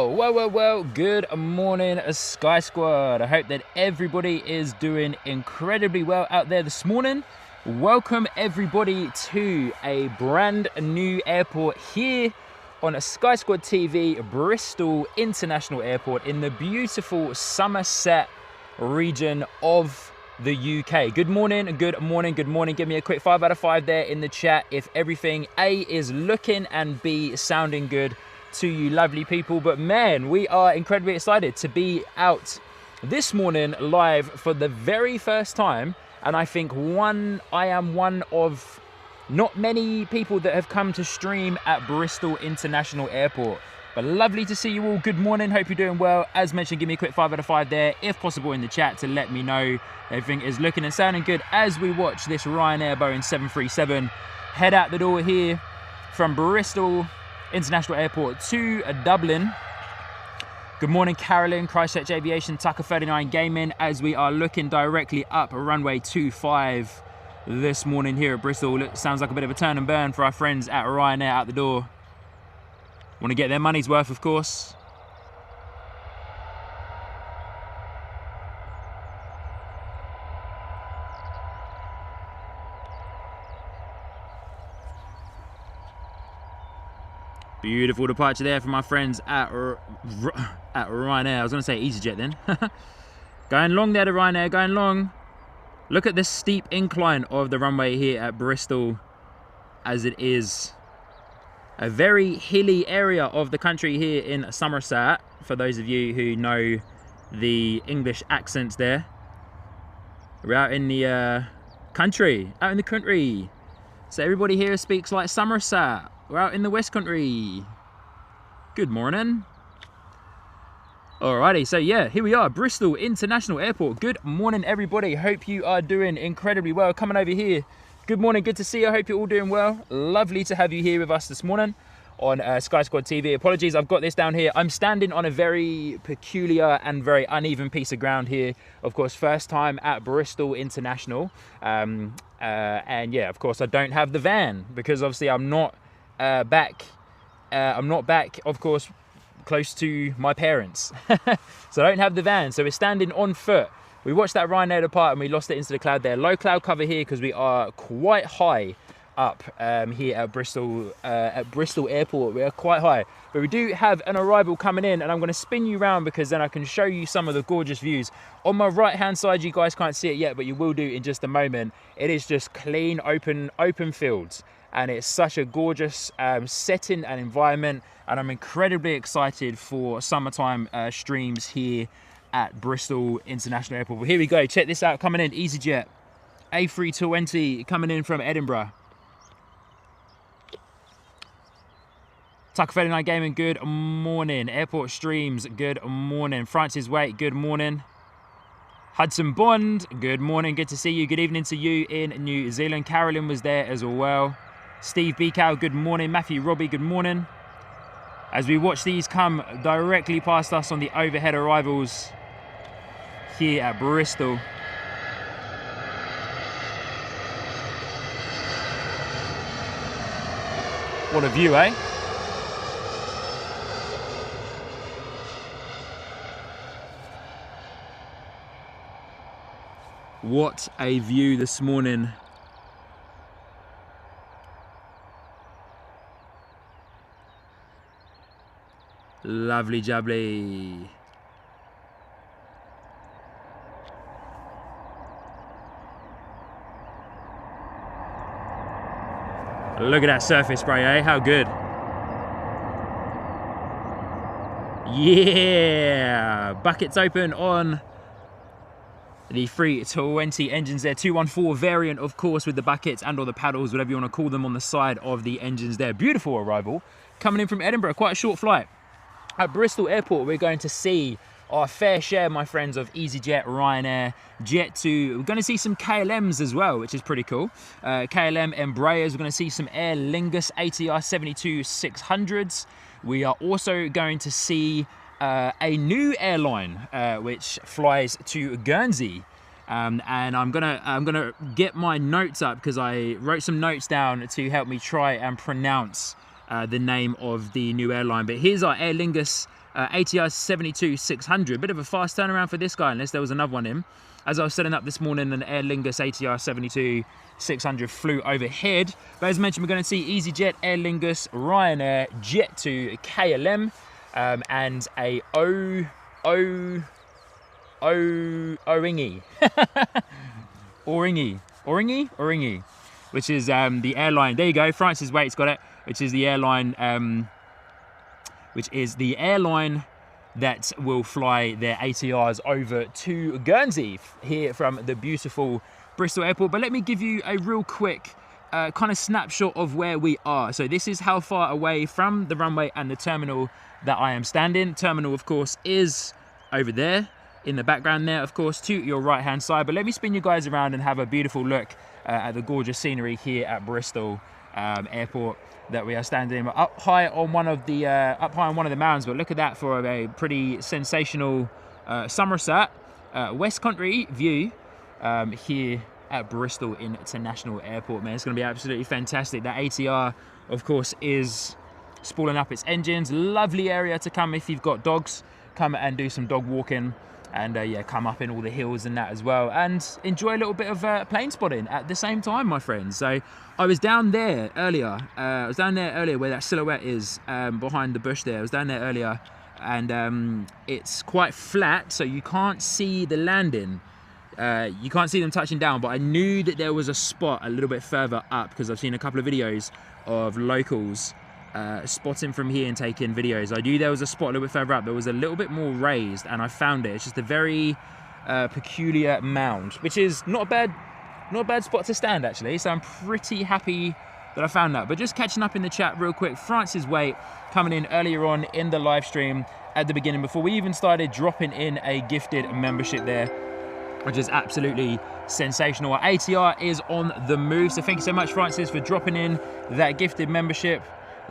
Well, good morning, Sky Squad. I hope that everybody is doing incredibly well out there this morning. Welcome everybody to a brand new airport here on a Sky Squad TV, Bristol International Airport in the beautiful Somerset region of the UK. Good morning. Give me a quick 5 out of 5 there in the chat if everything A is looking and B sounding good to you lovely people. But man, we are incredibly excited to be out this morning live for the very first time, and I think I am one of not many people that have come to stream at Bristol International Airport. But lovely to see you all. Good morning, hope you're doing well. As mentioned, give me a quick 5 out of 5 there if possible in the chat to let me know everything is looking and sounding good as we watch this Ryanair Boeing 737 head out the door here from Bristol International Airport to Dublin. Good morning, Carolyn, Christchurch Aviation, Tucker 39 Gaming, as we are looking directly up runway 25 this morning here at Bristol. It sounds like a bit of a turn and burn for our friends at Ryanair out the door. Want to get their money's worth, of course. Beautiful departure there from my friends at Ryanair. I was going to say EasyJet then. Going long there to Ryanair, going long. Look at this steep incline of the runway here at Bristol, as it is a very hilly area of the country here in Somerset, for those of you who know the English accents there. We're out in the country, So everybody here speaks like Somerset. We're out in the West Country. Good morning. Alrighty, so yeah, here we are, Bristol International Airport. Good morning, everybody. Hope you are doing incredibly well. Coming over here. Good morning, good to see you. I hope you're all doing well. Lovely to have you here with us this morning on Sky Squad TV. Apologies, I've got this down here. I'm standing on a very peculiar and very uneven piece of ground here. Of course, first time at Bristol International. And yeah, of course, I don't have the van because obviously I'm not back, of course, close to my parents. So I don't have the van, so we're standing on foot. We watched that Ryanair depart and we lost it into the cloud there. Low cloud cover here because we are quite high up here at Bristol Airport. We are quite high, but we do have an arrival coming in, and I'm going to spin you around because then I can show you some of the gorgeous views. On my right hand side, you guys can't see it yet, but you will do in just a moment. It is just clean open fields, and it's such a gorgeous setting and environment, and I'm incredibly excited for summertime streams here at Bristol International Airport. Well, here we go, check this out, coming in, EasyJet A320 coming in from Edinburgh. Tucker 39 Gaming, good morning. Airport Streams, good morning. Francis Waite, good morning. Hudson Bond, good morning, good to see you. Good evening to you in New Zealand. Carolyn was there as well. Steve Beacow, good morning. Matthew Robbie, good morning. As we watch these come directly past us on the overhead arrivals here at Bristol. What a view, eh? What a view this morning. Lovely jubbly. Look at that surface spray, eh? How good. Yeah! Buckets open on the 320 engines there. 214 variant, of course, with the buckets and or the paddles, whatever you want to call them, on the side of the engines there. Beautiful arrival. Coming in from Edinburgh, quite a short flight. At Bristol Airport, we're going to see our fair share, my friends, of EasyJet, Ryanair, Jet2. We're going to see some KLMs as well, which is pretty cool. KLM Embraers. We're going to see some Aer Lingus ATR 72-600s. We are also going to see a new airline which flies to Guernsey. And I'm gonna get my notes up because I wrote some notes down to help me try and pronounce the name of the new airline. But here's our Aer Lingus ATR 72-600. Bit of a fast turnaround for this guy, unless there was another one in. As I was setting up this morning, an Aer Lingus ATR 72-600 flew overhead. But as mentioned, we're going to see EasyJet, Aer Lingus, Ryanair, Jet2, KLM, and a Origny, which is the airline. There you go, Francis Waite's got it, which is the airline, that will fly their ATRs over to Guernsey here from the beautiful Bristol airport. But let me give you a real quick kind of snapshot of where we are. So this is how far away from the runway and the terminal that I am standing. Terminal, of course, is over there in the background there, of course, to your right hand side. But let me spin you guys around and have a beautiful look at the gorgeous scenery here at Bristol airport that we are standing up high on one of the mountains. But look at that for a pretty sensational Somerset West Country view here at Bristol International Airport. Man, it's going to be absolutely fantastic. That ATR, of course, is spooling up its engines. Lovely area to come if you've got dogs. Come and do some dog walking, and yeah, come up in all the hills and that as well, and enjoy a little bit of plane spotting at the same time, my friends. So I was down there earlier. Where that silhouette is behind the bush there. I was down there earlier, and it's quite flat, so you can't see the landing. You can't see them touching down, but I knew that there was a spot a little bit further up because I've seen a couple of videos of locals spotting from here and taking videos. I knew there was a spot a little bit further up that was a little bit more raised, and I found it. It's just a very peculiar mound, which is not a bad spot to stand, actually. So I'm pretty happy that I found that. But just catching up in the chat real quick, Francis Waite coming in earlier on in the live stream at the beginning before we even started, dropping in a gifted membership there, which is absolutely sensational. Our ATR is on the move, so thank you so much, Francis, for dropping in that gifted membership.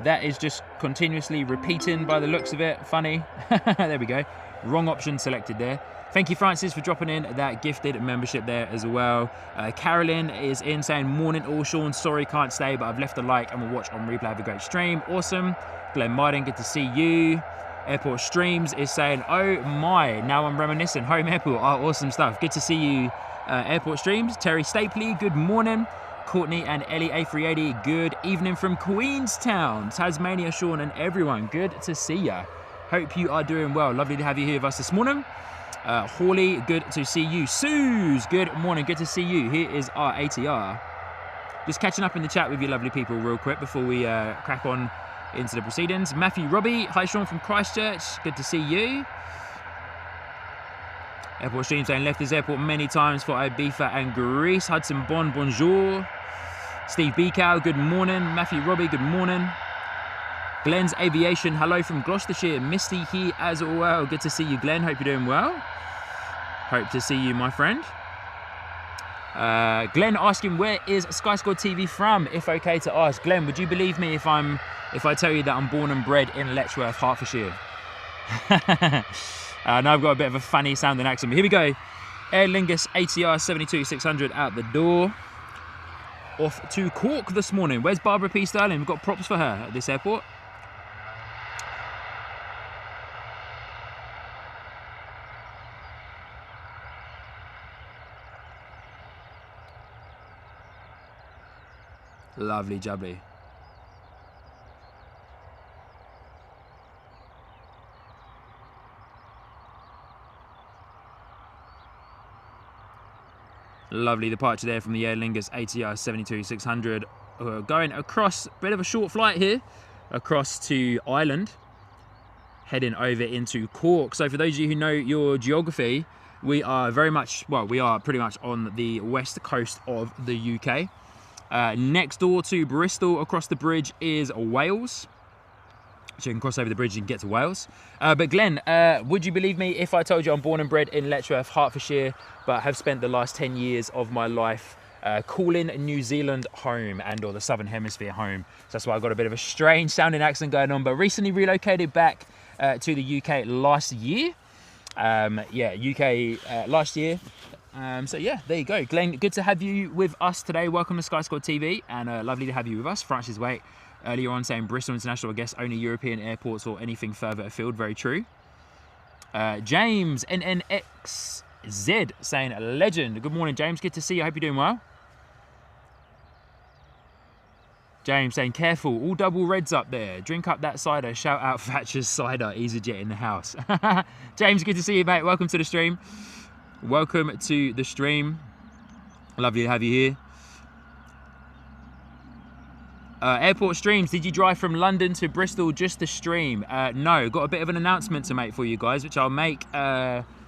That is just continuously repeating by the looks of it. Funny. There we go. Wrong option selected there. Thank you, Francis, for dropping in that gifted membership there as well. Carolyn is in saying, morning all, Sean. Sorry, can't stay, but I've left a like and will watch on replay. Have a great stream. Awesome. Glenn Marden, good to see you. Airport Streams is saying, oh my, now I'm reminiscing. Home airport. Oh, awesome stuff. Good to see you, Airport Streams. Terry Stapley, good morning. Courtney and Ellie A380, good evening from Queenstown, Tasmania, Sean and everyone. Good to see ya. Hope you are doing well. Lovely to have you here with us this morning. Hawley, good to see you. Suze, good morning. Good to see you. Here is our ATR. Just catching up in the chat with you lovely people real quick before we crack on into the proceedings. Matthew Robbie, hi Sean from Christchurch. Good to see you. Airport Stream saying, left this airport many times for Ibiza and Greece. Hudson Bond, bonjour. Steve Beacow, good morning. Matthew Robbie, good morning. Glenn's Aviation, hello from Gloucestershire. Misty here as well. Good to see you, Glenn. Hope you're doing well. Hope to see you, my friend. Glenn asking, where is Sky Squad TV from? If okay to ask. Glenn, would you believe me if I tell you that I'm born and bred in Letchworth, Hertfordshire? Now I've got a bit of a funny sounding accent. But here we go. Aer Lingus ATR 72-600 out the door. Off to Cork this morning. Where's Barbara P. Sterling? We've got props for her at this airport. Lovely jubbly. Lovely departure there from the Aer Lingus ATR 72-600. Going across, a bit of a short flight here, across to Ireland, heading over into Cork. So for those of you who know your geography, we are very much, well, we are pretty much on the west coast of the UK. Next door to Bristol, across the bridge, is Wales. So you can cross over the bridge and get to Wales. But Glenn, would you believe me if I told you I'm born and bred in Letchworth, Hertfordshire, but have spent the last 10 years of my life calling New Zealand home and or the Southern Hemisphere home. So that's why I've got a bit of a strange sounding accent going on, but recently relocated back to the UK last year. Last year. So yeah, there you go. Glenn, good to have you with us today. Welcome to Sky Squad TV, and lovely to have you with us. Francis Waite earlier on saying Bristol International, I guess only European airports or anything further afield. Very true. James NNXZ saying a legend. Good morning, James. Good to see you. I hope you're doing well. James saying careful, all double reds up there. Drink up that cider. Shout out Thatcher's cider. EasyJet in the house. James, good to see you, mate. Welcome to the stream. Welcome to the stream. Lovely to have you here. Airport streams, did you drive from London to Bristol just to stream? No, got a bit of an announcement to make for you guys, which I'll make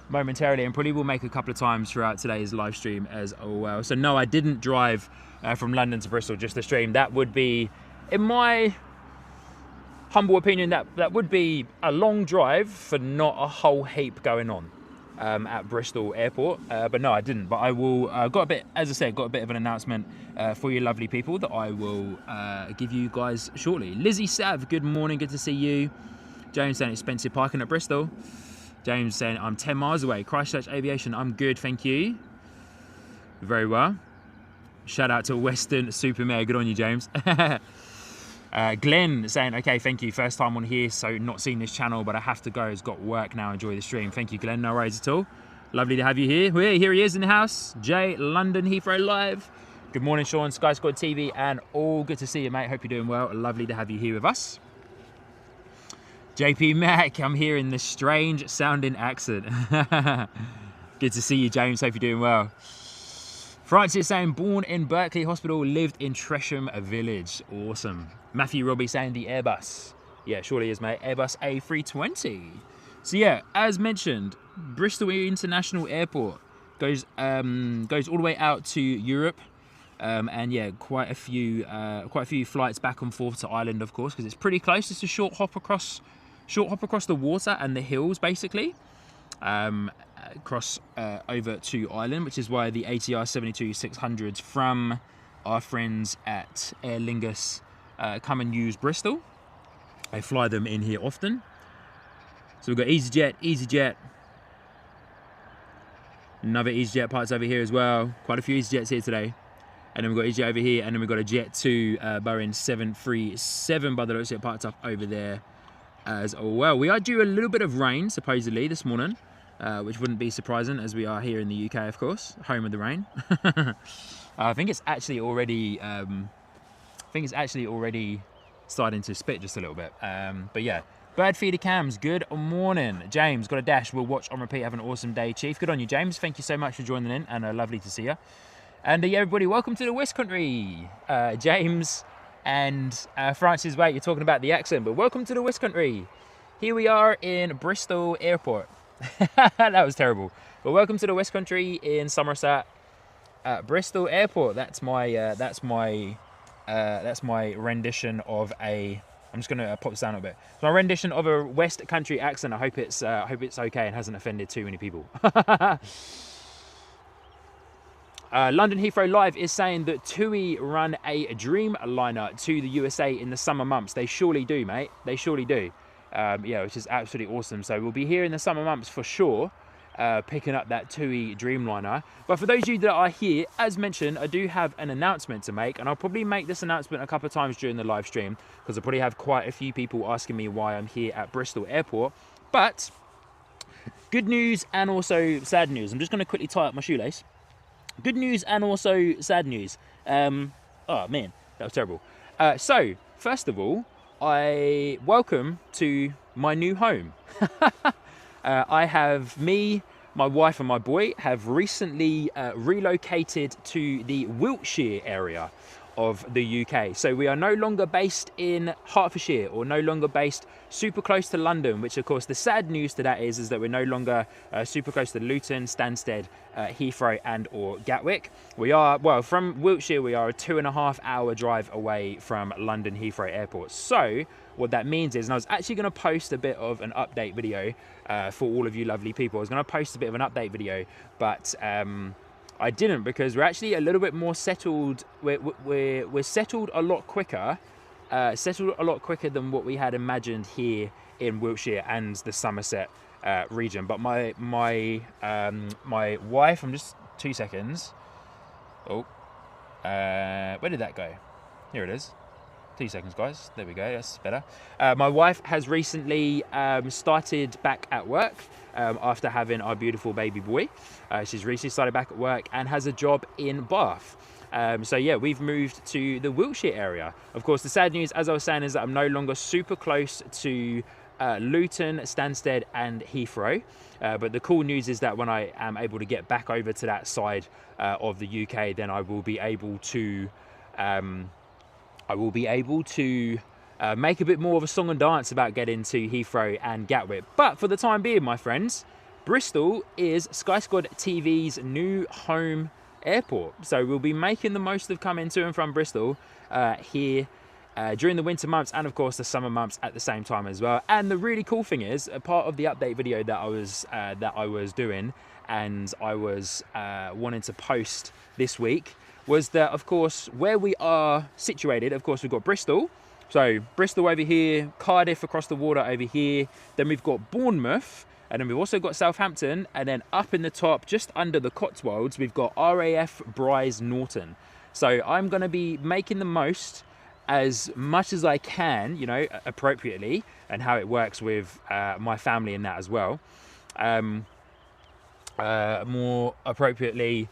momentarily, and probably will make a couple of times throughout today's live stream as well. So no, I didn't drive from London to Bristol just to stream. That would be, in my humble opinion, that would be a long drive for not a whole heap going on at Bristol Airport. But no, I didn't. But I will, got a bit, as I said, got a bit of an announcement for you lovely people that I will give you guys shortly. Lizzie Sav, good morning, good to see you. James saying expensive parking at Bristol. James saying I'm 10 miles away. Christchurch Aviation, I'm good, thank you. Very well. Shout out to Western Supermare, good on you, James. Glenn saying, okay, thank you. First time on here, so not seen this channel, but I have to go. It's got work now. Enjoy the stream. Thank you, Glenn. No worries at all. Lovely to have you here. Here he is in the house. Jay, London Heathrow Live. Good morning, Sean, Sky Squad TV, and all good to see you, mate. Hope you're doing well. Lovely to have you here with us. JP Mac, I'm hearing the strange sounding accent. Good to see you, James. Hope you're doing well. Francis saying, born in Berkeley Hospital, lived in Tresham Village. Awesome. Matthew Robbie saying the Airbus. Yeah, surely is, mate. Airbus A320. So yeah, as mentioned, Bristol International Airport goes all the way out to Europe. And yeah, quite a few flights back and forth to Ireland, of course, because it's pretty close. It's a short hop across the water and the hills, basically. Across over to Ireland, which is why the ATR 72-600s from our friends at Aer Lingus come and use Bristol. I fly them in here often. So we've got EasyJet, another EasyJet parts over here as well. Quite a few EasyJets here today. And then we've got EasyJet over here, and then we've got a Jet2 Boeing 737 by the looks of it parked up over there as well. We are due a little bit of rain, supposedly, this morning. Which wouldn't be surprising, as we are here in the UK, of course, home of the rain. I think it's actually already, starting to spit just a little bit. But yeah, Bird Feeder Cams, good morning. James, got a dash. We'll watch on repeat. Have an awesome day, Chief. Good on you, James. Thank you so much for joining in, and lovely to see you. And yeah, everybody, welcome to the West Country. James and Francis, wait, you're talking about the accent, but welcome to the West Country. Here we are in Bristol Airport. That was terrible. But welcome to the West Country in Somerset at Bristol Airport. That's my rendition of a. I'm just gonna pop this down a bit. It's my rendition of a West Country accent. I hope it's okay and hasn't offended too many people. London Heathrow Live is saying that TUI run a Dreamliner to the USA in the summer months. They surely do, mate. They surely do. Yeah, which is absolutely awesome. So we'll be here in the summer months for sure, picking up that TUI Dreamliner. But for those of you that are here, as mentioned, I do have an announcement to make, and I'll probably make this announcement a couple of times during the live stream, because I probably have quite a few people asking me why I'm here at Bristol Airport. But good news and also sad news. I'm just going to quickly tie up my shoelace. Good news and also sad news. Oh man, that was terrible. So first of all, welcome to my new home. Me, my wife and my boy have recently relocated to the Wiltshire area of the UK. So we are no longer based in Hertfordshire, or no longer based super close to London, which of course the sad news to that is that we're no longer super close to Luton, Stansted, Heathrow and or Gatwick. We are, well, from Wiltshire we are a 2.5 hour drive away from London Heathrow Airport. So what that means is, and I was actually going to post a bit of an update video for all of you lovely people. I was going to post a bit of an update video, but I didn't, because we're actually a little bit more settled. We're settled a lot quicker, than what we had imagined here in Wiltshire and the Somerset region. But my wife, I'm just 2 seconds. Oh, where did that go? Here it is. 2 seconds, guys. There we go. That's better. My wife has recently started back at work after having our beautiful baby boy. She's recently started back at work and has a job in Bath. So yeah, we've moved to the Wiltshire area. Of course, the sad news, as I was saying, is that I'm no longer super close to Luton, Stansted and Heathrow. But the cool news is that when I am able to get back over to that side of the UK, then I will be able to make a bit more of a song and dance about getting to Heathrow and Gatwick. But for the time being, my friends, Bristol is Sky Squad TV's new home airport. So we'll be making the most of coming to and from Bristol here during the winter months and of course the summer months at the same time as well. And the really cool thing is, a part of the update video that I was doing and I was wanting to post this week was that, of course, where we are situated, of course, we've got Bristol. So Bristol over here, Cardiff across the water over here. Then we've got Bournemouth, and then we've also got Southampton. And then up in the top, just under the Cotswolds, we've got RAF Bryce Norton. So I'm going to be making the most as much as I can, you know, appropriately, and how it works with my family and that as well. More appropriately,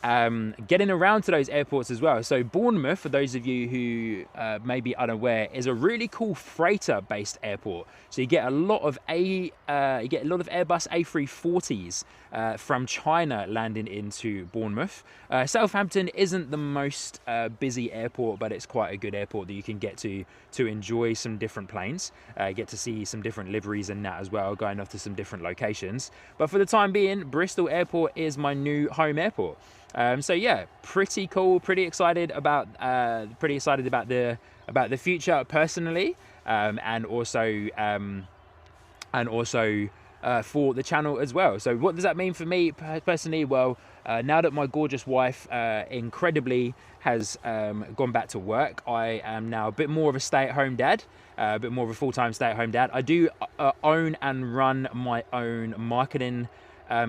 getting around to those airports as well. So Bournemouth, for those of you who may be unaware, is a really cool freighter-based airport. So you get a lot of Airbus A340s from China landing into Bournemouth. Southampton isn't the most busy airport, but it's quite a good airport that you can get to enjoy some different planes, get to see some different liveries and that as well, going off to some different locations. But for the time being, Bristol Airport is my new home airport. So yeah, pretty cool, pretty excited about the future personally, and also for the channel as well. So what does that mean for me personally? Well, now that my gorgeous wife incredibly has gone back to work, I am now a bit more of a stay-at-home dad, a bit more of a full-time stay-at-home dad. I do own and run my own marketing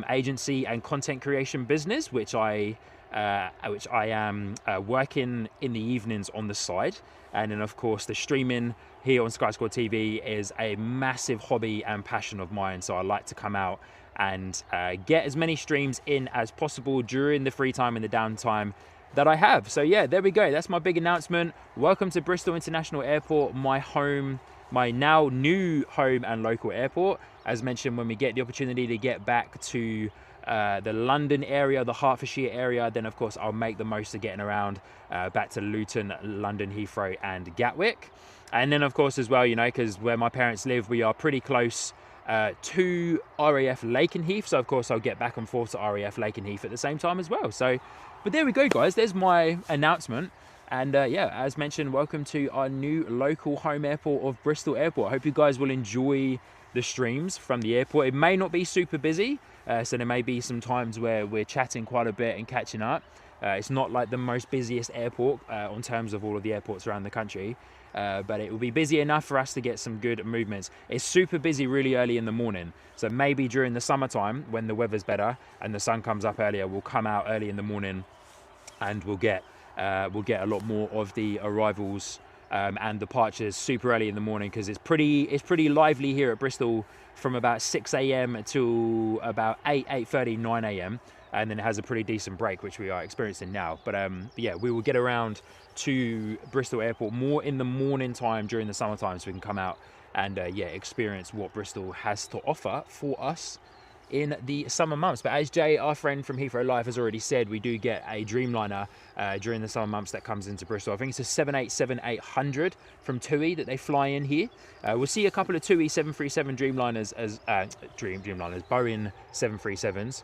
agency and content creation business, which I am working in the evenings on the side. And then of course the streaming here on Sky Squad TV is a massive hobby and passion of mine. So I like to come out and get as many streams in as possible during the free time and the downtime that I have. So yeah, there we go. That's my big announcement. Welcome to Bristol International Airport, my home, my now new home and local airport. As mentioned, when we get the opportunity to get back to the London area, the Hertfordshire area, then of course I'll make the most of getting around back to Luton, London, Heathrow and Gatwick. And then of course as well, you know, because where my parents live, we are pretty close to RAF Lakenheath. So of course I'll get back and forth to RAF Lakenheath at the same time as well. So, but there we go, guys. There's my announcement. And yeah, as mentioned, welcome to our new local home airport of Bristol Airport. I hope you guys will enjoy the streams from the airport. It may not be super busy, so there may be some times where we're chatting quite a bit and catching up. It's not like the most busiest airport on terms of all of the airports around the country, but it will be busy enough for us to get some good movements. It's super busy really early in the morning, so maybe during the summertime when the weather's better and the sun comes up earlier, we'll come out early in the morning and we'll get a lot more of the arrivals and departures super early in the morning, because it's pretty lively here at Bristol from about 6 a.m. to about 8:30, 9 a.m. and then it has a pretty decent break, which we are experiencing now. But yeah, we will get around to Bristol Airport more in the morning time during the summertime, so we can come out and yeah, experience what Bristol has to offer for us in the summer months. But as Jay, our friend from Heathrow Live, has already said, we do get a Dreamliner during the summer months that comes into Bristol. I think it's a 787-800 from TUI that they fly in here. We'll see a couple of TUI 737 Dreamliners as Dreamliners, Boeing 737s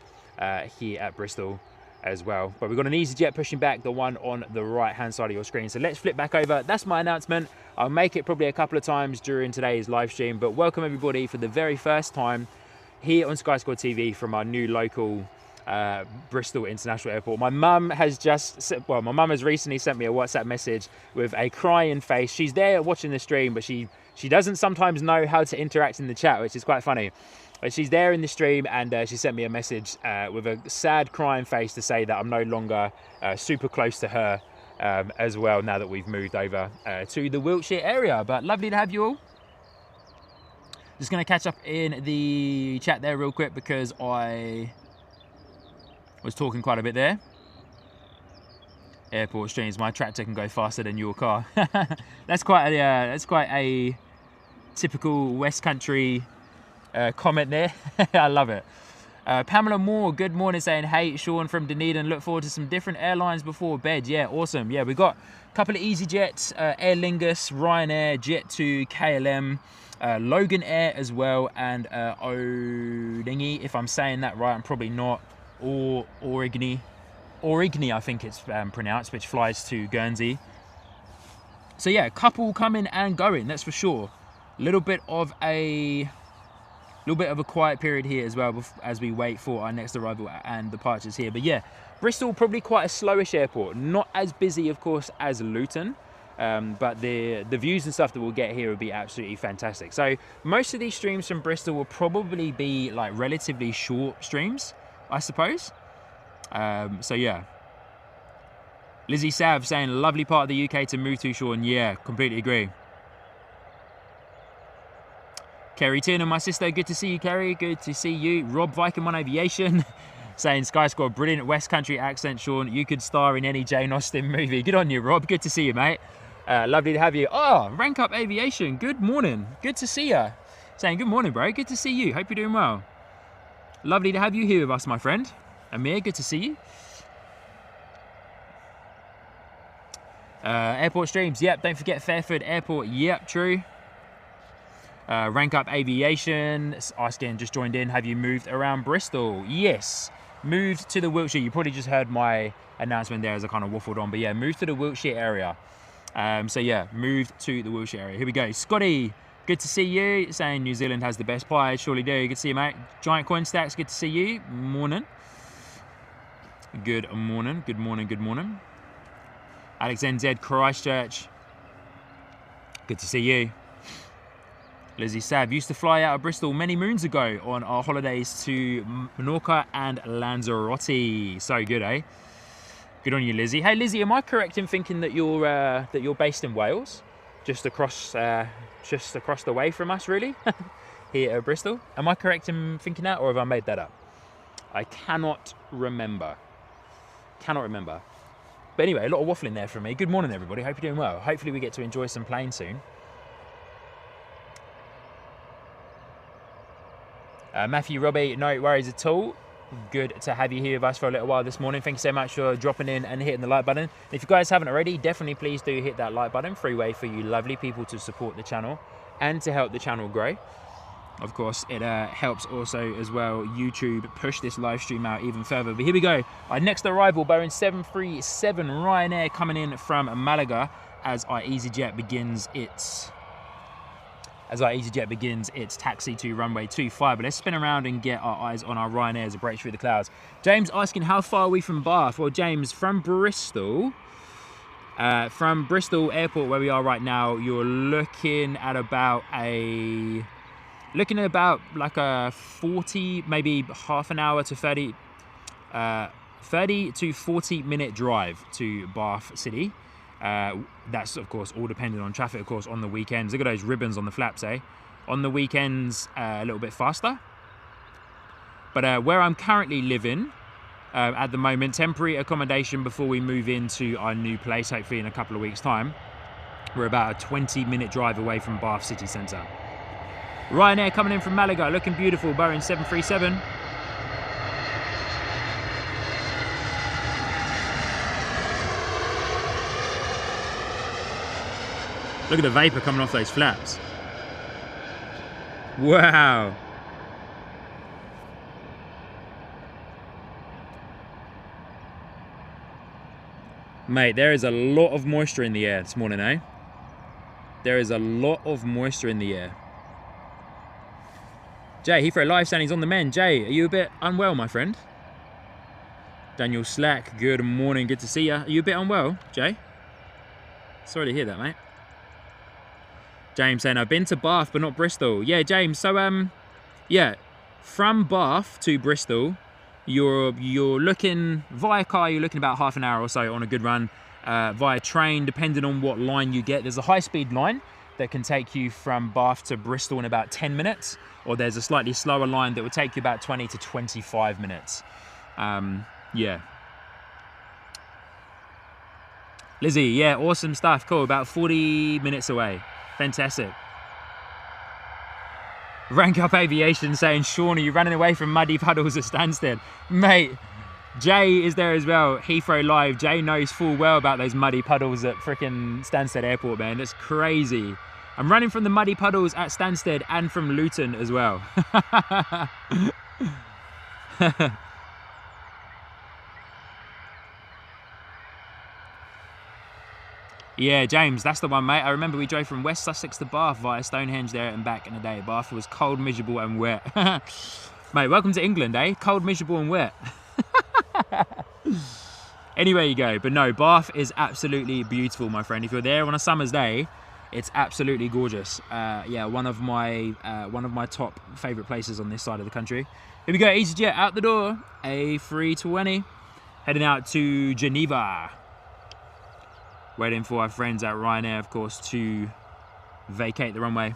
here at Bristol as well. But we've got an EasyJet pushing back, the one on the right hand side of your screen. So let's flip back over. That's my announcement. I'll make it probably a couple of times during today's live stream, but welcome everybody for the very first time here on Sky Squad TV from our new local Bristol International Airport. My mum has recently sent me a WhatsApp message with a crying face. She's there watching the stream, but she doesn't sometimes know how to interact in the chat, which is quite funny. But she's there in the stream, and she sent me a message with a sad crying face to say that I'm no longer super close to her as well, now that we've moved over to the Wiltshire area. But lovely to have you all. Just going to catch up in the chat there real quick because I was talking quite a bit there. Airport streams, my tractor can go faster than your car. That's quite a typical West Country comment there. I love it. Pamela Moore, good morning, saying, hey, Sean from Dunedin, look forward to some different airlines before bed. Yeah, awesome. Yeah, we've got a couple of EasyJets, Aer Lingus, Ryanair, Jet2, KLM, Logan Air as well, and Origny, if I'm saying that right, I'm probably not, or Origny, I think it's pronounced, which flies to Guernsey. So yeah, a couple coming and going, that's for sure. A little bit of a quiet period here as well as we wait for our next arrival and departures here. But yeah, Bristol probably quite a slowish airport, not as busy of course as Luton. But the views and stuff that we'll get here will be absolutely fantastic. So most of these streams from Bristol will probably be like relatively short streams, I suppose. So yeah. Lizzie Sav saying, lovely part of the UK to move to, Sean. Yeah, completely agree. Kerry Turner, my sister, good to see you, Kerry. Good to see you. Rob Viking One Aviation saying, Sky Squad, brilliant West Country accent, Sean. You could star in any Jane Austen movie. Good on you, Rob. Good to see you, mate. Lovely to have you. Oh, Rank Up Aviation, good morning. Good to see you. Saying, good morning, bro. Good to see you. Hope you're doing well. Lovely to have you here with us, my friend. Amir, good to see you. Airport streams, yep. Don't forget Fairford Airport, yep, true. Rank Up Aviation, asking, just joined in, have you moved around Bristol? Yes, moved to the Wiltshire. You probably just heard my announcement there as I kind of waffled on, but yeah, moved to the Wiltshire area. So yeah, moved to the Wiltshire area. Here we go. Scotty, good to see you. Saying New Zealand has the best pies. Surely do. Good to see you, mate. Giant Coin Stacks, good to see you. Morning. Good morning. Good morning. Good morning. Alex NZ, Christchurch. Good to see you. Lizzie Sav, used to fly out of Bristol many moons ago on our holidays to Menorca and Lanzarote. So good, eh? Good on you, Lizzie. Hey, Lizzie, am I correct in thinking that you're based in Wales, just across the way from us, really, here at Bristol? Am I correct in thinking that, or have I made that up? I cannot remember. Cannot remember. But anyway, a lot of waffling there from me. Good morning, everybody. Hope you're doing well. Hopefully, we get to enjoy some planes soon. Matthew, Robbie, no worries at all. Good to have you here with us for a little while this morning. Thank you so much for dropping in and hitting the like button. If you guys haven't already, definitely please do hit that like button. Free way for you lovely people to support the channel and to help the channel grow. Of course, it helps also as well YouTube push this live stream out even further. But here we go. Our next arrival, Boeing 737 Ryanair coming in from Malaga as our EasyJet begins its taxi to runway 25. But let's spin around and get our eyes on our Ryanair as it breaks through the clouds. James asking, how far are we from Bath? Well, James, from Bristol Airport, where we are right now, you're looking at about like a 40, maybe half an hour to 30 to 40 minute drive to Bath City. That's of course all dependent on traffic, of course, on the weekends. Look at those ribbons on the flaps, eh? On the weekends, a little bit faster. But where I'm currently living at the moment, temporary accommodation before we move into our new place, hopefully in a couple of weeks' time, we're about a 20-minute drive away from Bath City Centre. Ryanair coming in from Malaga, looking beautiful, Boeing 737. Look at the vapour coming off those flaps. Wow. Mate, there is a lot of moisture in the air this morning, eh? There is a lot of moisture in the air. Jay, Heathrow Live saying he's on the mend. Jay, are you a bit unwell, my friend? Daniel Slack, good morning, good to see you. Are you a bit unwell, Jay? Sorry to hear that, mate. James saying, I've been to Bath, but not Bristol. Yeah, James, so, yeah, from Bath to Bristol, you're looking, via car, you're looking about half an hour or so on a good run. via train, depending on what line you get. There's a high-speed line that can take you from Bath to Bristol in about 10 minutes, or there's a slightly slower line that will take you about 20 to 25 minutes. Yeah. Lizzie, yeah, awesome stuff. Cool, about 40 minutes away. Fantastic. Rank Up Aviation saying, Sean, are you running away from muddy puddles at Stansted? Mate, Jay is there as well. Heathrow Live. Jay knows full well about those muddy puddles at frickin' Stansted Airport, man. That's crazy. I'm running from the muddy puddles at Stansted and from Luton as well. Yeah, James, that's the one, mate. I remember we drove from West Sussex to Bath via Stonehenge there and back in the day. Bath was cold, miserable and wet. Mate, welcome to England, eh? Cold, miserable and wet. Anyway you go. But no, Bath is absolutely beautiful, my friend. If you're there on a summer's day, it's absolutely gorgeous. Yeah, one of my top favourite places on this side of the country. Here we go, EasyJet out the door. A320. Heading out to Geneva. Waiting for our friends at Ryanair, of course, to vacate the runway.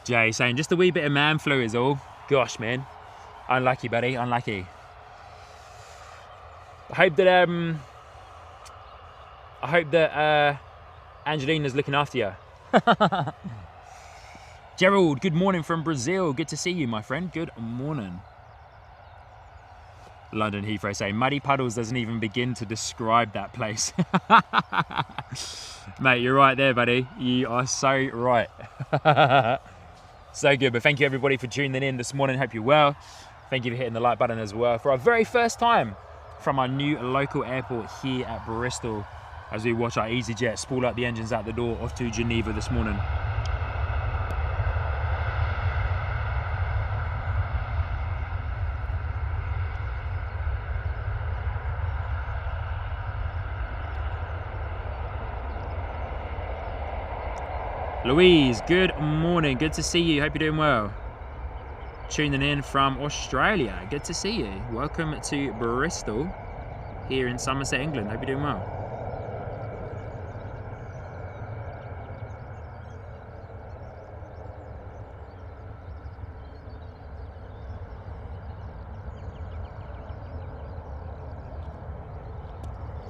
Jay saying, just a wee bit of man flu is all. Gosh, man. Unlucky, buddy, unlucky. I hope that Angelina's looking after you. Gerald, good morning from Brazil. Good to see you, my friend. Good morning. London Heathrow saying, muddy puddles doesn't even begin to describe that place. Mate, you're right there, buddy. You are so right. So good. But thank you, everybody, for tuning in this morning. Hope you're well. Thank you for hitting the like button as well for our very first time from our new local airport here at Bristol as we watch our EasyJet spool up the engines out the door off to Geneva this morning. Louise, good morning. Good to see you. Hope you're doing well. Tuning in from Australia. Good to see you. Welcome to Bristol here in Somerset, England. Hope you're doing well.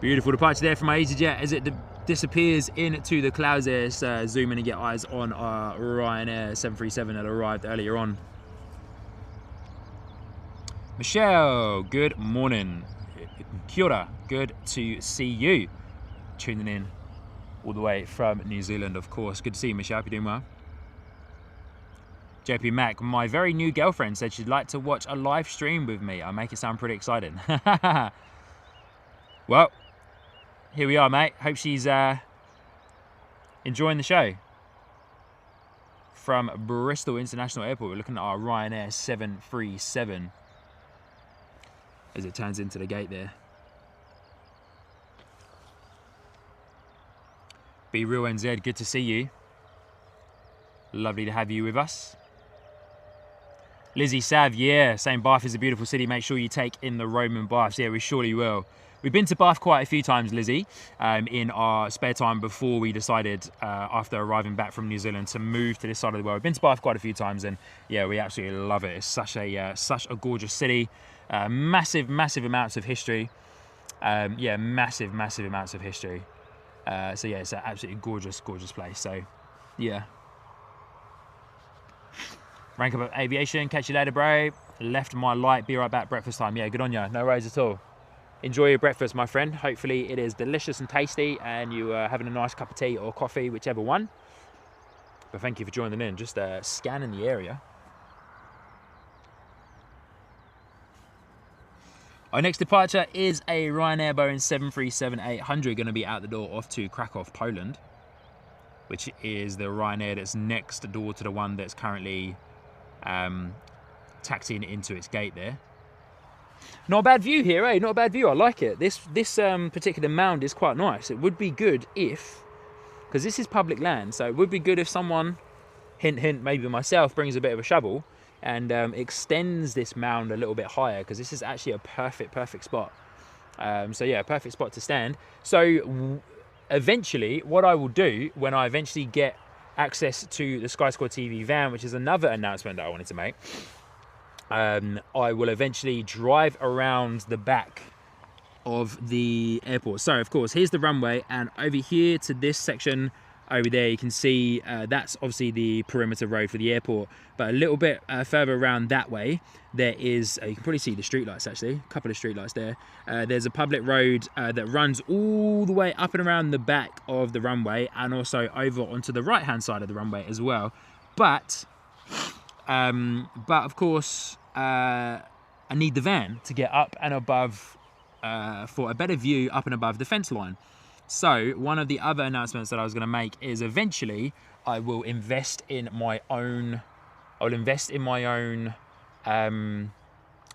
Beautiful departure there from my EasyJet as it disappears into the clouds there. Zoom in and get eyes on our Ryanair 737 that arrived earlier on. Michelle, good morning. Kia ora, good to see you. Tuning in all the way from New Zealand, of course. Good to see you, Michelle. Hope you're doing well. JP Mac, my very new girlfriend said she'd like to watch a live stream with me. I make it sound pretty exciting. Well, here we are, mate. Hope she's enjoying the show. From Bristol International Airport, we're looking at our Ryanair 737 as it turns into the gate there. Be Real NZ, good to see you. Lovely to have you with us. Lizzie Sav, yeah, saying Bath is a beautiful city. Make sure you take in the Roman baths. Yeah, we surely will. We've been to Bath quite a few times, Lizzie, in our spare time before we decided, after arriving back from New Zealand, to move to this side of the world. We've been to Bath quite a few times, and yeah, we absolutely love it. It's such a gorgeous city. Massive amounts of history. Yeah, massive amounts of history. So yeah, it's an absolutely gorgeous place. So yeah. Rank Up Aviation, catch you later, bro. Left my light, be right back, breakfast time. Yeah, good on ya, no worries at all. Enjoy your breakfast, my friend. Hopefully it is delicious and tasty and you are having a nice cup of tea or coffee, whichever one. But thank you for joining in, just scanning the area. Our next departure is a Ryanair Boeing 737-800, going to be out the door off to Krakow, Poland, which is the Ryanair that's next door to the one that's currently taxiing into its gate there. Not a bad view here, eh? Not a bad view. I like it. This particular mound is quite nice. It would be good if, because this is public land, so it would be good if someone, hint, maybe myself, brings a bit of a shovel and extends this mound a little bit higher, because this is actually a perfect spot So yeah, perfect spot to stand. So eventually, what I will do when I eventually get access to the Sky Squad TV van, which is another announcement that I wanted to make, I will eventually drive around the back of the airport. So of course, here's the runway, and over here to this section over there, you can see that's obviously the perimeter road for the airport. But a little bit further around that way, there is, you can probably see the streetlights actually, a couple of streetlights there. There's a public road that runs all the way up and around the back of the runway, and also over onto the right hand side of the runway as well. But of course, I need the van to get up and above, for a better view up and above the fence line. So one of the other announcements that I was going to make is eventually I will invest in my own,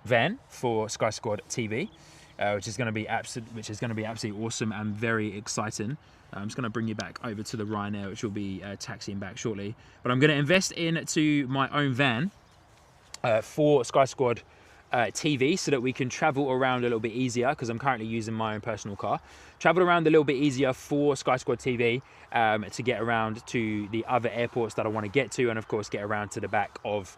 van for Sky Squad TV, which is going to be absolutely awesome and very exciting. I'm just going to bring you back over to the Ryanair, which will be taxiing back shortly. But I'm going to invest into my own van for Sky Squad TV, so that we can travel around a little bit easier, because I'm currently using my own personal car. Travel around a little bit easier for Sky Squad TV to get around to the other airports that I want to get to, and of course get around to the back of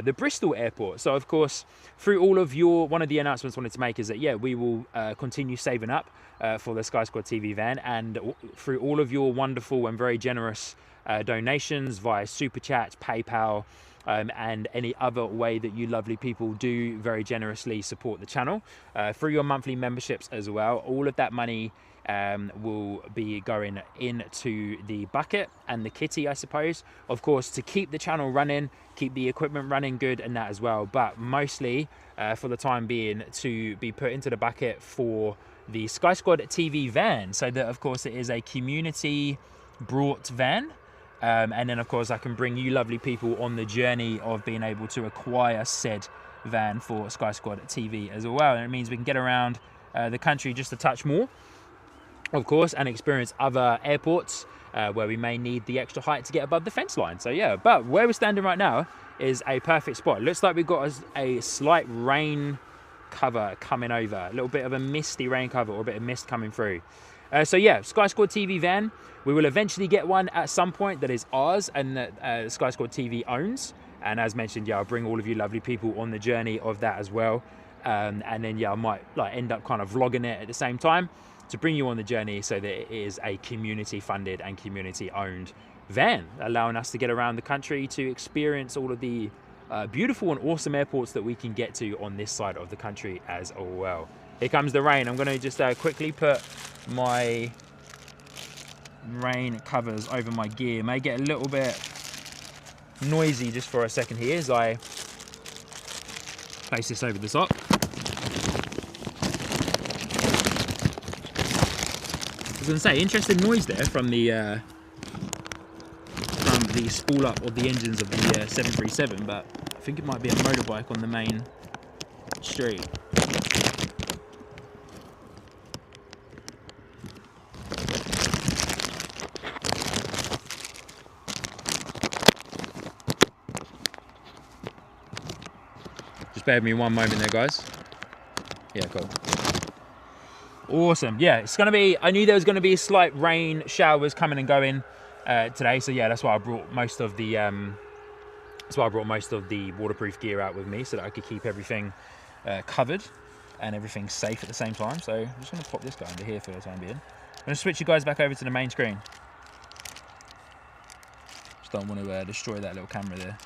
the Bristol airport. So of course, through all of your, one of the announcements I wanted to make is that, yeah, we will continue saving up for the Sky Squad TV van, and through all of your wonderful and very generous donations via Super Chat, PayPal, and any other way that you lovely people do very generously support the channel, through your monthly memberships as well, all of that money will be going into the bucket and the kitty, I suppose, of course, to keep the channel running, keep the equipment running good and that as well, but mostly for the time being to be put into the bucket for the Sky Squad TV van, so that of course it is a community brought van. And then of course I can bring you lovely people on the journey of being able to acquire said van for Sky Squad TV as well. And it means we can get around the country just a touch more, of course, and experience other airports where we may need the extra height to get above the fence line. So yeah, but where we're standing right now is a perfect spot. It looks like we've got a slight rain cover coming over, a little bit of a misty rain cover, or a bit of mist coming through. So yeah, Sky Squad TV van, we will eventually get one at some point that is ours and that Sky Squad TV owns. And as mentioned, yeah, I'll bring all of you lovely people on the journey of that as well. And then yeah, I might end up kind of vlogging it at the same time to bring you on the journey, so that it is a community funded and community owned van, allowing us to get around the country to experience all of the beautiful and awesome airports that we can get to on this side of the country as well. Here comes the rain. I'm going to just quickly put my rain covers over my gear. May get a little bit noisy just for a second here as I place this over the top. I was going to say, interesting noise there from the spool up of the engines of the 737, but I think it might be a motorbike on the main street. Just bear with me one moment there, guys. Yeah, cool. Awesome. Yeah, it's gonna be, I knew there was gonna be slight rain showers coming and going today, so yeah, that's why I brought most of the waterproof gear out with me, so that I could keep everything covered and everything safe at the same time. So I'm just gonna pop this guy under here for the time being. I'm gonna switch you guys back over to the main screen. Just don't want to destroy that little camera there.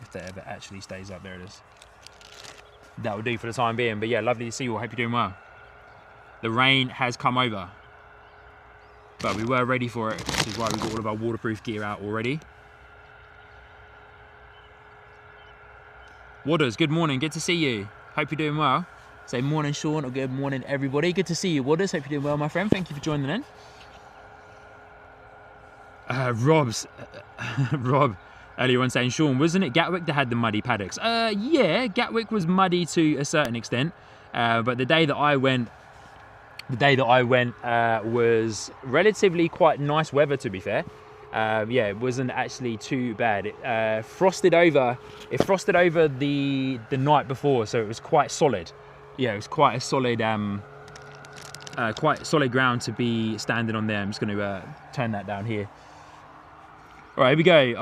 If that ever actually stays up, there it is. That will do for the time being. But yeah, lovely to see you all. Hope you're doing well. The rain has come over, but we were ready for it, which is why we got all of our waterproof gear out already. Wadders, good morning. Good to see you. Hope you're doing well. Say morning, Sean, or good morning, everybody. Good to see you, Wadders. Hope you're doing well, my friend. Thank you for joining in. Rob. Earlier on saying, Sean, wasn't it Gatwick that had the muddy paddocks? Yeah, Gatwick was muddy to a certain extent, but the day that I went was relatively quite nice weather, to be fair. Yeah, it wasn't actually too bad. It frosted over the night before, so it was quite solid. yeah, it was quite a solid, quite solid ground to be standing on there. I'm just going to turn that down here. All right, here we go.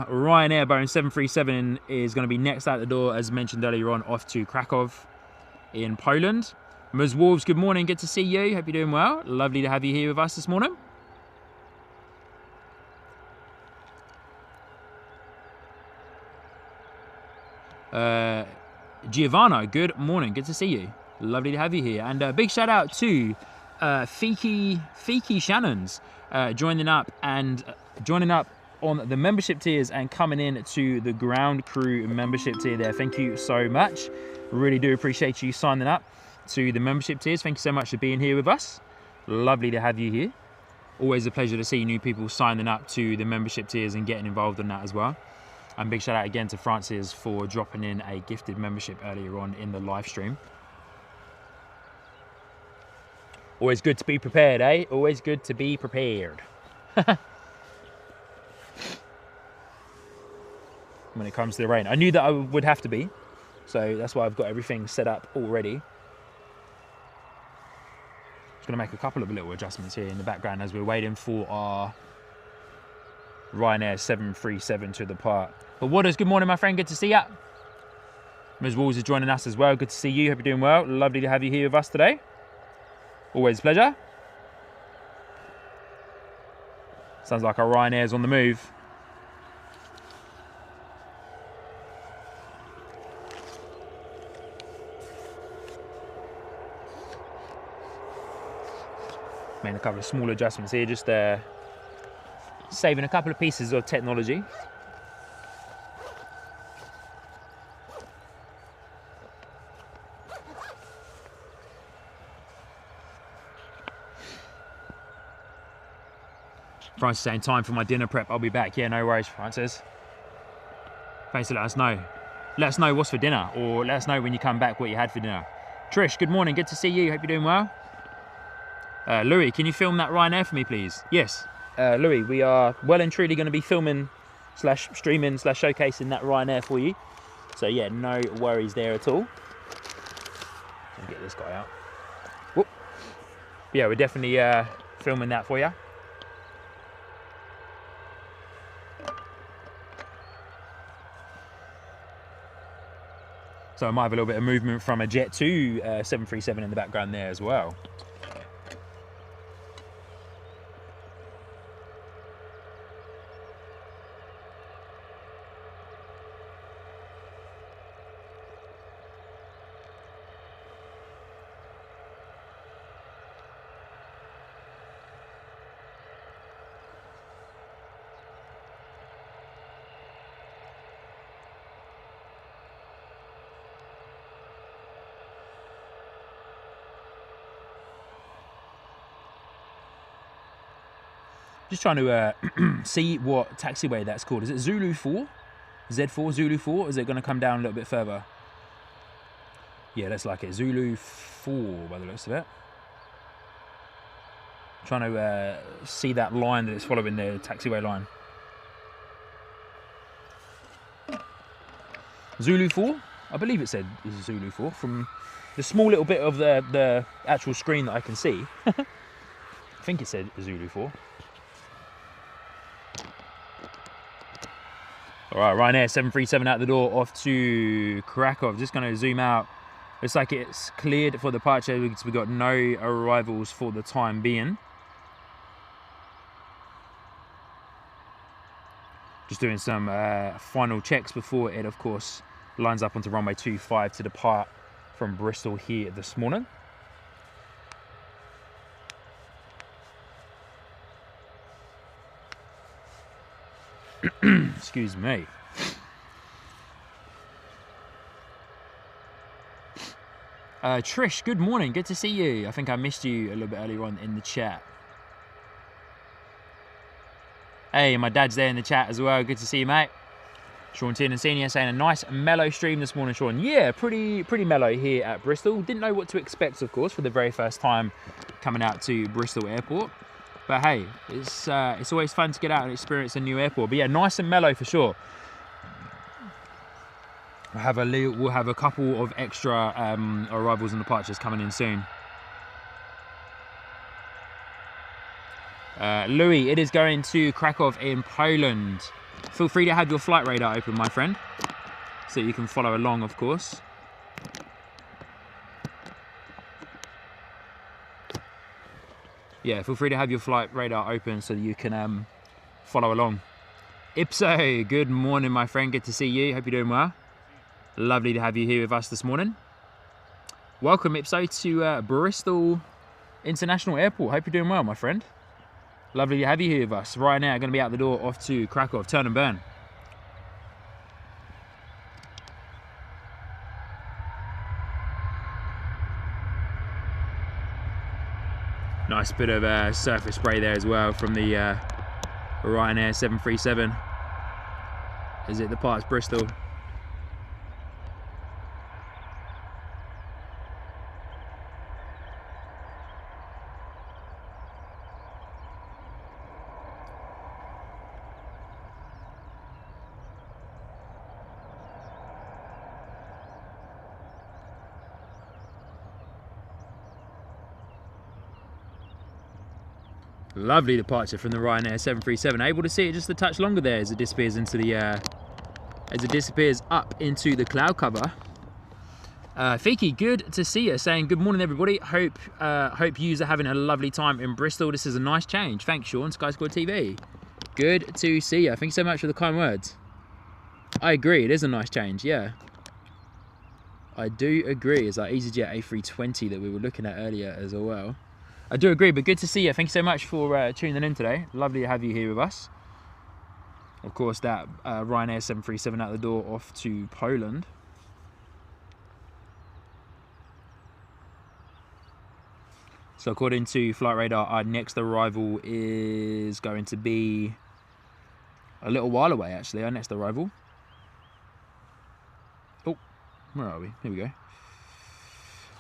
Ryanair Boeing 737 is going to be next out the door, as mentioned earlier on, off to Krakow in Poland. Ms. Wolves, good morning. Good to see you. Hope you're doing well. Lovely to have you here with us this morning. Giovanna, good morning. Good to see you. Lovely to have you here. And a big shout out to Fiki Shannon's joining up on the membership tiers and coming in to the ground crew membership tier there. Thank you so much. Really do appreciate you signing up to the membership tiers. Thank you so much for being here with us. Lovely to have you here. Always a pleasure to see new people signing up to the membership tiers and getting involved in that as well. And big shout out again to Francis for dropping in a gifted membership earlier on in the live stream. Always good to be prepared, eh? Always good to be prepared. When it comes to the rain. I knew that I would have to be, so that's why I've got everything set up already. Just gonna make a couple of little adjustments here in the background as we're waiting for our Ryanair 737 to depart. But Waters, good morning, my friend, good to see ya. Ms. Walls is joining us as well, good to see you, hope you're doing well. Lovely to have you here with us today. Always a pleasure. Sounds like our Ryanair's on the move. Made a couple of small adjustments here, just saving a couple of pieces of technology. Francis saying time for my dinner prep, I'll be back. Yeah, no worries, Francis. Thanks for letting us know. Let us know what's for dinner, or let us know when you come back what you had for dinner. Trish, good morning, good to see you, hope you're doing well. Louis, can you film that Ryanair for me, please? Yes, Louis, we are well and truly going to be filming slash streaming slash showcasing that Ryanair for you. So yeah, no worries there at all. Let me get this guy out. Whoop. Yeah, we're definitely filming that for you. So I might have a little bit of movement from a Jet2 737 in the background there as well. Just trying to see what taxiway that's called. Is it Zulu 4? Z4, Zulu 4? Is it going to come down a little bit further? Yeah, that's like it. Zulu 4 by the looks of it. Trying to see that line that it's following, the taxiway line. Zulu 4? I believe it said Zulu 4 from the small little bit of the actual screen that I can see. I think it said Zulu 4. All right, Ryanair 737 out the door, off to Krakow. Just going to zoom out. Looks like it's cleared for departure. We've got no arrivals for the time being. Just doing some final checks before it, of course, lines up onto runway 25 to depart from Bristol here this morning. Excuse me. Trish, good morning. Good to see you. I think I missed you a little bit earlier on in the chat. Hey, my dad's there in the chat as well. Good to see you, mate. Sean Tiernan Senior saying a nice mellow stream this morning, Sean. Yeah, pretty mellow here at Bristol. Didn't know what to expect, of course, for the very first time coming out to Bristol Airport. But hey, it's always fun to get out and experience a new airport. But yeah, nice and mellow for sure. we'll have a couple of extra arrivals and departures coming in soon. Louis, it is going to Krakow in Poland. Feel free to have your flight radar open, my friend, so you can follow along, of course. Yeah, feel free to have your flight radar open so that you can follow along. Ipso, good morning, my friend. Good to see you. Hope you're doing well. Lovely to have you here with us this morning. Welcome, Ipso, to Bristol International Airport. Hope you're doing well, my friend. Lovely to have you here with us. Ryanair going to be out the door off to Krakow, turn and burn. Nice bit of surface spray there as well from the Ryanair 737 as it departs Bristol. Lovely departure from the Ryanair 737. Able to see it just a touch longer there as it disappears into the up into the cloud cover. Fiki, good to see you. Saying good morning, everybody. Hope yous are having a lovely time in Bristol. This is a nice change. Thanks, Sean. Sky Squad TV. Good to see you. Thank you so much for the kind words. I agree. It is a nice change. Yeah, I do agree. It's like EasyJet A320 that we were looking at earlier as well. I do agree, but good to see you. Thank you so much for tuning in today. Lovely to have you here with us. Of course, that Ryanair 737 out the door off to Poland. So according to Flight Radar, our next arrival is going to be a little while away, actually, our next arrival. Oh, where are we? Here we go.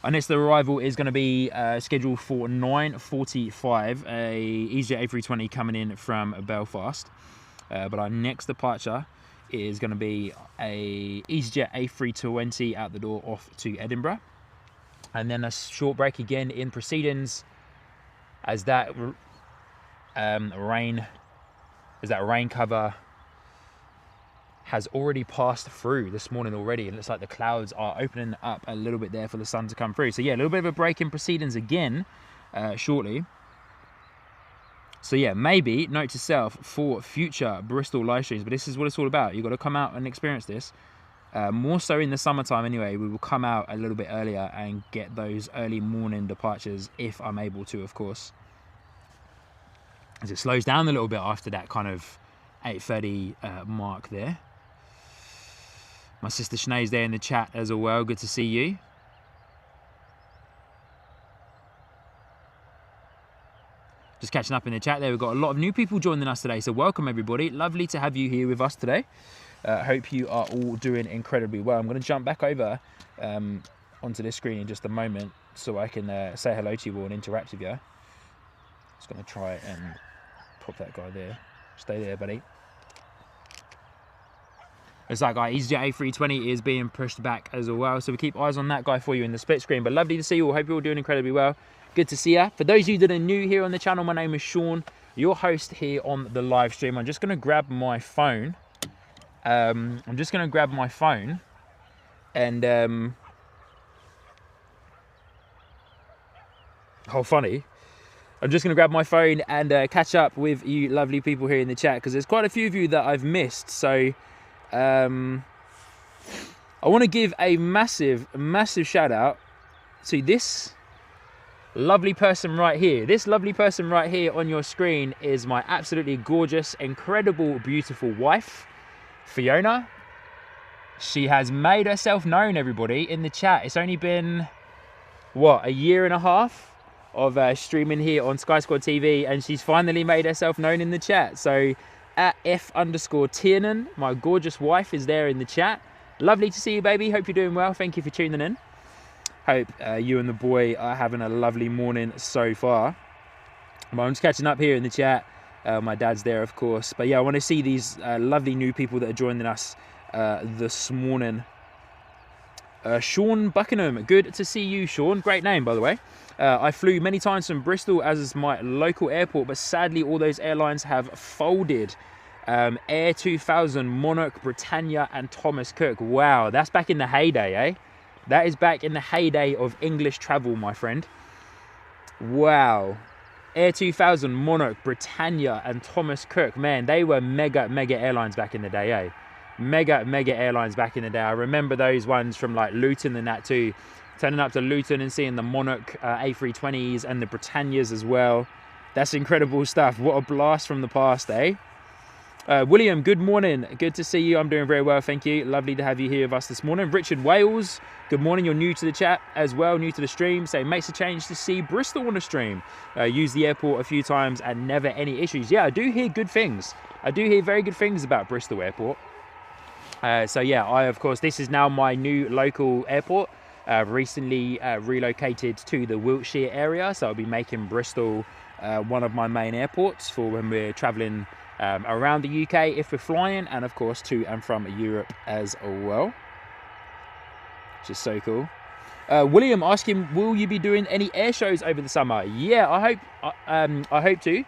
Our next arrival is going to be scheduled for 9:45, a EasyJet A320 coming in from Belfast. But our next departure is going to be a EasyJet A320 out the door off to Edinburgh. And then a short break again in proceedings as that rain cover has already passed through this morning already. It looks like the clouds are opening up a little bit there for the sun to come through. So yeah, a little bit of a break in proceedings again shortly. So yeah, maybe note to self for future Bristol live streams, but this is what it's all about. You've got to come out and experience this. More so in the summertime anyway. We will come out a little bit earlier and get those early morning departures if I'm able to, of course. As it slows down a little bit after that kind of 8:30 mark there. My sister Sinead's there in the chat as well. Good to see you. Just catching up in the chat there. We've got a lot of new people joining us today. So welcome, everybody. Lovely to have you here with us today. Hope you are all doing incredibly well. I'm going to jump back over onto this screen in just a moment so I can say hello to you all and interact with you. Just going to try and pop that guy there. Stay there, buddy. It's like EasyJet A320 is being pushed back as well, so we keep eyes on that guy for you in the split screen. But lovely to see you all. Hope you're all doing incredibly well. Good to see you. For those of you that are new here on the channel, my name is Sean, your host here on the live stream. I'm just going to grab my phone. And how funny. I'm just going to grab my phone and catch up with you lovely people here in the chat, because there's quite a few of you that I've missed. So I want to give a massive shout out to this lovely person right here. This lovely person right here on your screen is my absolutely gorgeous, incredible, beautiful wife, Fiona. She has made herself known, everybody, in the chat. It's only been, what, a year and a half of streaming here on Sky Squad TV, and she's finally made herself known in the chat. So at F_Tiernan, my gorgeous wife, is there in the chat. Lovely to see you, baby. Hope you're doing well. Thank you for tuning in. Hope you and the boy are having a lovely morning so far. I'm just catching up here in the chat. My dad's there, of course. But yeah, I want to see these lovely new people that are joining us this morning. Sean Buckingham, good to see you, Sean. Great name, by the way. I flew many times from Bristol as is my local airport, but sadly all those airlines have folded. Air 2000, Monarch, Britannia and Thomas Cook. Wow, that's back in the heyday, eh? That is back in the heyday of English travel, my friend. Wow. Air 2000, Monarch, Britannia and Thomas Cook. Man, they were mega airlines back in the day, eh? Mega airlines back in the day. I remember those ones from like Luton and that too. Turning up to Luton and seeing the Monarch A320s and the Britannias as well. That's incredible stuff. What a blast from the past, eh? William, good morning. Good to see you. I'm doing very well, thank you. Lovely to have you here with us this morning. Richard Wales, good morning. You're new to the chat as well, new to the stream. So it makes a change to see Bristol on the stream. Use the airport a few times and never any issues. Yeah, I do hear good things. I do hear very good things about Bristol Airport. So yeah, of course, this is now my new local airport. Recently relocated to the Wiltshire area, so I'll be making Bristol one of my main airports for when we're traveling around the UK if we're flying, and of course to and from Europe as well, which is so cool. William asking, will you be doing any air shows over the summer? Yeah, I hope to.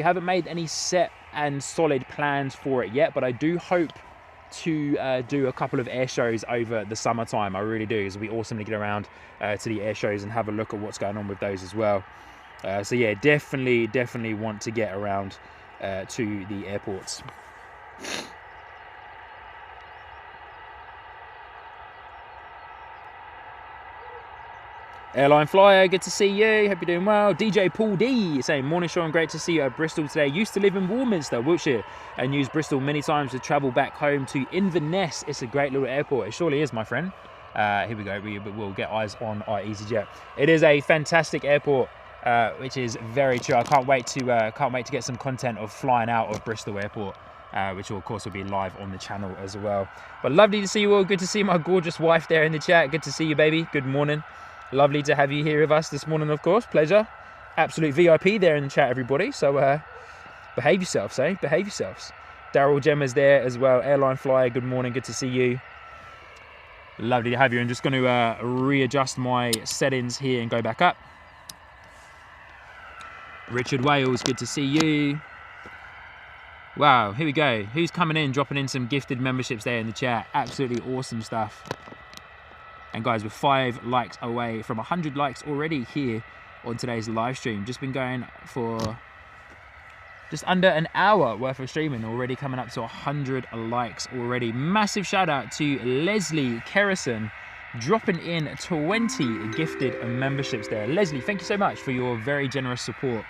Haven't made any set and solid plans for it yet, but I do hope to do a couple of air shows over the summertime. I really do. It'll be awesome to get around to the air shows and have a look at what's going on with those as well. So yeah, definitely want to get around to the airports. Airline Flyer, good to see you. Hope you're doing well. DJ Paul D saying, morning Sean, great to see you at Bristol today. Used to live in Warminster, Wiltshire, and used Bristol many times to travel back home to Inverness. It's a great little airport. It surely is, my friend. Here we go. We'll get eyes on our EasyJet. It is a fantastic airport, which is very true. I can't wait to get some content of flying out of Bristol Airport, which will, of course will be live on the channel as well. But lovely to see you all. Good to see my gorgeous wife there in the chat. Good to see you, baby. Good morning. Lovely to have you here with us this morning, of course. Pleasure. Absolute VIP there in the chat, everybody. So behave yourselves, eh? Behave yourselves. Daryl Gemma's there as well. Airline Flyer, good morning. Good to see you. Lovely to have you. I'm just going to readjust my settings here and go back up. Richard Wales, good to see you. Wow, here we go. Who's coming in, dropping in some gifted memberships there in the chat? Absolutely awesome stuff. And guys, we're 5 likes away from 100 likes already here on today's live stream. Just been going for just under an hour worth of streaming, already coming up to 100 likes already. Massive shout out to Leslie Kerrison, dropping in 20 gifted memberships there. Leslie, thank you so much for your very generous support.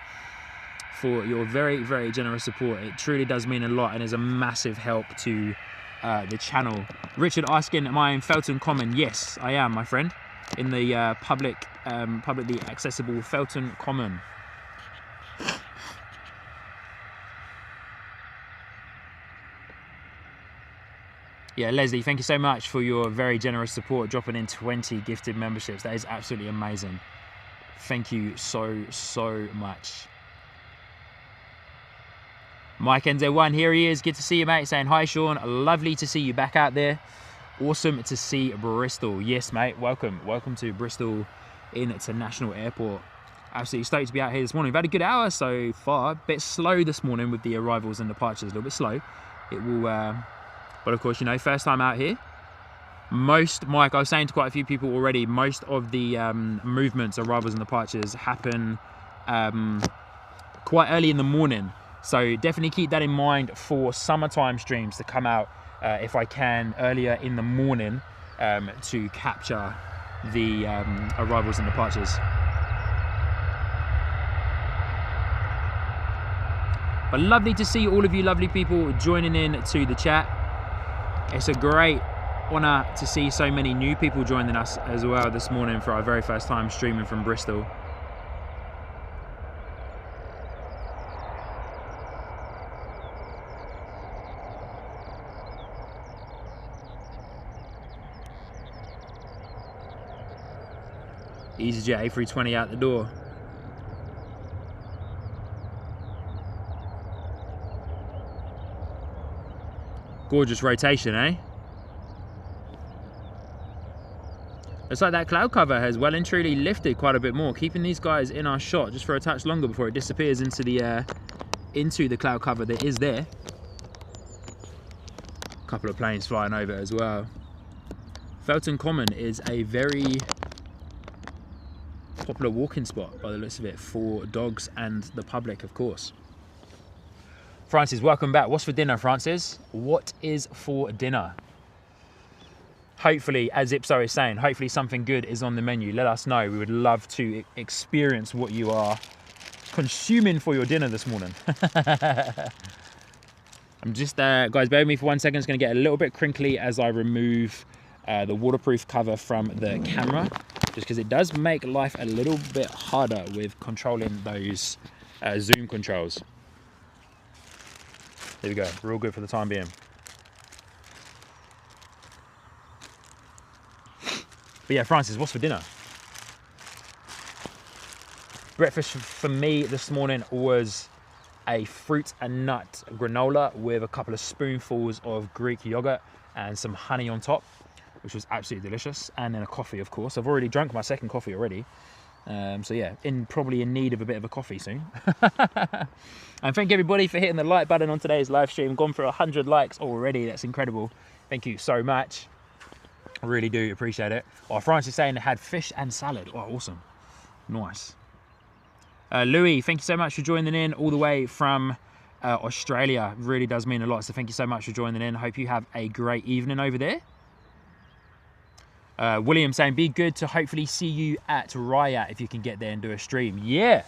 Very generous support. It truly does mean a lot and is a massive help to the channel. Richard asking, am I in Felton Common? Yes, I am, my friend, in the publicly accessible Felton Common. Yeah, Leslie, thank you so much for your very generous support, dropping in 20 gifted memberships. That is absolutely amazing. Thank you so much. Mike NZ1, here he is. Good to see you, mate. Saying hi, Sean. Lovely to see you back out there. Awesome to see Bristol. Yes, mate. Welcome to Bristol International Airport. Absolutely stoked to be out here this morning. We've had a good hour so far. A bit slow this morning with the arrivals and departures. A little bit slow. It will, but of course, you know, first time out here. Mike, I was saying to quite a few people already, most of the movements, arrivals and departures happen quite early in the morning. So definitely keep that in mind for summertime streams to come out, if I can, earlier in the morning to capture the arrivals and departures. But lovely to see all of you lovely people joining in to the chat. It's a great honour to see so many new people joining us as well this morning for our very first time streaming from Bristol. EasyJet A320 out the door. Gorgeous rotation, eh? Looks like that cloud cover has well and truly lifted quite a bit more, keeping these guys in our shot just for a touch longer before it disappears into the cloud cover that is there. A couple of planes flying over as well. Felton Common is a very popular walking spot by the looks of it for dogs and the public, of course. Francis, welcome back. What's for dinner, Francis? What is for dinner? Hopefully, as Ipso is saying, hopefully something good is on the menu. Let us know. We would love to experience what you are consuming for your dinner this morning. I'm just, guys, bear with me for 1 second. It's going to get a little bit crinkly as I remove the waterproof cover from the camera, just because it does make life a little bit harder with controlling those zoom controls. There we go. We're all good for the time being. But yeah, Francis, what's for dinner? Breakfast for me this morning was a fruit and nut granola with a couple of spoonfuls of Greek yogurt and some honey on top, which was absolutely delicious. And then a coffee, of course. I've already drunk my second coffee already. So yeah, probably in need of a bit of a coffee soon. And thank everybody for hitting the like button on today's live stream. Gone for 100 likes already. That's incredible. Thank you so much. I really do appreciate it. Oh, Francis is saying it had fish and salad. Oh, awesome. Nice. Louis, thank you so much for joining in all the way from Australia. It really does mean a lot. So thank you so much for joining in. Hope you have a great evening over there. William saying, be good to hopefully see you at Riot if you can get there and do a stream. Yeah,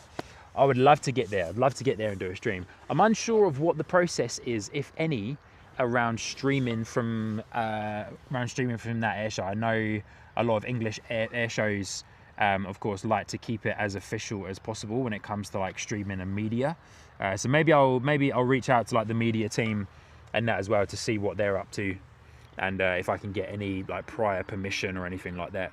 I would love to get there. I'd love to get there and do a stream. I'm unsure of what the process is, if any, around streaming from that air show. I know a lot of English air shows, of course, like to keep it as official as possible when it comes to like streaming and media. So maybe I'll reach out to like the media team and that as well to see what they're up to, and if I can get any like prior permission or anything like that.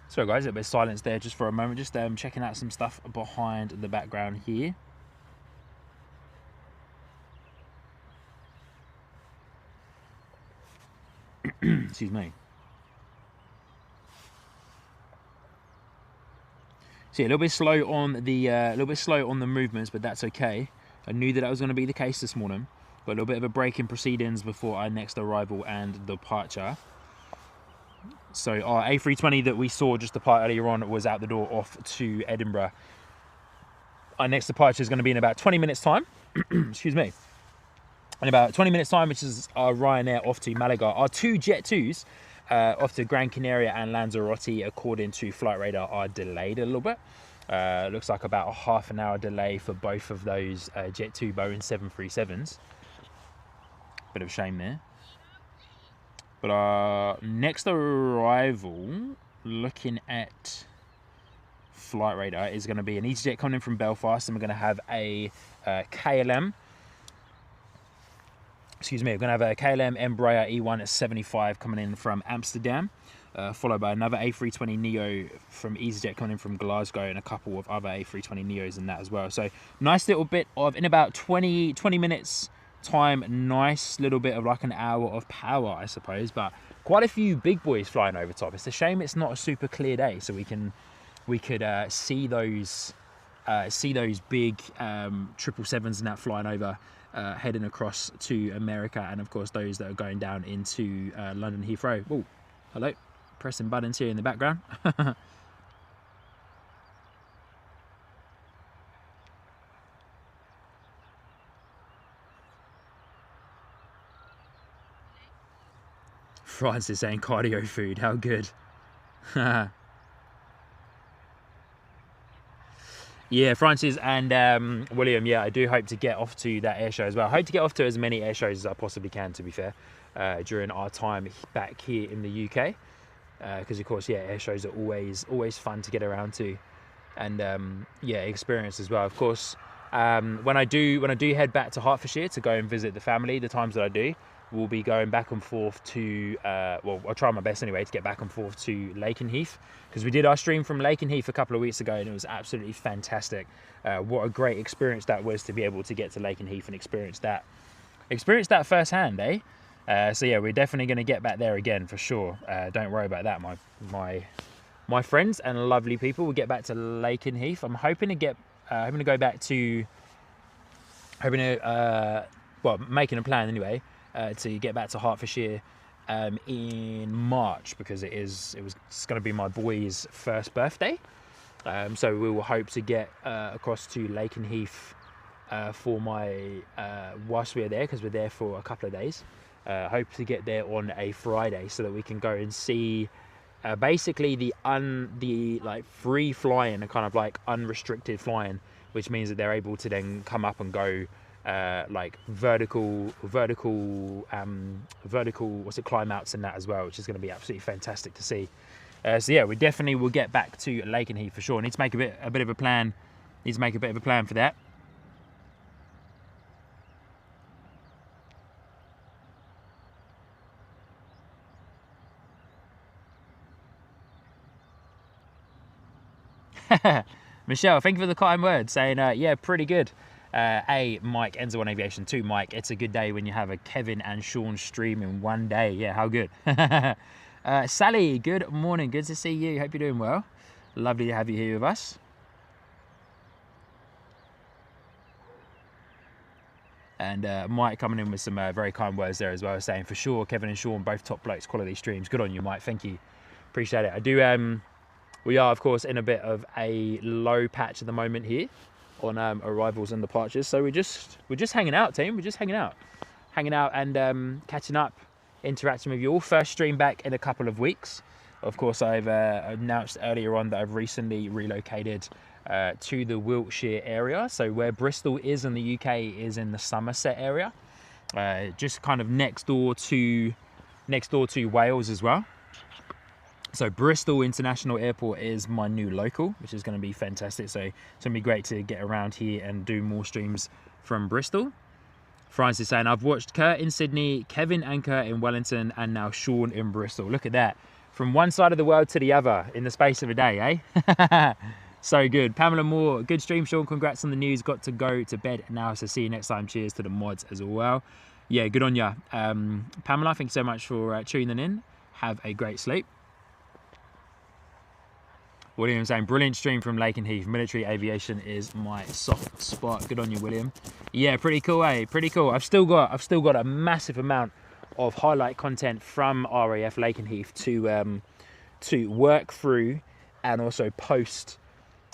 So guys, a bit of silence there just for a moment, just checking out some stuff behind the background here. Excuse me. So yeah, a little bit slow on the movements, but that's okay. I knew that was going to be the case this morning. Got a little bit of a break in proceedings before our next arrival and departure. So our A320 that we saw just depart earlier on was out the door off to Edinburgh. Our next departure is going to be in about 20 minutes time. Excuse me. In about 20 minutes time, which is our Ryanair off to Malaga. Our two Jet2s off to Gran Canaria and Lanzarote, according to Flight Radar, are delayed a little bit. Looks like about a half an hour delay for both of those Jet2 Boeing 737s. Bit of a shame there. But our next arrival, looking at Flight Radar, is going to be an EasyJet coming in from Belfast, and we're going to have a KLM. Excuse me, we're going to have a KLM Embraer E175 coming in from Amsterdam, followed by another A320 Neo from EasyJet coming in from Glasgow, and a couple of other A320 Neos in that as well. So nice little bit of, in about 20 minutes time, nice little bit of like an hour of power, I suppose, but quite a few big boys flying over top. It's a shame it's not a super clear day, so we could see those big 777s and that flying over, heading across to America, and of course those that are going down into London Heathrow. Oh, hello, pressing buttons here in the background. Francis saying cardio food, how good. Yeah, Francis and William, yeah, I do hope to get off to that air show as well. I hope to get off to as many air shows as I possibly can, to be fair, during our time back here in the UK. Because of course, yeah, air shows are always fun to get around to, and yeah, experience as well. Of course, when I do head back to Hertfordshire to go and visit the family, the times that I do, we'll be going back and forth to well, I'll try my best anyway to get back and forth to Lakenheath, because we did our stream from Lakenheath a couple of weeks ago and it was absolutely fantastic. What a great experience that was, to be able to get to Lakenheath and experience that firsthand, eh? So yeah, we're definitely going to get back there again for sure. Don't worry about that, my friends and lovely people. We'll get back to Lakenheath. I'm hoping to go back to, well, making a plan anyway, to get back to Hertfordshire in March, because it's going to be my boy's first birthday. So we will hope to get across to Lakenheath for my whilst we're there, because we're there for a couple of days. Hope to get there on a Friday so that we can go and see basically the like free flying and kind of like unrestricted flying, which means that they're able to then come up and go like vertical climb outs and that as well, which is going to be absolutely fantastic to see. So yeah, we definitely will get back to Lakenheath for sure. Need to make a bit of a plan. Need to make a bit of a plan for that. Michelle, thank you for the kind words, saying yeah, pretty good. Mike, Enzo One Aviation. 2, Mike, it's a good day when you have a Kevin and Sean stream in one day. Yeah, how good. Sally, good morning, good to see you, hope you're doing well. Lovely to have you here with us. And Mike coming in with some very kind words there as well, saying for sure Kevin and Sean both top blokes, quality streams. Good on you, Mike, thank you, appreciate it. I do we are, of course, in a bit of a low patch at the moment here on arrivals and departures. So we're just hanging out, team. We're just hanging out and catching up, interacting with you all. First stream back in a couple of weeks. Of course, I've announced earlier on that I've recently relocated to the Wiltshire area. So where Bristol is in the UK is in the Somerset area, just kind of next door to Wales as well. So Bristol International Airport is my new local, which is going to be fantastic. So it's going to be great to get around here and do more streams from Bristol. Francis saying, I've watched Kurt in Sydney, Kevin and Kurt in Wellington, and now Sean in Bristol. Look at that. From one side of the world to the other in the space of a day, eh? So good. Pamela Moore, good stream, Sean. Congrats on the news. Got to go to bed now, so see you next time. Cheers to the mods as well. Yeah, good on ya. Pamela, thank you so much for tuning in. Have a great sleep. William saying, brilliant stream from Lakenheath. Military aviation is my soft spot. Good on you, William. Yeah, pretty cool, eh? Pretty cool. I've still got a massive amount of highlight content from RAF Lakenheath to work through and also post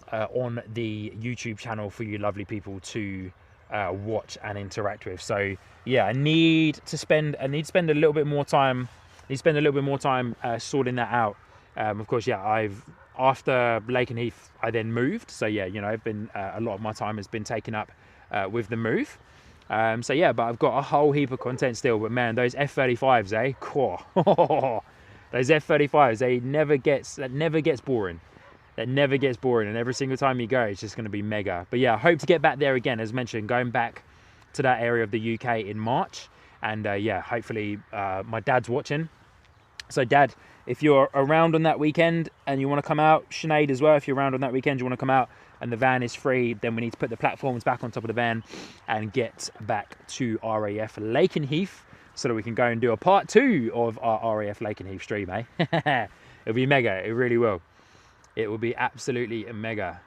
on the YouTube channel for you lovely people to watch and interact with. So yeah, I need to spend a little bit more time. Sorting that out. Of course, yeah, after Lakenheath, I then moved. So yeah, you know, I've been a lot of my time has been taken up with the move. So yeah, but I've got a whole heap of content still. But man, those F-35s, eh? Cool. Those F-35s, that never gets boring. That never gets boring, and every single time you go, it's just going to be mega. But yeah, I hope to get back there again, as mentioned, going back to that area of the UK in March. And yeah, hopefully my dad's watching. So Dad, if you're around on that weekend and you want to come out, Sinead as well, if you're around on that weekend, you want to come out and the van is free, then we need to put the platforms back on top of the van and get back to RAF Lakenheath so that we can go and do a part 2 of our RAF Lakenheath stream, eh? It'll be mega, it really will. It will be absolutely mega.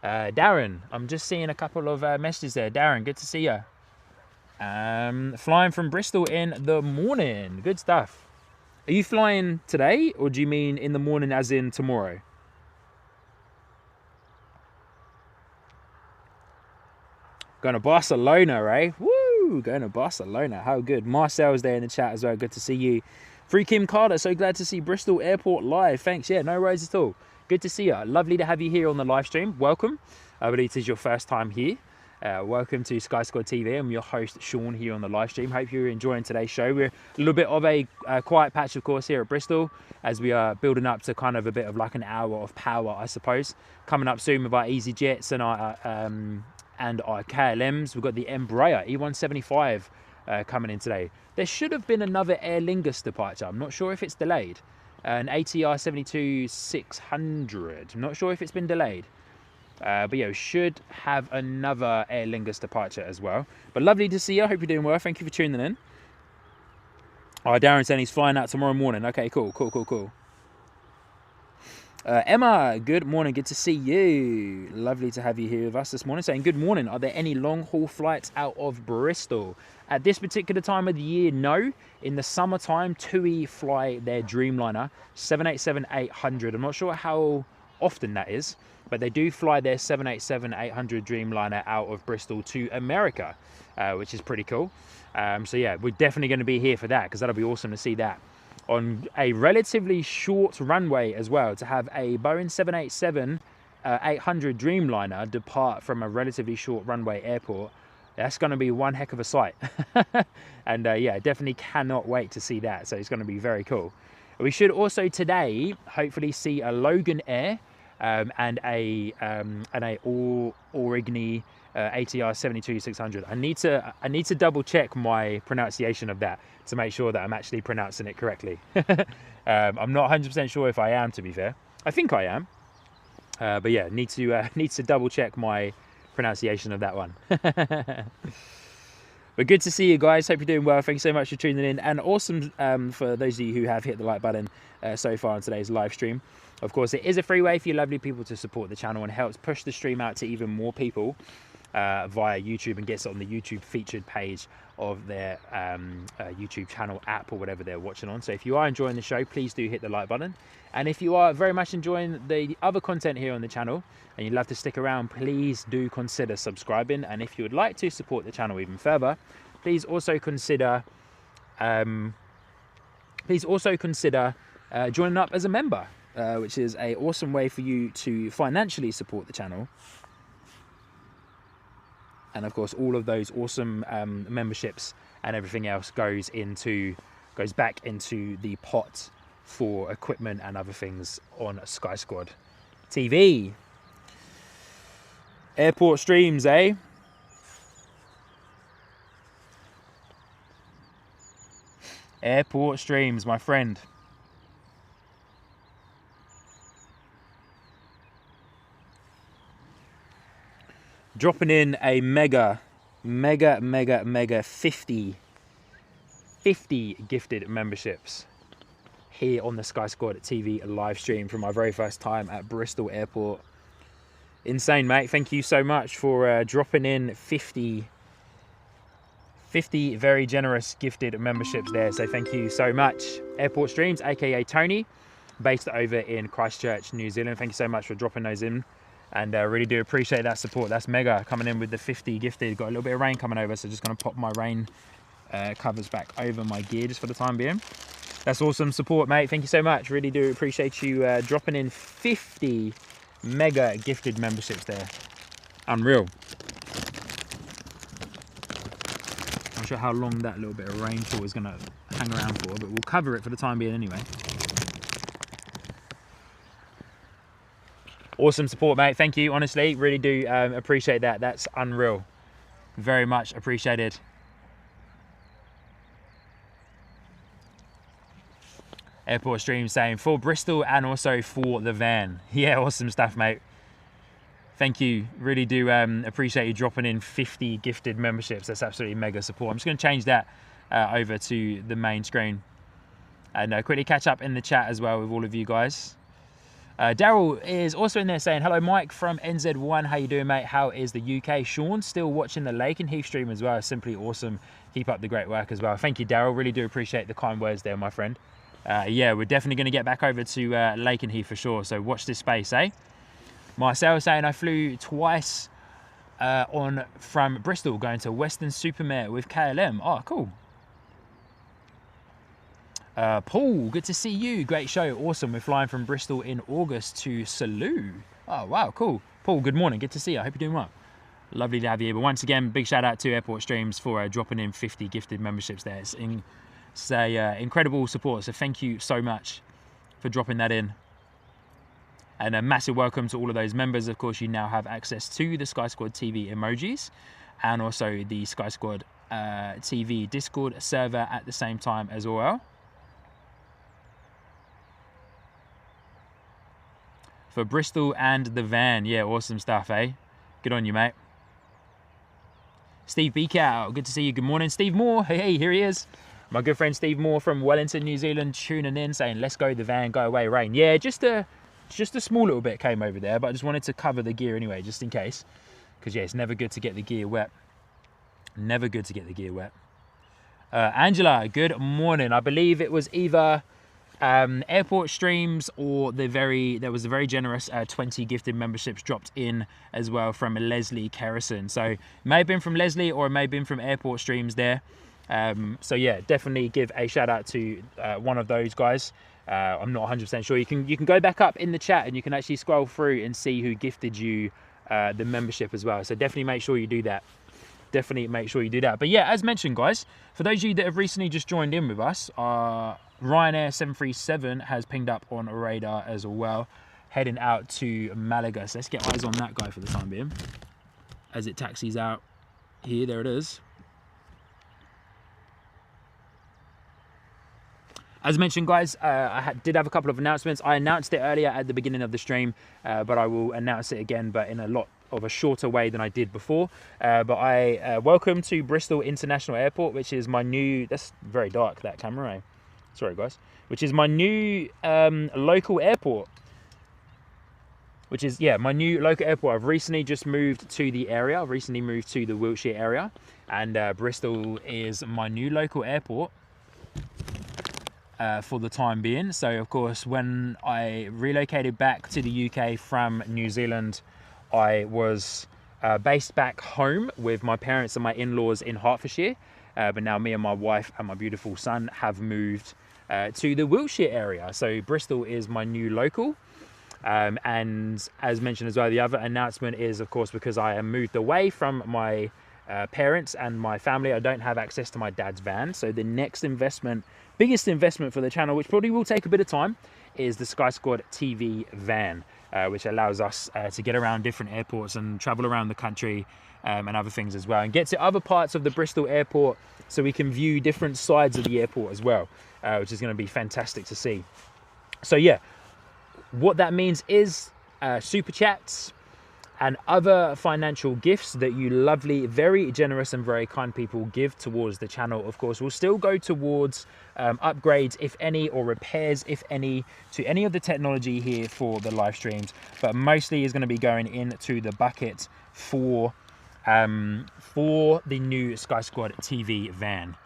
Darren, I'm just seeing a couple of messages there. Darren, good to see you. Flying from Bristol in the morning. Good stuff. Are you flying today, or do you mean in the morning as in tomorrow? Going to Barcelona, eh? Woo! Ooh, going to Barcelona. How good. Marcel's there in the chat as well. Good to see you. Free Kim Carter. So glad to see Bristol Airport live. Thanks. Yeah, no worries at all. Good to see you. Lovely to have you here on the live stream. Welcome. I believe it is your first time here. Welcome to Sky Squad TV. I'm your host, Sean, here on the live stream. Hope you're enjoying today's show. We're a little bit of a quiet patch, of course, here at Bristol, as we are building up to kind of a bit of like an hour of power, I suppose. Coming up soon with our EasyJets and our KLMs. We've got the Embraer E175 coming in today. There should have been another Aer Lingus departure. I'm not sure if it's delayed. An ATR 72-600. I'm not sure if it's been delayed. But yeah, we should have another Aer Lingus departure as well. But lovely to see you. I hope you're doing well. Thank you for tuning in. Oh, Darren saying he's flying out tomorrow morning. Okay, cool. Emma, good morning. Good to see you. Lovely to have you here with us this morning. Saying good morning. Are there any long haul flights out of Bristol? At this particular time of the year, no. In the summertime, TUI fly their Dreamliner 787-800. I'm not sure how often that is, but they do fly their 787-800 Dreamliner out of Bristol to America, which is pretty cool. So yeah, we're definitely going to be here for that, because that'll be awesome to see that on a relatively short runway as well. To have a Boeing 787-800 Dreamliner depart from a relatively short runway airport, that's going to be one heck of a sight. And yeah, definitely cannot wait to see that. So it's going to be very cool. We should also today hopefully see a Logan Air and a Origny ATR 72-600. I need to double check my pronunciation of that to make sure that I'm actually pronouncing it correctly. I'm not 100% sure if I am, to be fair. I think I am, but yeah, need to double check my pronunciation of that one. But good to see you guys. Hope you're doing well. Thanks so much for tuning in, and awesome for those of you who have hit the like button so far on today's live stream. Of course, it is a free way for you lovely people to support the channel and helps push the stream out to even more people via YouTube, and gets it on the YouTube featured page of their YouTube channel app or whatever they're watching on. So if you are enjoying the show, please do hit the like button. And if you are very much enjoying the other content here on the channel and you'd love to stick around, please do consider subscribing. And if you would like to support the channel even further, please also consider joining up as a member, which is an awesome way for you to financially support the channel. And of course, all of those awesome memberships and everything else goes back into the pot for equipment and other things on Sky Squad TV. Airport streams, eh? Airport streams, my friend. Dropping in a mega 50 gifted memberships here on the Sky Squad TV live stream from my very first time at Bristol Airport. Insane, mate. Thank you so much for dropping in 50 very generous gifted memberships there. So thank you so much. Airport Streams, aka Tony, based over in Christchurch, New Zealand. Thank you so much for dropping those in. And really do appreciate that support. That's mega, coming in with the 50 gifted. Got a little bit of rain coming over, so just going to pop my rain covers back over my gear just for the time being. That's awesome support, mate. Thank you so much. Really do appreciate you dropping in 50 mega gifted memberships there. Unreal. Not sure how long that little bit of rainfall is going to hang around for, but we'll cover it for the time being anyway. Awesome support, mate. Thank you. Honestly, really do appreciate that. That's unreal. Very much appreciated. Airport Stream saying for Bristol and also for the van. Yeah, awesome stuff, mate. Thank you. Really do appreciate you dropping in 50 gifted memberships. That's absolutely mega support. I'm just going to change that over to the main screen and quickly catch up in the chat as well with all of you guys. Daryl is also in there saying, hello Mike from NZ1, how you doing, mate? How is the UK? Sean still watching the Lakenheath stream as well. Simply awesome. Keep up the great work as well. Thank you, Daryl. Really do appreciate the kind words there, my friend. Yeah, we're definitely going to get back over to Lakenheath for sure, so watch this space, eh? Marcel saying I flew twice on from Bristol going to Western-super-Mare with KLM. Oh, cool. Paul, good to see you. Great show. Awesome. We're flying from Bristol in August to Salou. Oh, wow, cool. Paul, good morning. Good to see you. I hope you're doing well. Lovely to have you here. But once again, big shout out to Airport Streams for dropping in 50 gifted memberships there. It's incredible support. So thank you so much for dropping that in. And a massive welcome to all of those members. Of course, you now have access to the Sky Squad TV emojis and also the Sky Squad TV Discord server at the same time as well. For Bristol and the van. Yeah, awesome stuff, eh? Good on you, mate. Steve Beakow, good to see you. Good morning. Steve Moore, hey, here he is. My good friend Steve Moore from Wellington, New Zealand, tuning in, saying, let's go the van, go away, rain. Yeah, just a small little bit came over there, but I just wanted to cover the gear anyway, just in case. Because, yeah, it's never good to get the gear wet. Never good to get the gear wet. Angela, good morning. I believe it was either Airport Streams or there was a very generous 20 gifted memberships dropped in as well from Leslie Kerrison. So it may have been from Leslie or it may have been from Airport Streams there. So yeah, definitely give a shout out to one of those guys. I'm not 100% sure. You can go back up in the chat and you can actually scroll through and see who gifted you the membership as well. So definitely make sure you do that. Definitely make sure you do that. But yeah, as mentioned, guys, for those of you that have recently just joined in with us, Ryanair 737 has pinged up on a radar as well, heading out to Malaga. So let's get eyes on that guy for the time being as it taxis out here. There it is. As mentioned, guys, I did have a couple of announcements. I announced it earlier at the beginning of the stream, but I will announce it again, but in a lot of a shorter way than I did before. But I welcome to Bristol International Airport, which is my new, that's very dark, that camera, eh? Sorry, guys. Which is my new local airport. Which is, yeah, my new local airport. I've recently just moved to the area. I've recently moved to the Wiltshire area. And Bristol is my new local airport. For the time being. So of course, when I relocated back to the UK from New Zealand, I was based back home with my parents and my in-laws in Hertfordshire, but now me and my wife and my beautiful son have moved to the Wiltshire area. So Bristol is my new local, and as mentioned as well, the other announcement is, of course, because I am moved away from my parents and my family, I don't have access to my dad's van. So the next investment, biggest investment for the channel, which probably will take a bit of time, is the Sky Squad TV van, which allows us to get around different airports and travel around the country and other things as well, and get to other parts of the Bristol airport so we can view different sides of the airport as well, which is going to be fantastic to see. So yeah, what that means is super chats and other financial gifts that you lovely, very generous and very kind people give towards the channel, of course, will still go towards upgrades, if any, or repairs, if any, to any of the technology here for the live streams, but mostly is going to be going into the bucket for the new Sky Squad TV van,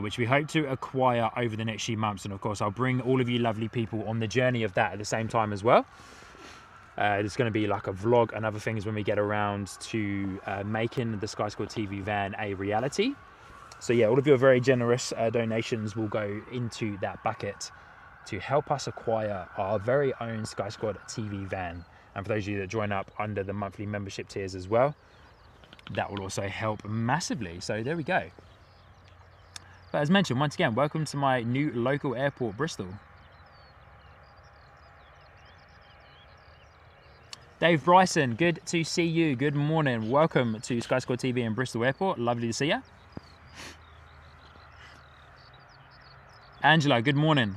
which we hope to acquire over the next few months. And of course, I'll bring all of you lovely people on the journey of that at the same time as well. There's going to be like a vlog and other things when we get around to making the Sky Squad TV van a reality. So yeah, all of your very generous donations will go into that bucket to help us acquire our very own Sky Squad TV van. And for those of you that join up under the monthly membership tiers as well, that will also help massively. So there we go. But as mentioned, once again, welcome to my new local airport, Bristol. Dave Bryson, good to see you. Good morning. Welcome to Sky Squad TV in Bristol Airport. Lovely to see you. Angela, good morning.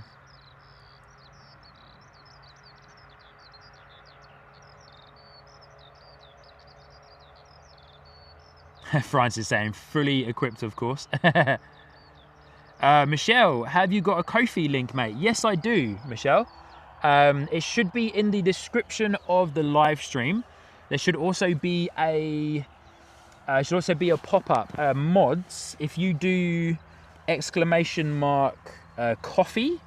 Francis saying fully equipped, of course. Michelle, have you got a Ko-fi link, mate? Yes, I do, Michelle. It should be in the description of the live stream. There should also be a pop-up. Mods, if you do exclamation mark coffee,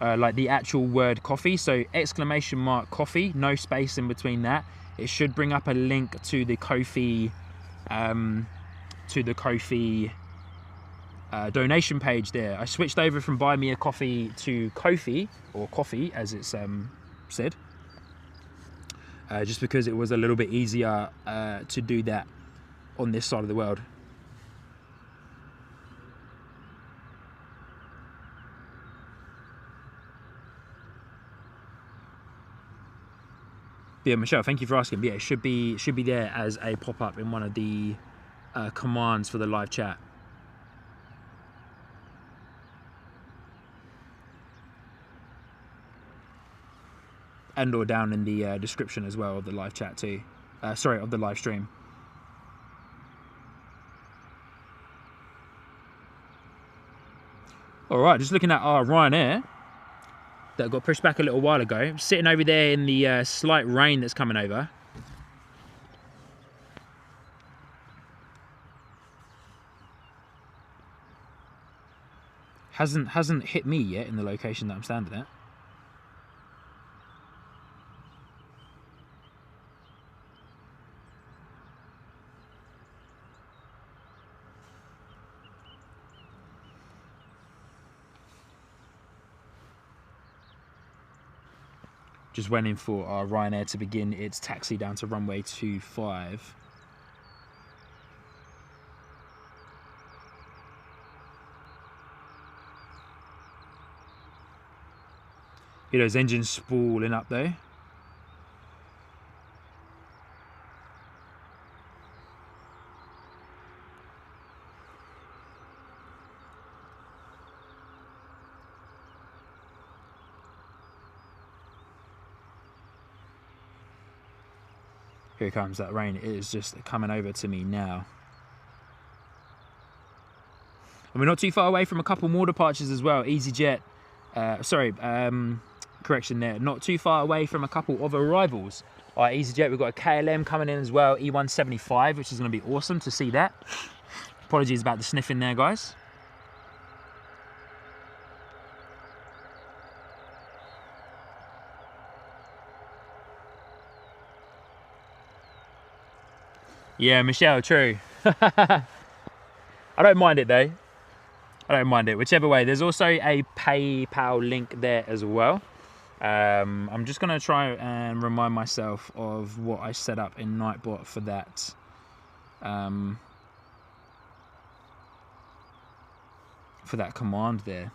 like the actual word coffee, so exclamation mark coffee, no space in between that, it should bring up a link to the Ko-fi donation page there. I switched over from Buy Me a Coffee to Ko-fi, or Coffee as it's said, just because it was a little bit easier to do that on this side of the world. Yeah, Michelle, thank you for asking. But yeah, it should be there as a pop-up in one of the commands for the live chat. And or down in the description as well of the live chat too. Sorry, of the live stream. All right, just looking at our Ryanair that got pushed back a little while ago, sitting over there in the slight rain that's coming over. Hasn't hit me yet in the location that I'm standing at. Just waiting for our Ryanair to begin its taxi down to runway 25. Hear those engines spooling up there. Here comes that rain. It is just coming over to me now. And we're not too far away from a couple more departures as well. EasyJet, correction there. Not too far away from a couple of arrivals. All right, EasyJet, we've got a KLM coming in as well, E175, which is going to be awesome to see that. Apologies about the sniffing there, guys. Yeah, Michelle, true. I don't mind it though. I don't mind it, whichever way. There's also a PayPal link there as well. I'm just gonna try and remind myself of what I set up in Nightbot for that. For that command there.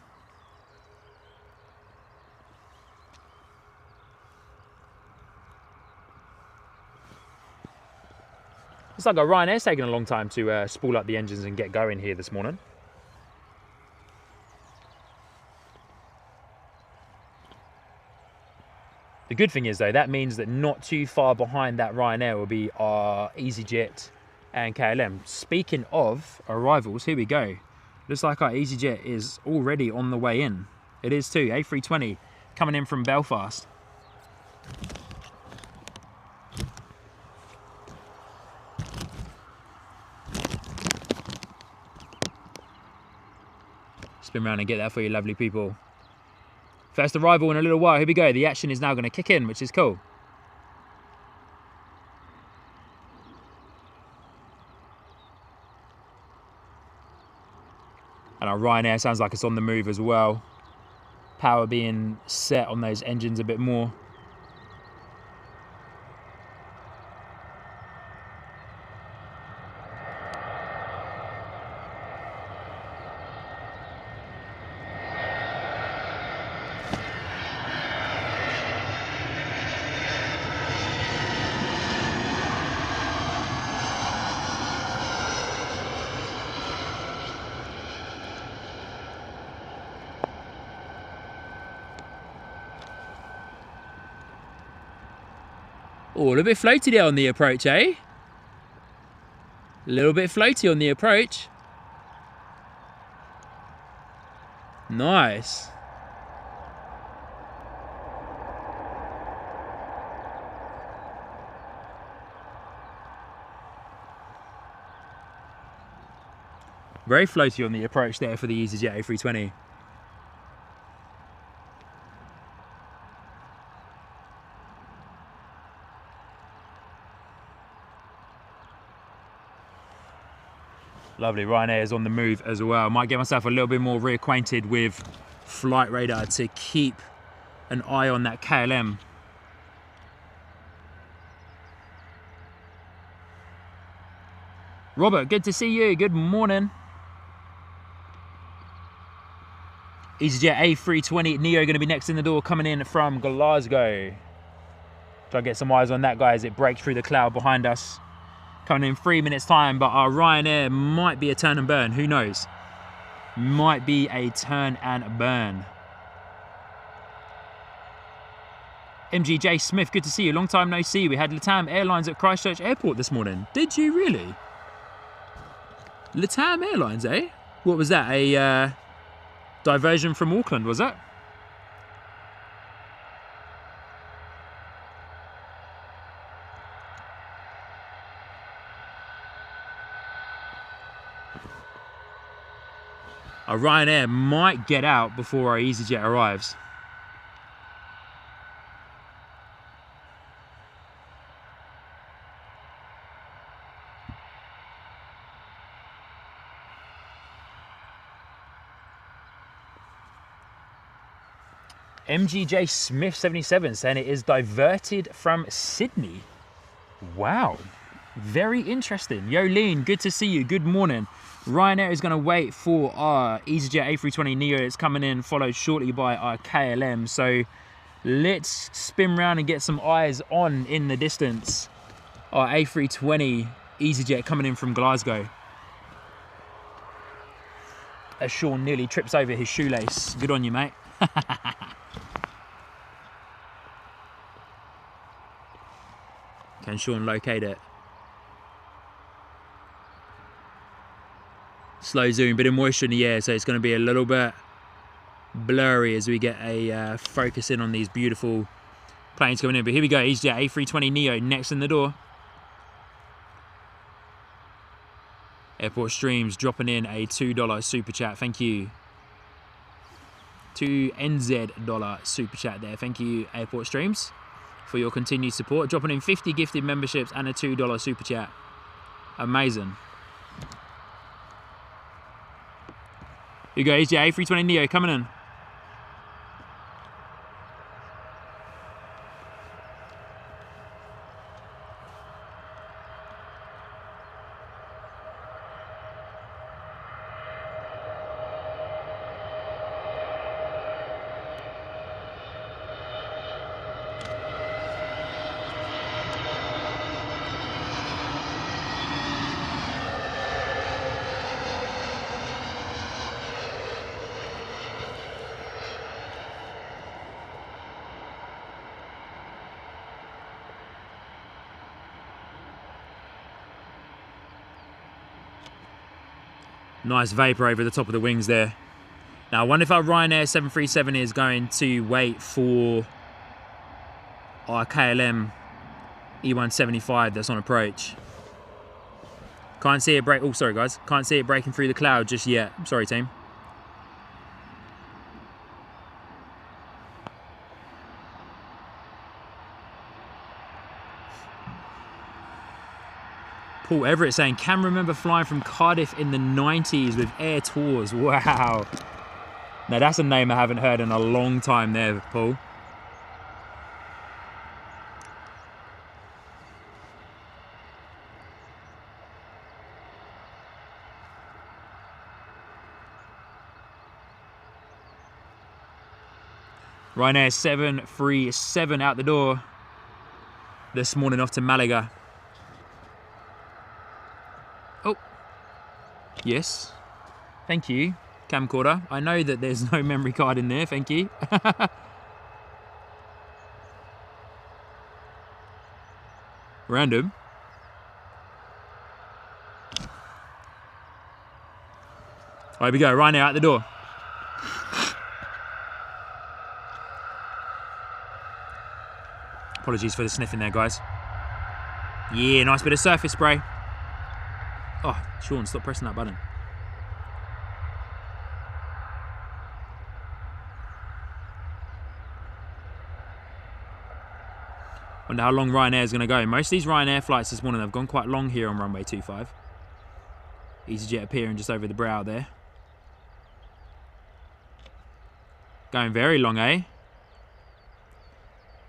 It's like a Ryanair's taking a long time to spool up the engines and get going here this morning. The good thing is though, that means that not too far behind that Ryanair will be our EasyJet and KLM. Speaking of arrivals, here we go. Looks like our EasyJet is already on the way in. It is too, A320 coming in from Belfast. Spin around and get that for you lovely people. First arrival in a little while, here we go. The action is now going to kick in, which is cool. And our Ryanair sounds like it's on the move as well. Power being set on those engines a bit more. Oh, a little bit floaty there on the approach, eh? A little bit floaty on the approach. Nice. Very floaty on the approach there for the EasyJet A320. Lovely, Ryanair is on the move as well. I might get myself a little bit more reacquainted with Flight Radar to keep an eye on that KLM. Robert, good to see you. Good morning. EasyJet A320 Neo going to be next in the door, coming in from Glasgow. Try to get some eyes on that, guys. It breaks through the cloud behind us. Coming in 3 minutes time, but our Ryanair might be a turn and burn. Who knows? Might be a turn and burn. MGJ Smith, good to see you. Long time no see. We had LATAM Airlines at Christchurch Airport this morning. Did you really? LATAM Airlines, eh? What was that? A diversion from Auckland, was it? Our Ryanair might get out before our EasyJet arrives. MGJ Smith 77 saying it is diverted from Sydney. Wow, very interesting. Yolene, good to see you. Good morning. Ryanair is going to wait for our EasyJet A320 Neo. It's coming in, followed shortly by our KLM. So let's spin round and get some eyes on in the distance. Our A320 EasyJet coming in from Glasgow. As Sean nearly trips over his shoelace. Good on you, mate. Can Sean locate it? Slow zoom, bit of moisture in the air, so it's going to be a little bit blurry as we get a focus in on these beautiful planes coming in. But here we go, EasyJet A320 Neo next in the door. Airport Streams dropping in a $2 super chat. Thank you. 2 NZ dollar super chat there. Thank you, Airport Streams, for your continued support. Dropping in 50 gifted memberships and a $2 super chat. Amazing. Here you go, EasyJet A320 Neo coming in. Nice vapour over the top of the wings there. Now I wonder if our Ryanair 737 is going to wait for our KLM E175 that's on approach. Can't see it break. Oh, sorry guys. Can't see it breaking through the cloud just yet. Sorry team. Paul Everett saying, can remember flying from Cardiff in the 90s with Air Tours. Wow. Now that's a name I haven't heard in a long time there, Paul. Ryanair 737 out the door this morning off to Malaga. Oh, yes, thank you, camcorder. I know that there's no memory card in there, thank you. Random. Here we go, Ryanair out the door. Apologies for the sniffing there, guys. Yeah, nice bit of surface spray. Oh, Sean, stop pressing that button. Wonder how long Ryanair is going to go. Most of these Ryanair flights this morning have gone quite long here on runway 25. EasyJet appearing just over the brow there. Going very long, eh?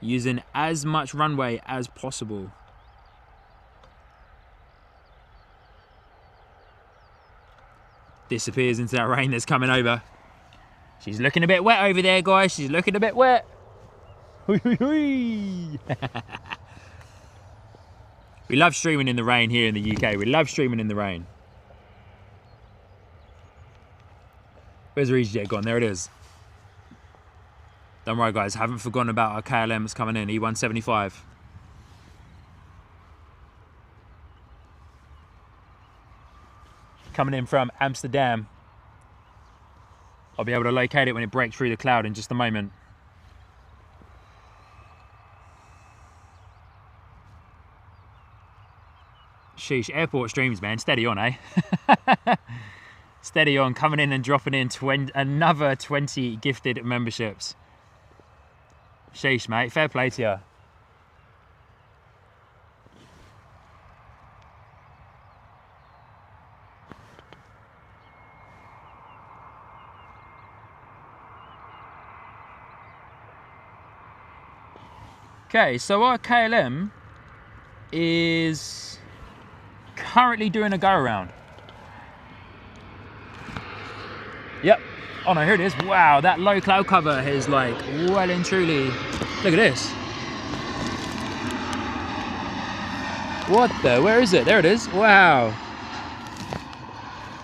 Using as much runway as possible. Disappears into that rain that's coming over. She's looking a bit wet over there, guys. She's looking a bit wet. We love streaming in the rain here in the UK. We love streaming in the rain. Where's our EasyJet gone? There it is. Don't worry, guys. Haven't forgotten about our KLM that's coming in, E175. Coming in from Amsterdam. I'll be able to locate it when it breaks through the cloud in just a moment. Sheesh, airport streams, man. Steady on, eh? Steady on, coming in and dropping in another 20 gifted memberships. Sheesh, mate. Fair play to you. Okay, so our KLM is currently doing a go around. Yep. Oh no, here it is. Wow, that low cloud cover is like well and truly. Look at this. What the? Where is it? There it is. Wow.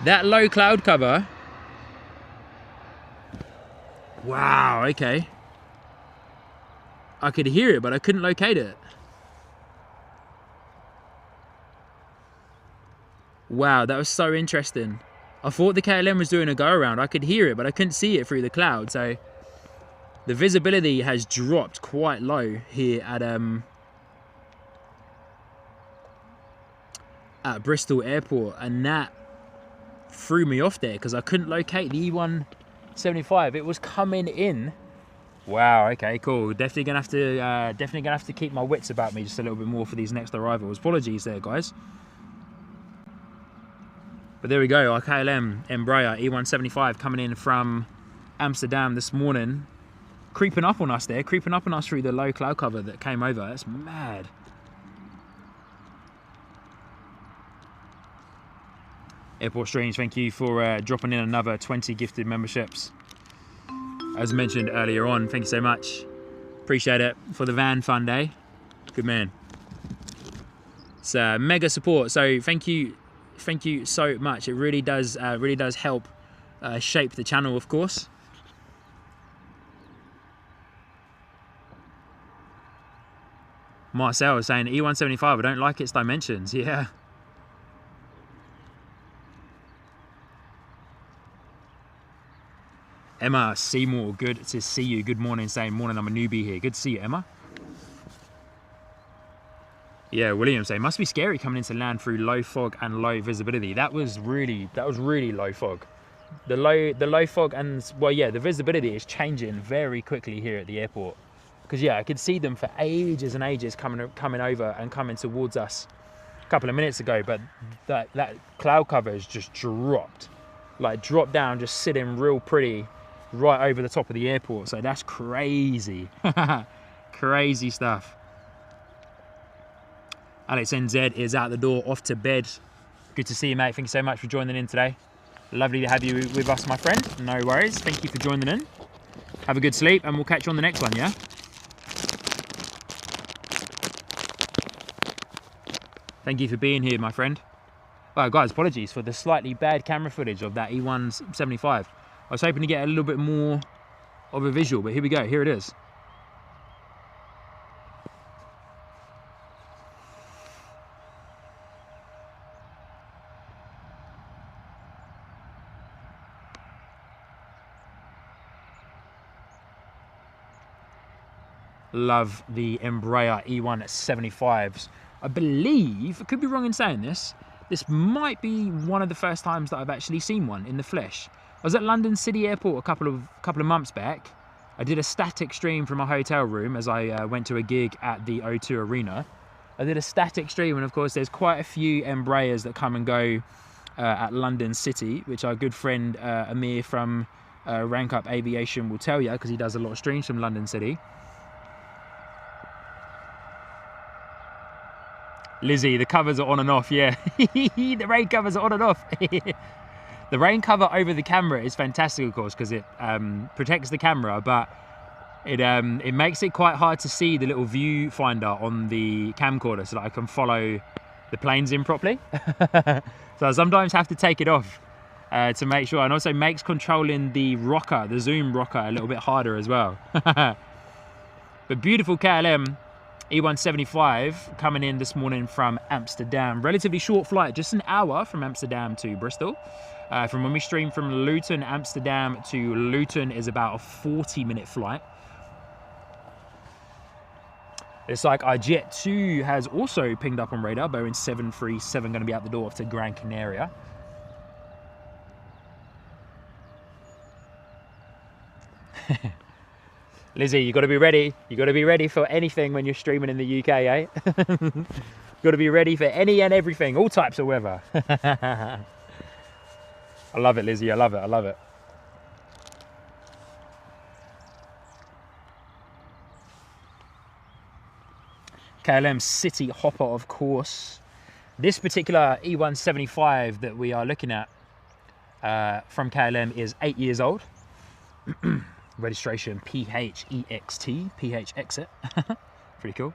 That low cloud cover. Wow, okay. I could hear it, but I couldn't locate it. Wow, that was so interesting. I thought the KLM was doing a go around. I could hear it, but I couldn't see it through the cloud. So the visibility has dropped quite low here at Bristol Airport, and that threw me off there because I couldn't locate the E175. It was coming in. Wow. Okay. Cool. Definitely gonna have to keep my wits about me just a little bit more for these next arrivals. Apologies there, guys. But there we go. Our KLM Embraer E175 coming in from Amsterdam this morning, creeping up on us there, creeping up on us through the low cloud cover that came over. That's mad. Airport Streams, thank you for dropping in another 20 gifted memberships. As mentioned earlier on, thank you so much. Appreciate it for the van fund, eh? Good man. It's mega support, so thank you so much. It really does help shape the channel, of course. Marcel is saying E175, I don't like its dimensions. Yeah. Emma Seymour, good to see you. Good morning, saying morning, I'm a newbie here. Good to see you, Emma. Yeah, William saying must be scary coming into land through low fog and low visibility. That was really low fog. The low fog and, well, yeah, the visibility is changing very quickly here at the airport. Because yeah, I could see them for ages and ages coming over and coming towards us a couple of minutes ago, but that cloud cover has just dropped, like dropped down, just sitting real pretty right over the top of the airport. So that's crazy. Crazy stuff. Alex NZ is out the door, off to bed. Good to see you, mate. Thank you so much for joining in today. Lovely to have you with us, my friend. No worries. Thank you for joining in. Have a good sleep, and we'll catch you on the next one, yeah? Thank you for being here, my friend. Well, guys, apologies for the slightly bad camera footage of that E175. I was hoping to get a little bit more of a visual, but here we go. Here it is. Love the Embraer E175s. I believe, I could be wrong in saying this, this might be one of the first times that I've actually seen one in the flesh. I was at London City Airport a couple of months back. I did a static stream from a hotel room as I went to a gig at the O2 Arena. I did a static stream, and of course there's quite a few Embraers that come and go at London City, which our good friend Amir from Rank Up Aviation will tell you, because he does a lot of streams from London City. Lizzie, the covers are on and off, yeah. The rain covers are on and off. The rain cover over the camera is fantastic, of course, because it protects the camera, but it makes it quite hard to see the little viewfinder on the camcorder so that I can follow the planes in properly. So I sometimes have to take it off to make sure, and also makes controlling the rocker, the zoom rocker, a little bit harder as well. But beautiful KLM E175 coming in this morning from Amsterdam. Relatively short flight, just an hour from Amsterdam to Bristol. From when we stream from Luton, Amsterdam to Luton is about a 40-minute flight. It's like our Jet2 has also pinged up on radar. Boeing 737 going to be out the door off to Gran Canaria. Lizzie, you got to be ready. You got to be ready for anything when you're streaming in the UK, eh? Got to be ready for any and everything, all types of weather. I love it, Lizzie. I love it. I love it. KLM City Hopper, of course. This particular E175 that we are looking at from KLM is 8 years old. Registration PHEXT, PH exit. Pretty cool.